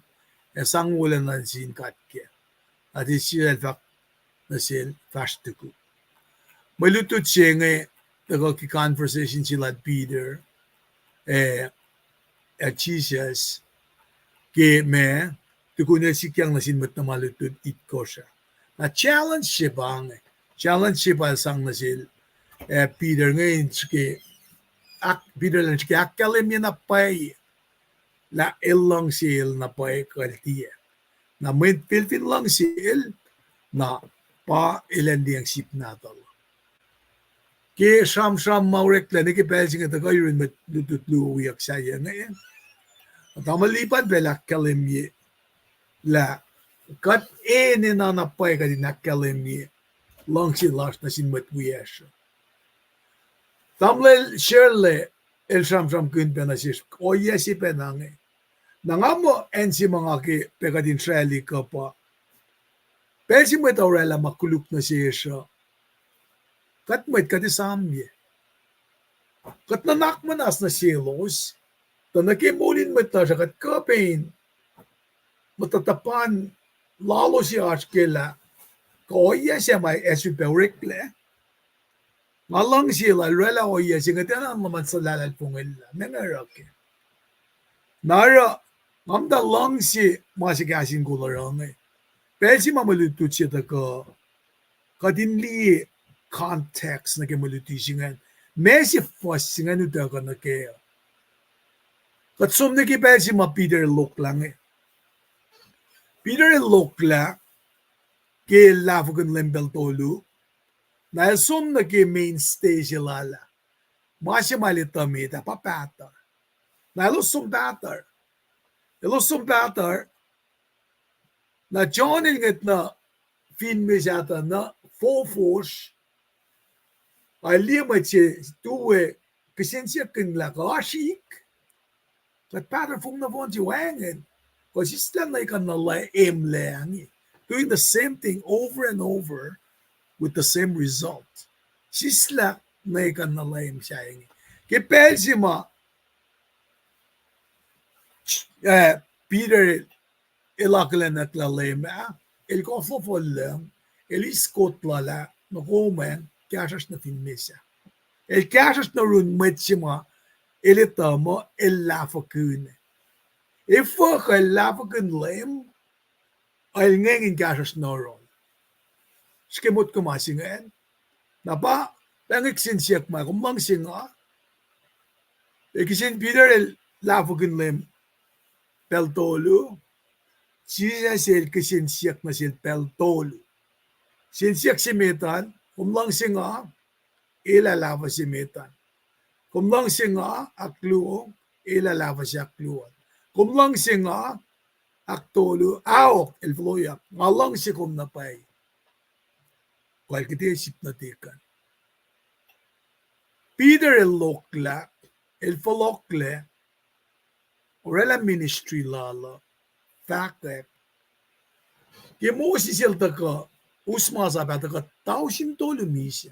sang wala na sin katke. At siya ilfa na sil fast tuku. Malutut siya nga, nagki-conversation sila Peter, at Jesus, ke me tuku na sikyang na sinmat na malutod it ko siya. Na challenge siya sang na sil Peter ngayon ke Peter lang siya akalim niya na pay la ilang sil na pay kaltiya. Na may pilpin lang sil na pa ilan diyang sip natal. Ke sam maurek la ni ke pelsing at kayo rin matututluwiyak saya ngayon. At malipan pala kalimye la kat ni nanapay ka din nakalimye lang si last na sinmatwiyasya. Tamle Shirley el sam kun penasis o yesi penange. Nangamo en si mga ki peka din Sreli ka pa. Pelsi mo taurela makuluk na siya. Kat mo ka di samye. Kat nanakmanas na silos. Nakimulin mo ito siya kat kapain matatapan lalo si Ashkela kaya siya may esupewrikle malang sila rela o iya siya nga naman sa lalal pungil mengarake nara mamda lang si masikasin kularang pero si mamalutut siya ka kadinli context na kimaluti siya Messi fossing ano daw ka na kaya. Katsum na kipel si ma Peter look lang eh. Peter look lang, kaya lafagan lembel tolu, na sum na kaya mainstay si lala. Masya malitamita pa patter. Na ilusum patter. Ilusum patter, na John inget na fin me jata na force ay lima che tuwe kisensya king la kashik kat patter fung na von jiwangen because it's not like on the doing the same thing over and over with the same result. She's like on the lame saying kipelsima Peter ilaklan at la lema el kofo lang el iskot la no komen kasas na finmesa el kasas na run metsima el tamo el lafakun if el lafakun lem el ngeng kasas na ron skemot kumasingen na ba pangik sinsiak ma kumang singa ekisin Peter el lafakun lem peltolu siya sel kisinsiak na sil peltolu sinsiak si metan kumlang singa ilalava si metan kumlang singa akluong ilalava si akluon kumlang singa aktolu aok el floyak ngalang si kumnapay kalkite sip na tikan Peter el lokla el folokle orela ministry lala Fahkack ke mo si selta ka usma sa bata ka tausin tolu misia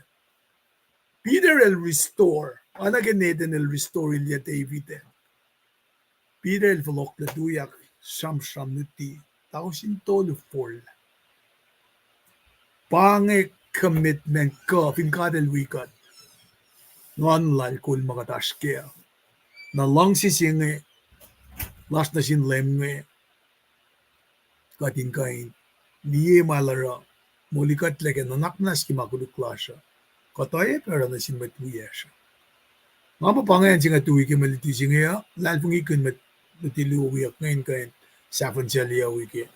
Peter el restore ana geneten el restore il David Peter el vlog la duyak sham nuti tausin tolu for pange commitment ka finkad el wikat non lal kul makatashke na lang si singe last na sin lemnge kating kain niye malara molikat leke nanaknas ki makuluk klasha kataye pero na sin matuyesha ngapa pangayan singa tuwi ki maliti singa ya lalpungi kun matilu wiyak ngayon kain safan siya wiki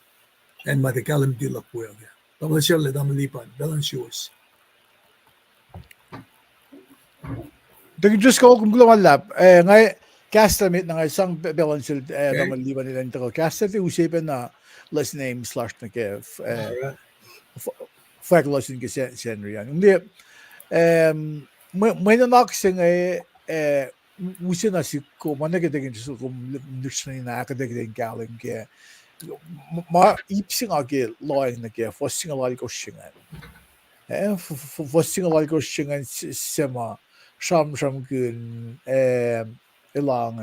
and matikalam dilak wiyak tamal siya le damalipan dalan shoes Dagi just ko kung lumalap ngay Castamit na nga isang belansil naman liban nila nito ko. Castamit usipan na last name / nuke Fahkack ke senri yan. Hindi may nanak sing usin na si ko managedegin so kum nutsni na akketeyac galing ke ma ipsing age loing na ke fosing alali ko shingan. Fosing alali ko shingan sema sham gun ilang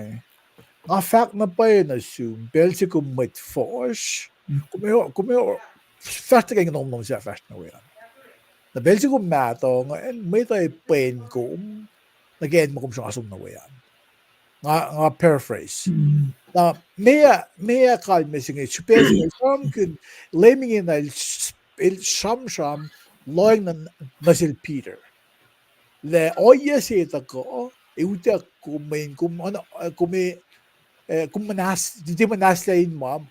nga fact na pa yun assume belsi ko mwet force kumeo fast ka ng nom siya fast na yan na belsi ko mato nga may tayo pain ko nag-end mo kung siya asum na yan nga paraphrase na mea kalme singe chupesi sham kun leming in il sham loing na sil Peter le oye sita ko Euta kumain kumanas di manas lain mom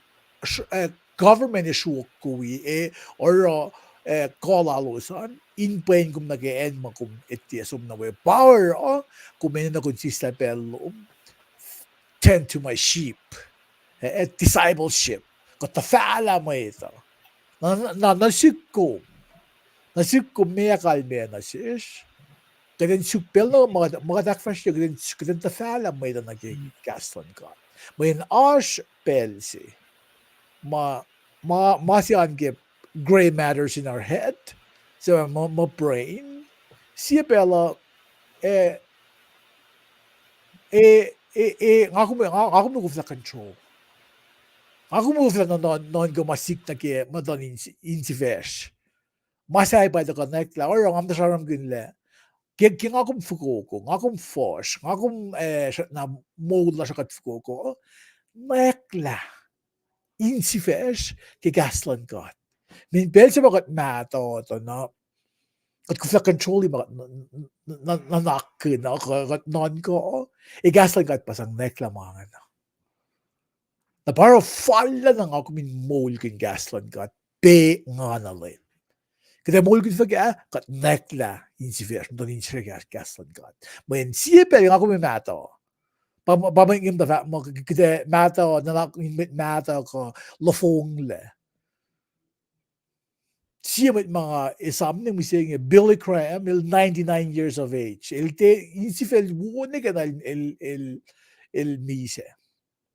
government issue kuwi or kolalusan in pain kum nag-end mo kum etiasum na we power kumain na consista pello tend to my sheep discipleship ko tafala mo ito nasiko meya kalme na sis Kaya supel no mga dakfresh kaya tafala may na nag-gaston ka. May arsh pelsi. Masiyan ke gray matters in our head. So my brain. Siya pala ako mo sa control. Ako mo sa non gumasik na ke madon insivesh. Masay pa ito connect la or ang amdasaram gunle. Kaya nga akong Fukuko, nga akong Fosh, nga akong na mola sa Fukuko, mekla, insifesh, kaya gaslan ka. Min bel sa mga mato, ito na, kat kufla control ma nanak na kat non ko gaslan kat pasang neklamangan na para falla nang ako min mol kin gaslan kat be nga na len kada mol kin faga kat nekla insifir don insifir gaslan kat men sipe ako min mato pamangim da mo kada mato nanak min mato ko lofong le siya mit mga isam ng mising Billy Graham, 99 years of age. Insifel wone ka na el mise.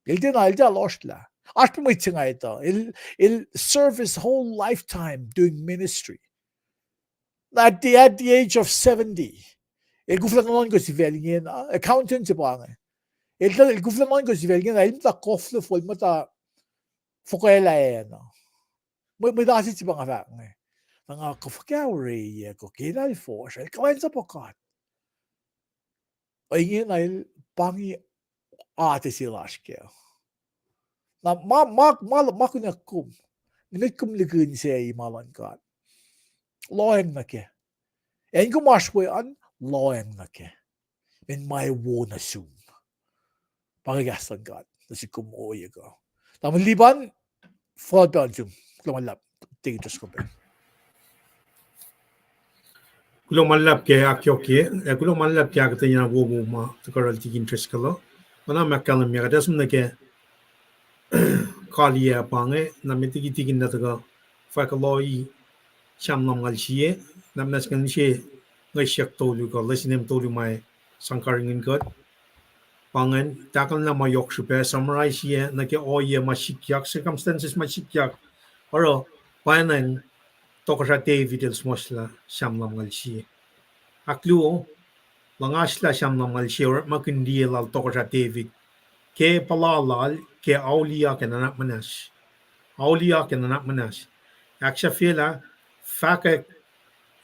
Na lost la. After mo nga ito, serve his whole lifetime doing ministry. At the age of 70, gufla naman ko si Velingen, accountant si Paing. Gufla naman ko si Velingen, ta kofle full mata fukela no. May dasit si Paing Fahkack. Mga kafakawari ko kinay for siya kalensap kat. Ay ngin pangi ate silaskya. Na makunakum. Nikum ligun siya malan kat. Loyang na ke. En kumashwe an loyang na ke. Men may wona soon. Pangigaslan kat. Nasi kumoy ko. Tamang liban fraud Belgium. Lumalap. Tingin ko pa. Kulo malap ke akyohkye, kulo malap ke akketeyac wobu ma tukaral tikin treskalo. Mana makalam ya kadas mnake kaliya pange na mitiki tikin nataga fakaloi chamnam galchiye namnas kanche ngashyak tolu ko lesinem tolu mai sankaringin god pangan takal na mayok shupe summarize ye nake oye mashikyak circumstances mashikyak oro panan tokra David el smosla shamlam galchi akluo langasla shamlam galchi or makindi lal tokra David ke palalal ke auliyak na manas auliyak na manas aksha fela Fahkack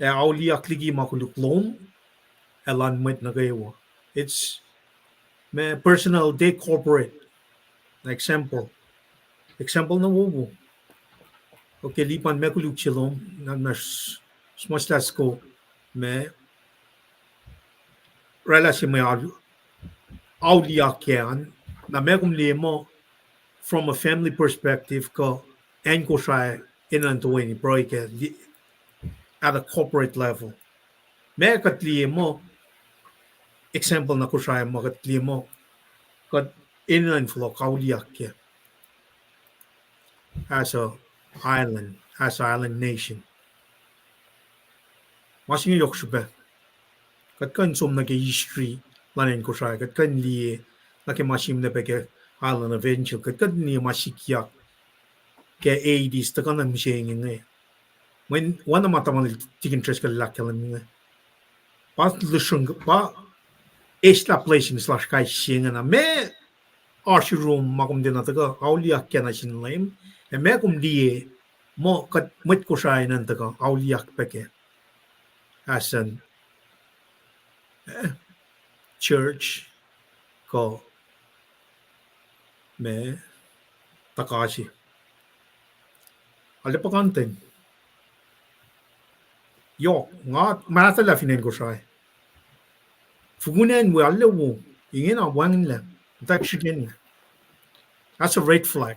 Auliyak ligi ma Koluk lom elan mwet nagawa it's my personal day corporate example na wobo okay lipan me Koluk chilom na mas smoslas ko me relasi me Auliyak na me kum lemo from a family perspective ko en Kosrae inantuweni broike at a corporate level. May katliye mo example na Kosrae mo katliye mo kat inland flow kauliak as island nation. Masing yok shube kat kan som na ke history lanen Kosrae kat kan liye na ke masim na peke island eventual kat kan ni masikyak ke 80s ta kan misheng nge. When one of my tikin treska lakkalan pas lushung pa establishing slash kai singana me arshi room makum dinataga auliyak na sinlaim e me kum die mo kat mit Kosrae nantaga auliyak peke as an church ko me takashi ale pakanten yok nga mata la finen Kosrae fugunen we alle wo ingen a wangin la takshigen that's a red flag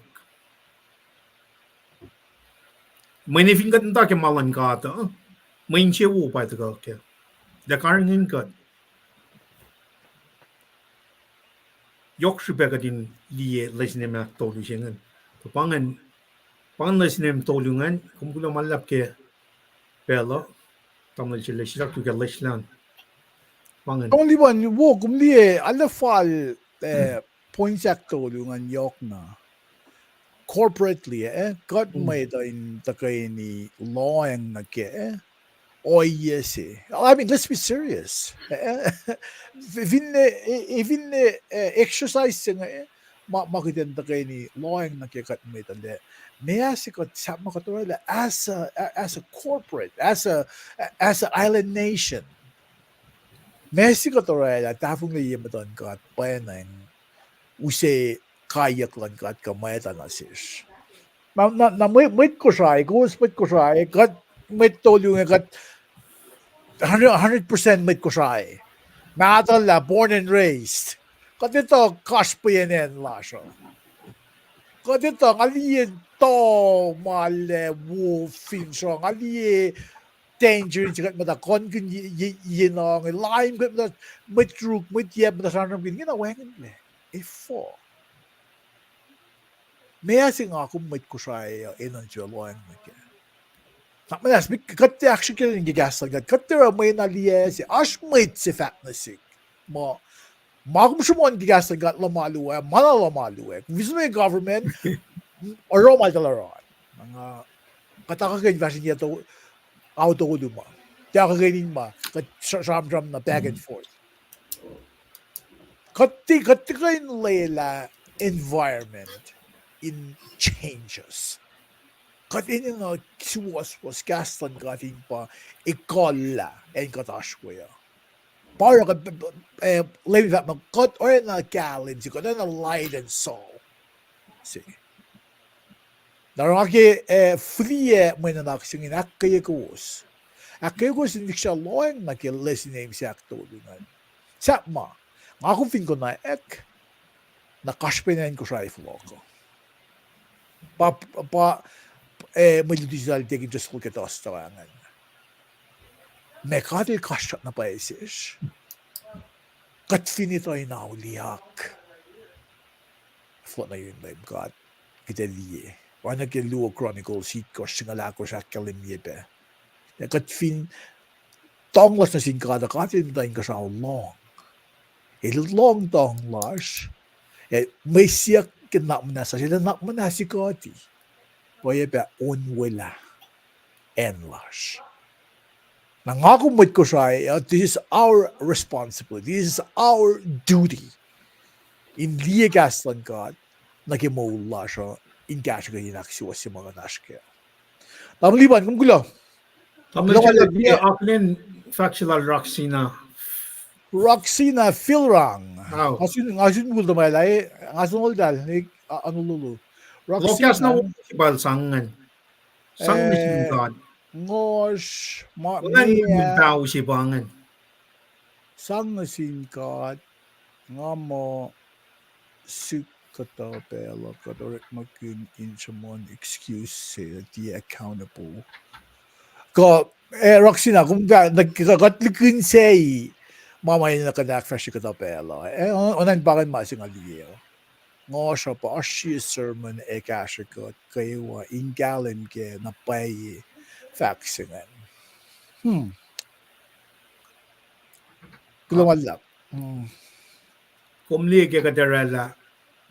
mene fingat nta ke malan ka ta main che wo pa ta ke da karngin ka yok shube ka din liye lesnem na tolu shengan to pangan lesnem tolungan kumkulo malap ke pelo tamil chile shak tu ke leslan pangan Only one wo kumli alla fal point sector lungan yok na corporately got made in the ni law and ke oh yes I mean let's be serious even exercise makiten the ni law and ke kat made le Mexico as a corporate as a island nation Mexico torela tafung le yematon kat painang use kayak lan kat kameta na sis na mwet Kosrae kat mwet tolu kat 100% mit Kosrae. Madala, born and raised. Kadito kaspienen lasho. Kadito ngaliye to male wolfin so ngaliye danger jigat mata kon kun yinong lime gat mata mit truk mit yeb mata sanam kin gina wengen le. Ifo. Mea sing ako mit Kosrae inon joloang mike. Mas kat actually yung gigasal gad. Kat may naliye si ashmit sifac na sig. Mo magum shumon gigasal gad lamaluwe, malalamalue. Visto yung government or romal talaron. Mga katakagay version niya to auto ko duma. Kaya kagainin ma kat sham na back and forth. Katikay layla environment in changes. Katin nga was gastan katin pa akollah en katashwaya. Para ka levi that kat or na kalin si kata na light and soul. Si. Naraki frie mo na naksingin akketeyac. Akketeyac hindi siya loeng na kilesi name si aktolingan. Sapma, nga kung fin ko na ek nakashpenan ko siya ifloko. Melodizal tegi just look at us tawangan. Mekadil kashat na paisish. Kat finito in Auliyak. Flot na yun LEUM God. Kitaliye. Wana ke Luo Chronicles hit ko singala ko sa kalimyebe. Kat fin tonglas na singkada katin tayo ka sa long. Long tong lash. May siyak kinak mo na sa sila nak mo na si Kati. Pwede ba unwala enlash. Nangako mo Kosrae, this is our responsibility. This is our duty. Hindi gaslan God nagimula siya in gasga inaksiwa si mga nashke. Tamliban kung gulo. Tamliban dia aknen factual Roxina Filrang. Wow. Ngasun gulo malay, ngasun oldal ni ano lulu. Lokas na bal sangan. Sang ni God. Ngosh ma Wala tao si bangan. Sang sin God ngamo sukata pela kadorek makin inchamon excuse say the accountable. Ko Roxina kung nagkakatlikin say mamay na kanak fresh kata pela. Onan bakan masing aliyo. Ngosha pa ashi sermon ekashikot kayo ingalim ke na pay faxingan. Kulawalap. Kumli ke kaderala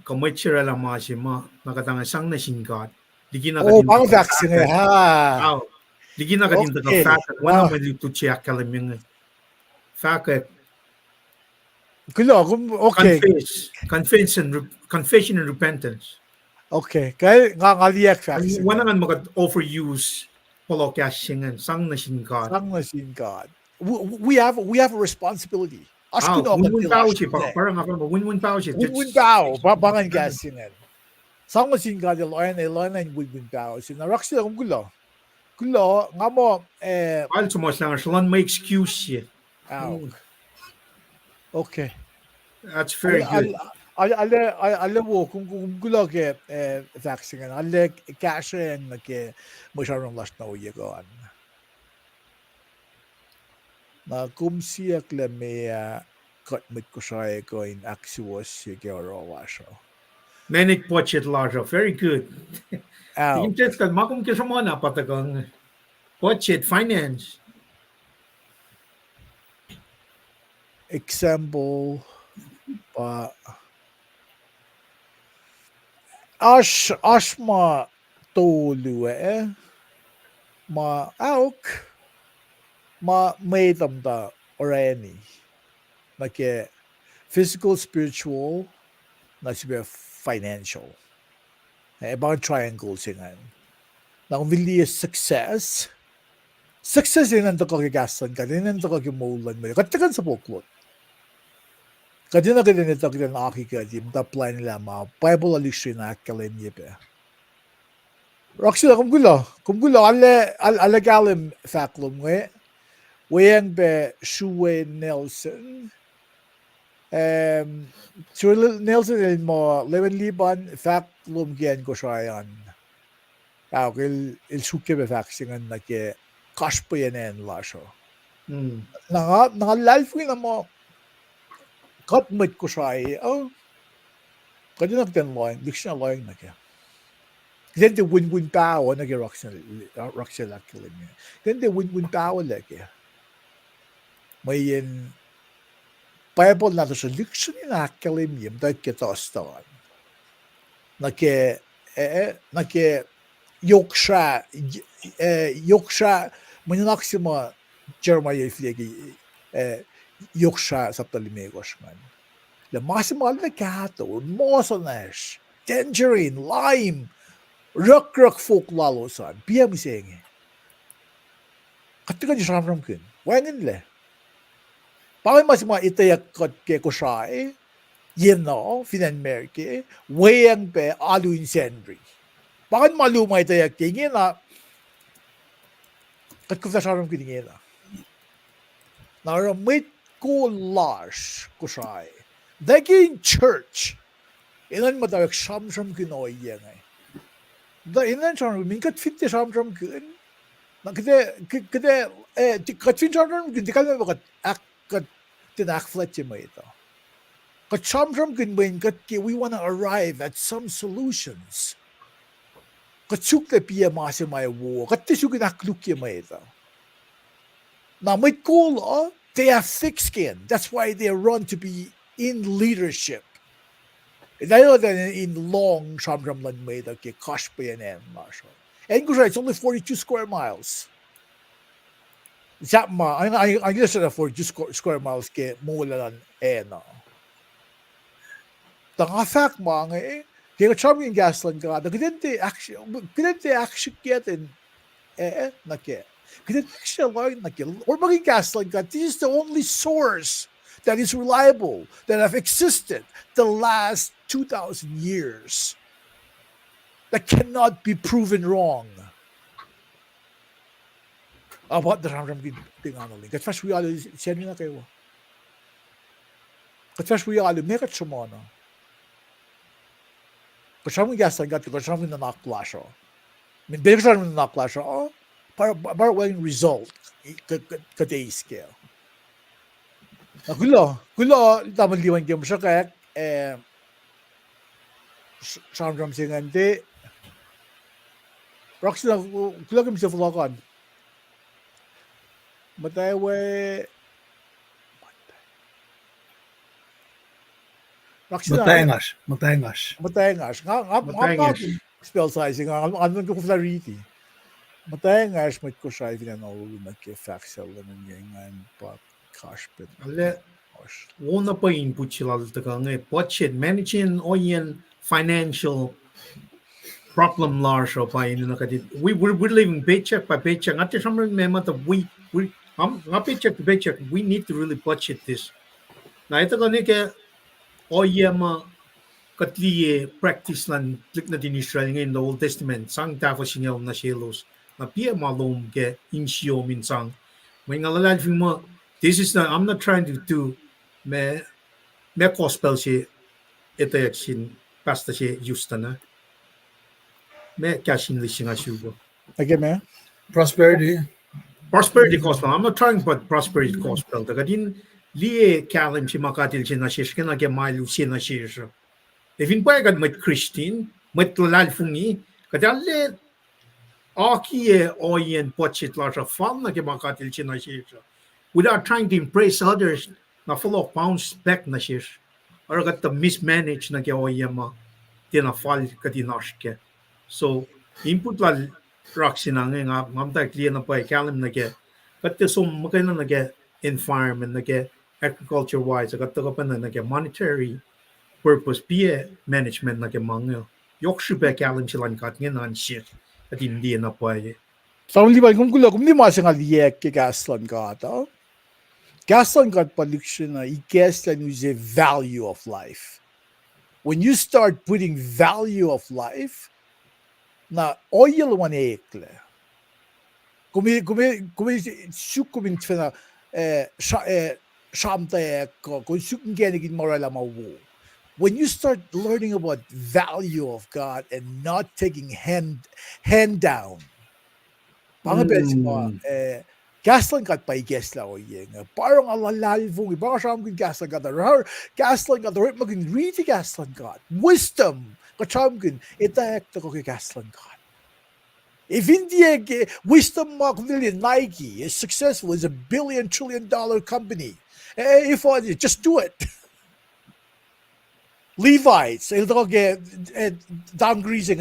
kamachirala masima nakatanga sang na singkat. Digi na Bang faxingan ha. Digi na kadin ta Fahkack wana mo dito check kalaming Fahkack. Okay. Confession and repentance. Okay. Kaya ngaliyak faxingan. Wana nga mag-overuse polokashingan sang na singkat. Sang na singkat. We have a responsibility. Win-win pao siya. Parang ako, win-win pao siya. Win-win pao. Bangan gasingan. Sang na singkat yung loyan na yung win-win pao. Sinarak sila kung gulo. Gulo, nga mo, Al sumos lang, siya may excuse siya. Okay. That's very good. Alam mo, kung gulo ke vaccine, alam kasha yung masyarong last na uyagaan. Na kumsiyak la may katmit ko siya ko in aksiwas siya kaya siya. Menik pochet large. Very good. Tingin test ka, makum kisa mo na patagang pochet finance. Example pa ma tolu ma auk ma may tamda orani like physical, spiritual, na siya financial. About triangles yan. Na kung really success yun ang kagastan ka, yun ang kagimulan mo. Katikan sa poklot. Kadi na kadi nito kadi na aki kadi, mataplay nila mga Bible alisyo na akalim niya pa. Roxy, kung gulo, alagalim faklum nga, Weyang be Srui Nelson. Srui Nelson il mo leven liban fak LEUM GOD Kosrae. Il suke be faksingan na ke kaspayanen lasho. Nga lalfin na mo kat met Kosrae. Kadinak den loin, diksina loin na ke. Then the win-win power na ke Roxella killing me. Then the win-win power lagi. May in Bible na to sa diksina na killing me da ke tostawan. Na ke yoksha maninaksima Jeremiah flegi yoksha saptalimegos man. Le maximal na kato, mosonash, tangerine, lime, ruk folk lalosan, PM saying. Katiga di samram kin, wangin le. Pagay mas mga itayak ke Kosrae, finan merke, wayang pe alu incendiary. Bakit maluma itayak tingin na katkufta samram kin tingin na. Naramit ko lash Kosrae. Daging church, ilan matawag samram kin oye ngay. Da inan samram, minkat fitte samram kin. Kade katfin samram kin, di kalma bakat kat tinakflat yung mga ito. Kat samram kin ba kat we want to arrive at some solutions. Kat sukle piya masi may wo, kat tisukin akluk yung mga ito. Na may cool, they have thick skin. That's why they run to be in leadership. Dahil in long samram lan may ito ke kaspayanen maso. And Kosrae, it's only 42 square miles. I guess that 42 square miles ke mula lan ena. Tanga fact ma nga kaya charming gaslan ka, kidente actually get in na ke. Kidente actually na ke. Or maging gaslan ka, this is the only source that is reliable, that have existed the last 2,000 years. That cannot be proven wrong. About the Ramram Tinganoli. Katfash we all send na kayo. Katfash we all make it sumana. Kasama gas lang gati kasama na naklasho. Min bigsan na naklasho. Para walang result katay scale. Kulo tamang liwan game siya kaya Ramram singante. Roxy na kulo kami sa Kunokon. Matayway. Matayengas. Nga spell sizing. Ano ko sa riti. Matayengas met Kosrae na naulunod ke faxel naman yan pa kashpit. Ale, wala pa input sila taka nga budget managing o yan financial problem large of we're living paycheck by paycheck. At some remember that paycheck to paycheck, we need to really budget this. Na ito ka ke ma katliye practice lan klik na din Israel in the Old Testament sang tafo singaw na shelos na piya malum ke insyo minsang may ngalalal mo this is not I'm not trying to do me gospel si ito yaksin pasta si Justana. Me cashin listing ashugo. Again, man. Prosperity gospel. I'm not trying but prosperity gospel. Daga din liye kalim si makatil si nashish kena ke mailu si nashish. Evin pa agad met Christine, met lalal fungi, kadalle akyohkye oyen pochit la fun na ke makatil si nashish. Without trying to impress others, na full of pounds back nashish. Or got the mismanage na ke oyema tinafal kadinashke. So input la Roxy na nga mamta clear na pa kalim na ke but so makina na ke environment na ke agriculture wise got to pa na ke monetary purpose PA management na ke mga yokshu ba kalim sila kat nga shit at hindi na pa So di ba kung di masang aliyek ke gaslan ka ta? Gaslan ka prediction na igaslan is a value of life. When you start putting value of life na oil one ekle. Kumi sukumin tfena shamtaek kung sukun genigin morala mawu. When you start learning about value of God and not taking hand down, gaslan kat pa igesla o yeng. Parang alalivong ibang siyam kin gaslan kat gaslan kat rin magin really gaslan kat wisdom kacham kin itaek to ko gaslan kat. If India wisdom mark million Nike is successful, is $1 billion trillion company. If just do it. Levites, down greasing,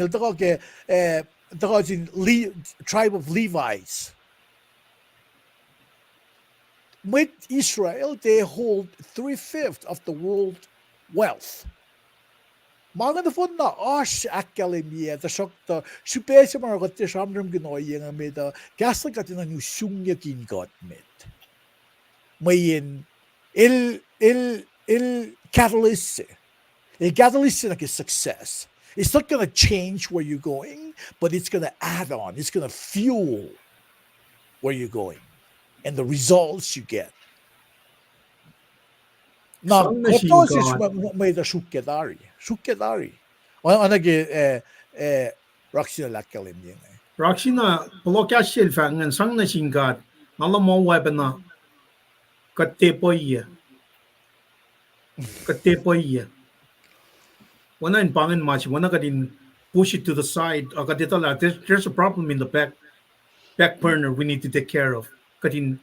tribe of Levites. With Israel, they hold 3/5 of the world wealth. Mga na fon na akketeyac ta shokta supese mga got shamdrum ginoy nga med gasla kat na nu sungya kin got med. Mayin il catalyst. A catalyst is like a success. It's not going to change where you're going, but it's going to add on. It's going to fuel where you're going and the results you get. Now, kotos is may da shukedari. Anage Raksina lakkalim yeng. Raksina polokashil fangen sang na singat. Nala mo webana. Katepoye. Wana in Paing match, wana kadin push it to the side. There's a problem in the back burner we need to take care of. Kadin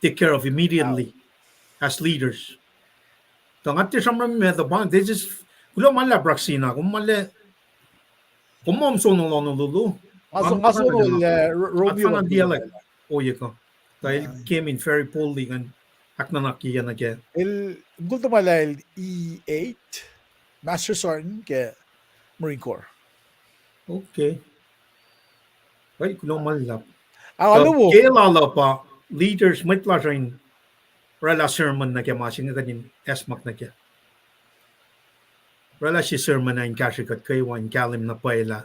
take care of immediately as leaders. Tangati samram me the bang. They just kulo mala Raksina. Kumale kumom sono lono lulu. Maso Romeo dialect. Oye ko. Dahil came in very boldly and aknanaki yan again. Gulto malay E8 Master Sergeant ke Marine Corps. Okay. Right, kulo malap. Alam mo, lala pa leaders mitla rin rela sermon na kaya masing kanin esmak na kaya. Rela si sermon na in kashikat kayo wan kalim na paila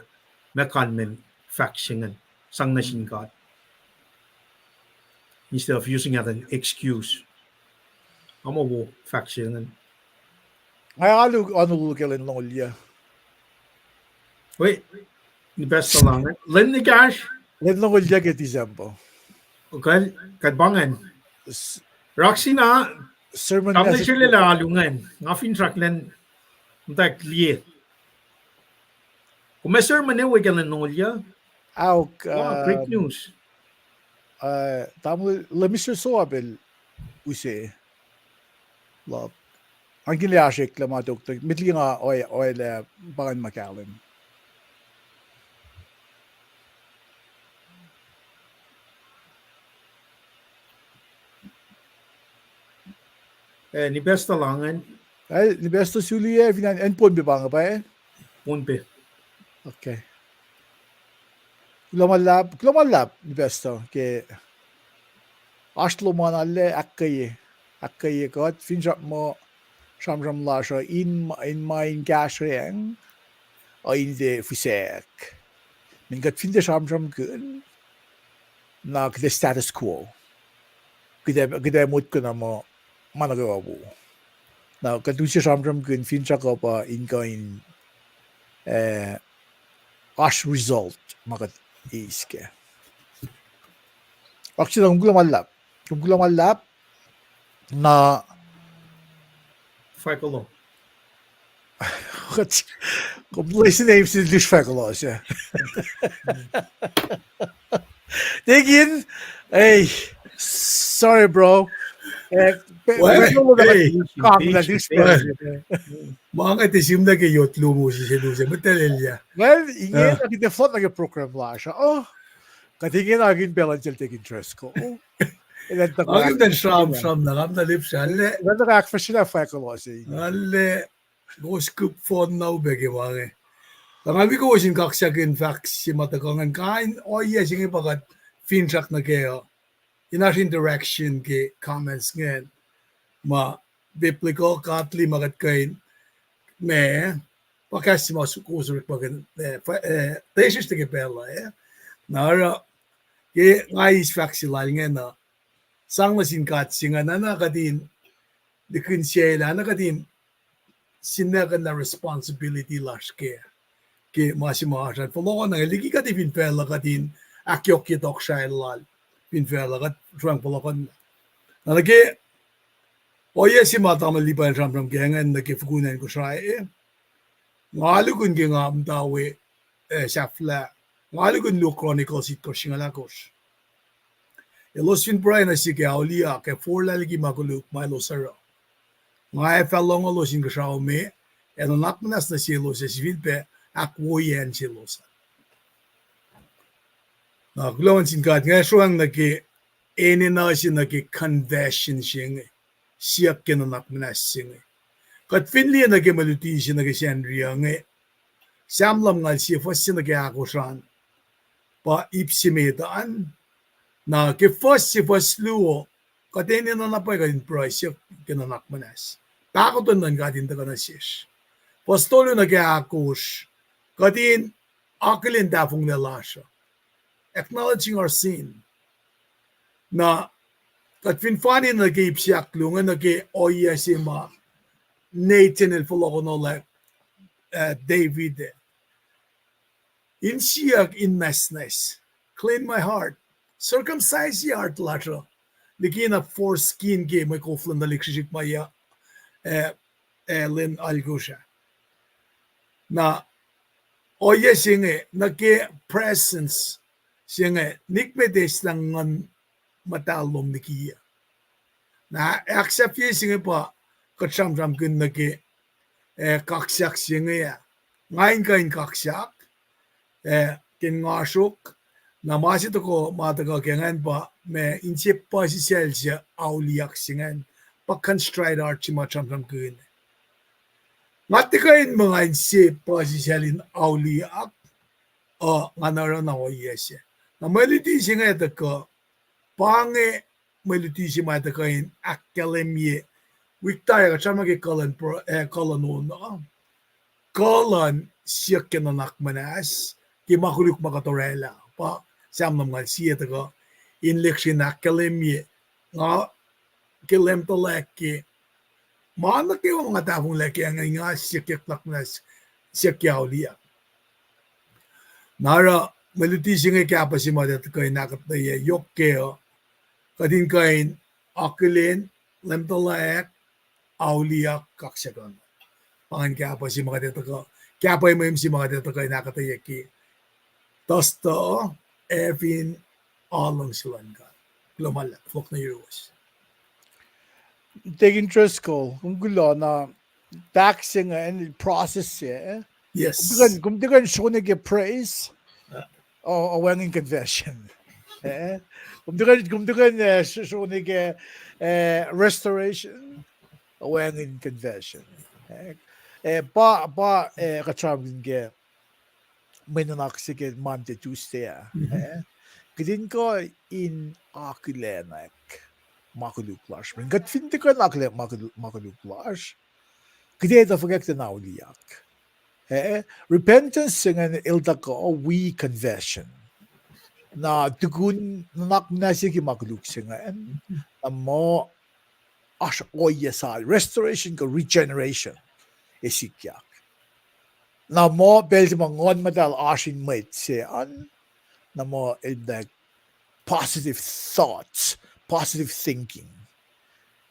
mekanmen faction sang na God. Instead of using it as an excuse. Amo wo faction. Ay ano kailan nolya. Wait, the best lang. Len ni cash. Len nolya ke example. Okay, kadbangan. Raksina sermon kamne sila lalungan. Nga fin track len unta clear. Kung may sermon ne we kailan nolya. Great news. Tamo Mr. Soabel use love. Ang giliashik lama doktor mitli nga oil bagan makalim. Ni besta langan. Ni besta suliye finan en pon bibanga pa Punpe. Okay. Kulomalab ni besta ke ashlo manalle akketeyac got finjap mo shamram lasha in mein gasreng in de fisek. Men got finde shamram gun na the status quo. Gide mut kuna mo managawa bu. Na kadusi shamram gun finjak pa inge ash result magat iske. Actually kugulamallap na Fakolo. Complacent names in this Fahkack siya. Tingin, hey, sorry bro. Mga itisim na kayot lumo si Sinusa. Matalilya. Well, inge nakita float nag-program la siya. Oh, katingin naging balance taking interest ko. Agam den shram na kam na lip siya. Ganda ka sila Fahkack siya. Alle, go scoop phone na ubegi mga. Tangabi ko sin kaksakin facts si matakangan kain. O yes, yung ipagat finchak na kayo. Inash interaction ke comments ngayon. Ma biblical katli magat kain. Me, pakasi mo sukusur pagin. Tesis te ke pela. Nara, ke ngais faksilal ngena sang masin kat singa na kadin dikin siya na kadin sinagan na responsibility lash ke masimasan follow na ligi ka di pinfela kadin akyohkye siya lal pinfela kat trang polokon nalagi oye si mata maliban ram gengan na ke fukunan Kosrae ngalugun ke ngam dawe safla ngalugun lo chronicles it ko singalakos Elos fin pray na si Auliyak ke for lalagi makuluk Milo Saro. Nga felong olos in kasao me, eno nakmanas na silo sa sifil pe akwoyen silo sa. Na kulawan sin kat nga suang naki ene na si naki conversion siyang siyak ke no nakmanas siyang. Kat finli naki maluti siya naki siyandriya nga samlam nga siya fos siya naki akosan pa ipsimetaan na ke first si first luo katene na napay kadin price kinanak manas takoton nan kadin ta kana sis postolo na kaya akos kadin akelin dafong na lasha acknowledging our sin na katfin fani na ke ipsiak lunga na ke oya si ma Nathan el folokonola David in siyak in mesnes clean my heart circumcise your heart later. Ligina foreskin game may koflan na liksik maya len algusha. Na oye singe nage presence singe nikmedes lang ngan matalom nikiya. Na accept ye singe pa katsam kun nage kaksak singe ya. Ngayon kain kaksak kin ngasok na masito ko matagal kengan pa me inche pa si selsia auliyak singan pakkan stride art si macham kun matikain mga inche pa si selin auliyak o nganara na oyesya na meliti singa ito ko pange meliti si matikain akketeyac wiktaya ka chama ke kalan siya kinanak manas ki makuluk makatorela pa samnam nga siya taga inleksyon akketeyac nga kilem to leki maana ke mga tafong leki ang nga siya kiklak na siya Auliyak nara meluti siya kaya pa si madat kay akketeyac kadin kay akilin lem to lek Auliyak kaksakin pangan kaya pa si mga dito kaya pa yung si mga dito kay akketeyac Tosto, Evin, along silang ka. Lumalak, flok na euros. Take interest ko, kung gulo na taxing and process siya. Yes. Kung di ka show na praise, o wanging confession. Kung di ka show na restoration, o wanging confession. Kachamin ka, may nanaksik Monday, Tuesday. Kadin ko in akketeyac makuluklash. Men gat finti ko akketeyac makuluklash. Kadin ito forget na Auliyak. Repentance singan ilta ko we confession. Na tukun nanak nasiki makuluk singan. Mo as oyesal restoration ko regeneration esikyak. Na mo bel mangon madal asin mwet siyan na mo like positive thoughts, positive thinking.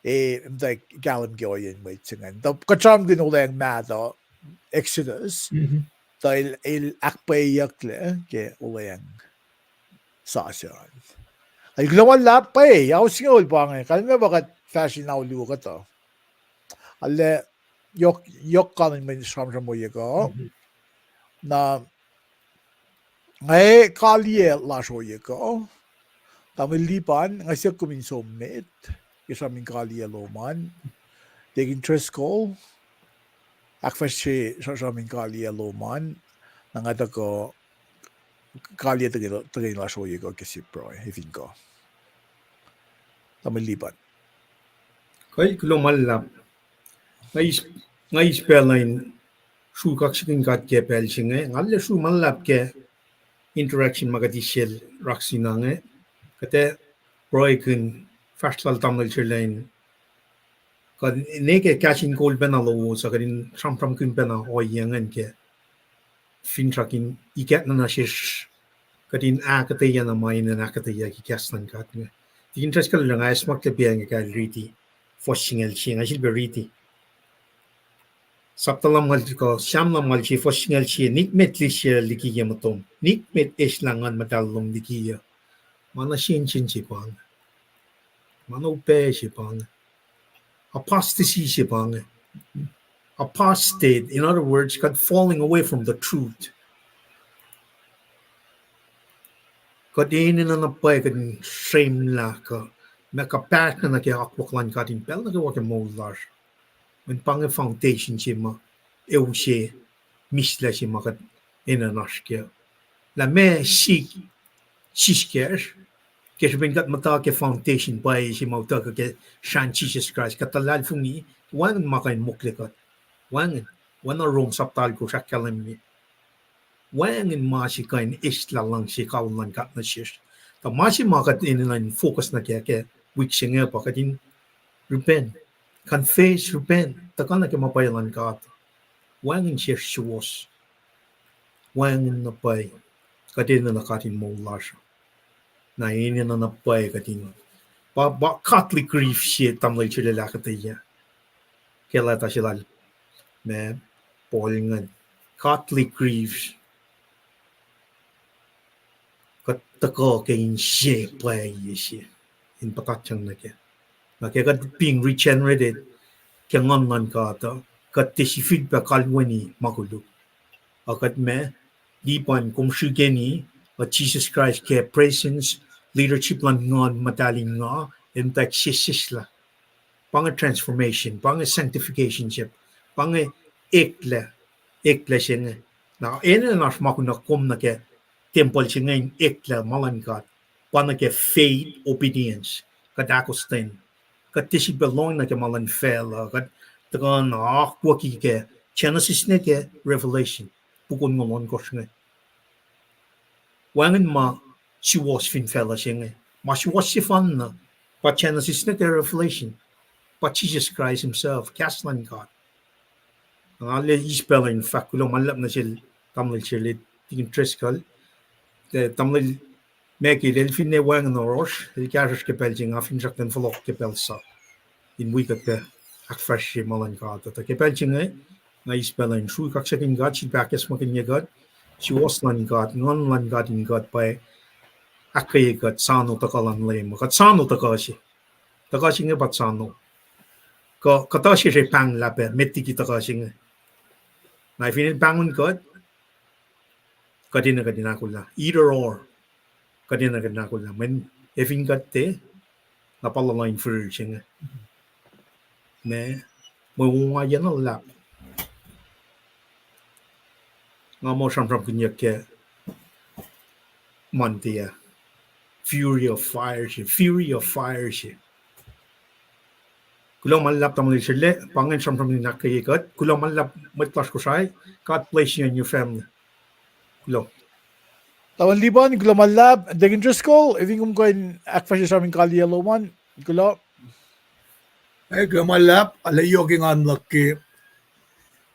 Like galam gyoyen mwet singan. Da kacham ginulang mado Exodus. Dahil akketeyac le ke ulayang sasyan. Ay glawan lap pa yaw singol bangay. Kalme bakat fashion na ulu ka to. Ale yok kanin may samsam mo yego. Na ngay kalye laso yego. Tamil lipan ngay siya kuminsomit. Isa min kalye loman. Take interest ko. Akfashe sa min kalye loman. Nangata ko kalye tagay laso yego kasi Prue ifin ko. Tamil lipan. Kay lumalap. Ngay spellline su kaksakin kakyohkye pelsinge ngalle su malap ke interaction magadishel raksinange kate Roy kun fastlal tamil chirlain kad neke KahsInKol bena lowos kadin tram kun bena hoyangan ke fintrakin ikat na shish kadin akketeyac na main na akketeyac ki kaslan kat nge the interest kal nga smak ke biang ka riti foshingel chinga sil beriti saptalam mal ko shamlam mal chi foshingel chi nik met lishe liki yamatom nik met eslangan madalom liki mana shin chi pang mana upe chi pang apostasy chi pang apostate in other words got falling away from the truth kadin na napay kadin shame la ka makapat na ke akwaklan kadin pel na ke wak molar men pange foundation chi ma eushe misla chi ma kat ena nashke la me shishker ke ben kat mata ke foundation pai chi ma ta ke shan Jesus Christ katalal fungi wan makain mukle kat wan rom saptal ko shakalam ni Wang in masi kain isla lang si kaulan kat na shish. Ta masi makat in focus na kaya week siya pa kadin repent. Confess, repent. Takan na kaya mapayalan ka. Wang in shish siwas. Wang in napay. Kadin na nakatin mo lasha. Na ini na napay kadin. Ba Catholic grief siya tamlay siya lalakataya. Kaya lata siya lal. Me, polingan. Catholic grief. Tako kain she play ye in patachang na ke kat being regenerated ke ngon ka ta kat te si feedback kalwani makuluk akat me di pan kum shugeni Jesus Christ ke presence leadership lan ngon madaling nga impact sisla pang transformation pang sanctification ship pang ekle sing na ene na makuna kum na ke temple singin ekla malankat pana ke faith obedience kadakostin katisi belong na ke malan fela kat tagan waki ke Genesis ne ke Revelation pukun ngolon kosnge wangen ma she was fin fela singe ma she was sifan na pa Genesis ne ke Revelation pa Jesus Christ himself kaslan God ale ispelling fakulo malap na sil tamil silit tingin treskal tamil meki del finne wang no rosh el kajas ke pelting af injak den verlof ke pelsa in week ke ak fresh malan ka ta ke pelting na ispelling Srui kaksakin God si bakes makin ye God si was lan God non lan God in God by akketeyac sano takalan lem kat sano takashi nge bat sano ko katashi re pang lape metti ki takashi nge na finne pangun God kadina kula either or kadina kula men efin katte napalalain for singa ne mo wa yan la nga mo sam kunya ke mantia fury of fire kulo malap tamli sile pangen sam ni nakayekat kulo malap matlas Kosrae God bless you and your family kulo Tawan liban gulo malab degin Driscoll eving koin akfashe sa amin kali yellow man gulo malap ala yoking unlock ke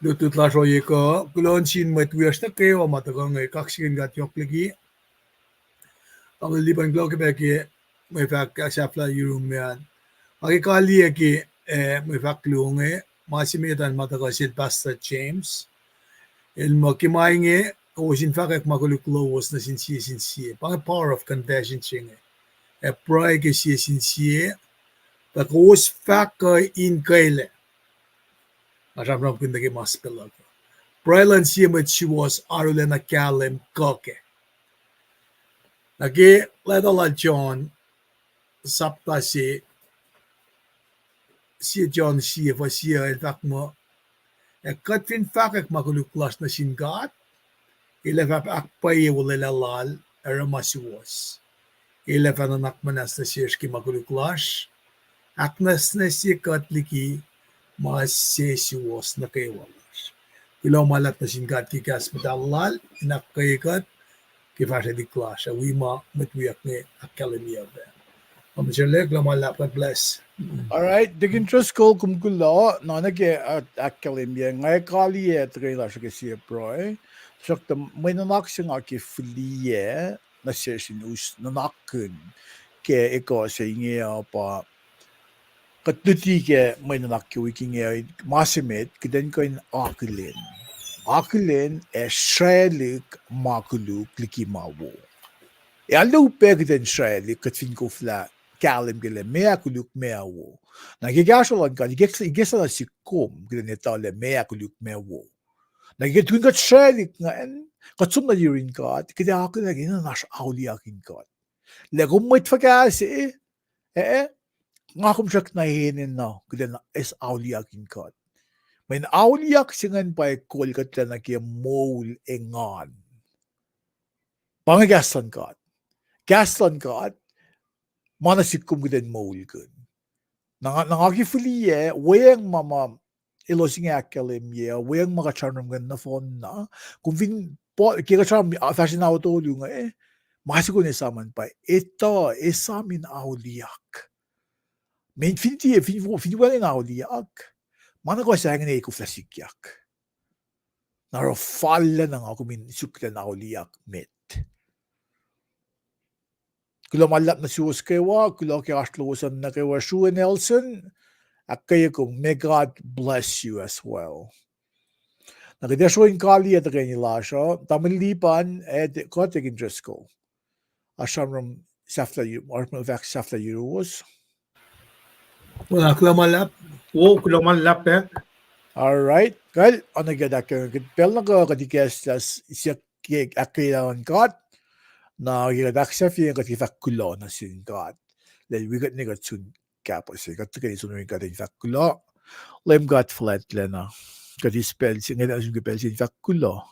lutut la soye ko kulon sin met wiesta ke o matagang kaksakin gat yok lagi ang liban gloke beke may fak safla yurum yan agi kali ke may fak lunge masimitan matagasil Pastor James el makimainge Kosin Fahkack Ma Koluk lowos na sinsiye. Pang power of confession singe. Pray ke siya sinsiye. Takos Fahkack in kaile. Maramram kun nage maspela. Pray lan siya met she was arule na kalem koke. Nage ledala John sapta si John siya fa siya el tak mo. Katfin Fahkack Ma Koluk klas na sin God. Ilefap akpaye wulalal aramasiwas. Ilefap anakmanas na sirski maguluklash. Aknas na si katliki masesiwas na kaywalash. Ilaw malat na singkat kikas madalal. Inakayikat. kifashe di klasha wima mutwiak ni akketeyac. Mr. Leg lumalap, God bless. Alright, digin truskol kumkulo no nage akketeyac ngay kali tre la shake si proy. Shakta may nanak sing aki flie na session us nanakun ke eko sa inge pa katuti ke may nanak ki wiking masimit kiden ko in akilin. Akilin sriksrik ma koluk liki mawo. Alu peg den sriksrik katfin ko fla kalim gele mea koluk mea wo. Nagigasholan ka igesa na sikum kiden etale mea koluk mea wo. Nagigetun kat sriksrik nga en katsum na yurin ka kida akil na gina nash auliyakin ka. Legum mwet fakasi ngakum siyak na hinin na kida na es auliyakin ka. Men auliyak singan pa kol katla na kia mol engan. Pangagastan ka. Gastan ka manasikum kiden mol kun. Nangakifuliye, wayang mama ilosing akketeyac, wayang makacharnam gan na phone na, kung fin po, kikacharnam fashion auto yung masiko ni saman pa, ito, esamin auliyak. Men finti finwalin auliyak. Mana ko sa ngene ko flasikyak. Naro falla nang ako min sukla na auliyak met. Kulo malap na suwas kewa, kulo kiaslusan na kewa Prue In Nelson, akketeyac may God bless you as well. Nakidesyo in kali at kay nilasyo, tamilipan ko tegin Driscoll. Asamram safla euros. Wala lumalap. Wo lumalap Alright, kal ano gada ka pel na ka kadikas las siya akketeyac God na gidaksaf yung katifak kulo na sin God. Then we got nigga tun kapos kat kay sunurin ka din fak kulo. LEUM God flat lena. Kadispel sin ngada sin gipel sin fak kulo.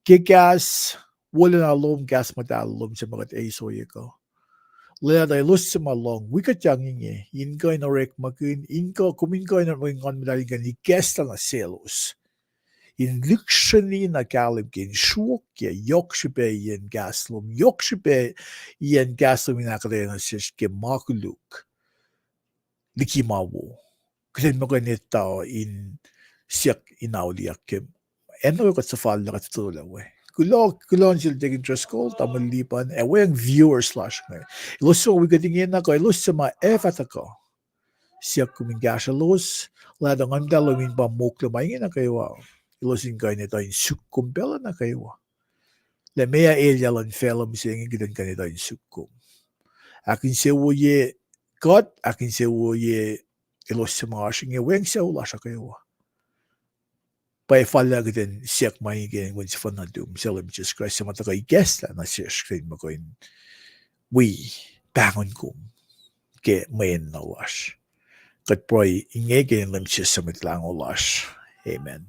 Kikas wala na LEUM gas madalom sa mga eso ko. Lena day lus sa malong wikat yang inge inko in orek makin inko kuminko in ngon madaling kan ikesta na selos. In luxury na kalibkin shuokye yokshibe yen gaslum yokshibe yen gaslum in akketeyac siske ma koluk liki mawo. Kasi maganito in siyak in Auliyak kem. Eno ko sa fall na katutula we. Kulon sila tegin Driscoll, tamalipan, yung viewers slash nga. Iluso, wigatingin na ko, iluso ma efat ako. Siyak kumingasya los, ladang ang dalamin pa mukla maingin na kayo. Ilusin kayo nito yung sukumpela na kayo. Lamea elyalan felam siyang gidan kanito yung sukum. Akin sewo ye God, akin sewo ye iluso mga asyong yung sewo lasya kayo. By fallagden siyak maingin when si fanadum selim Jesus Christ sa mata kay guest na siya screen mo koin we bangon kum ke main na wash kat proy inge gen lim siya sa mitlang olash. Amen.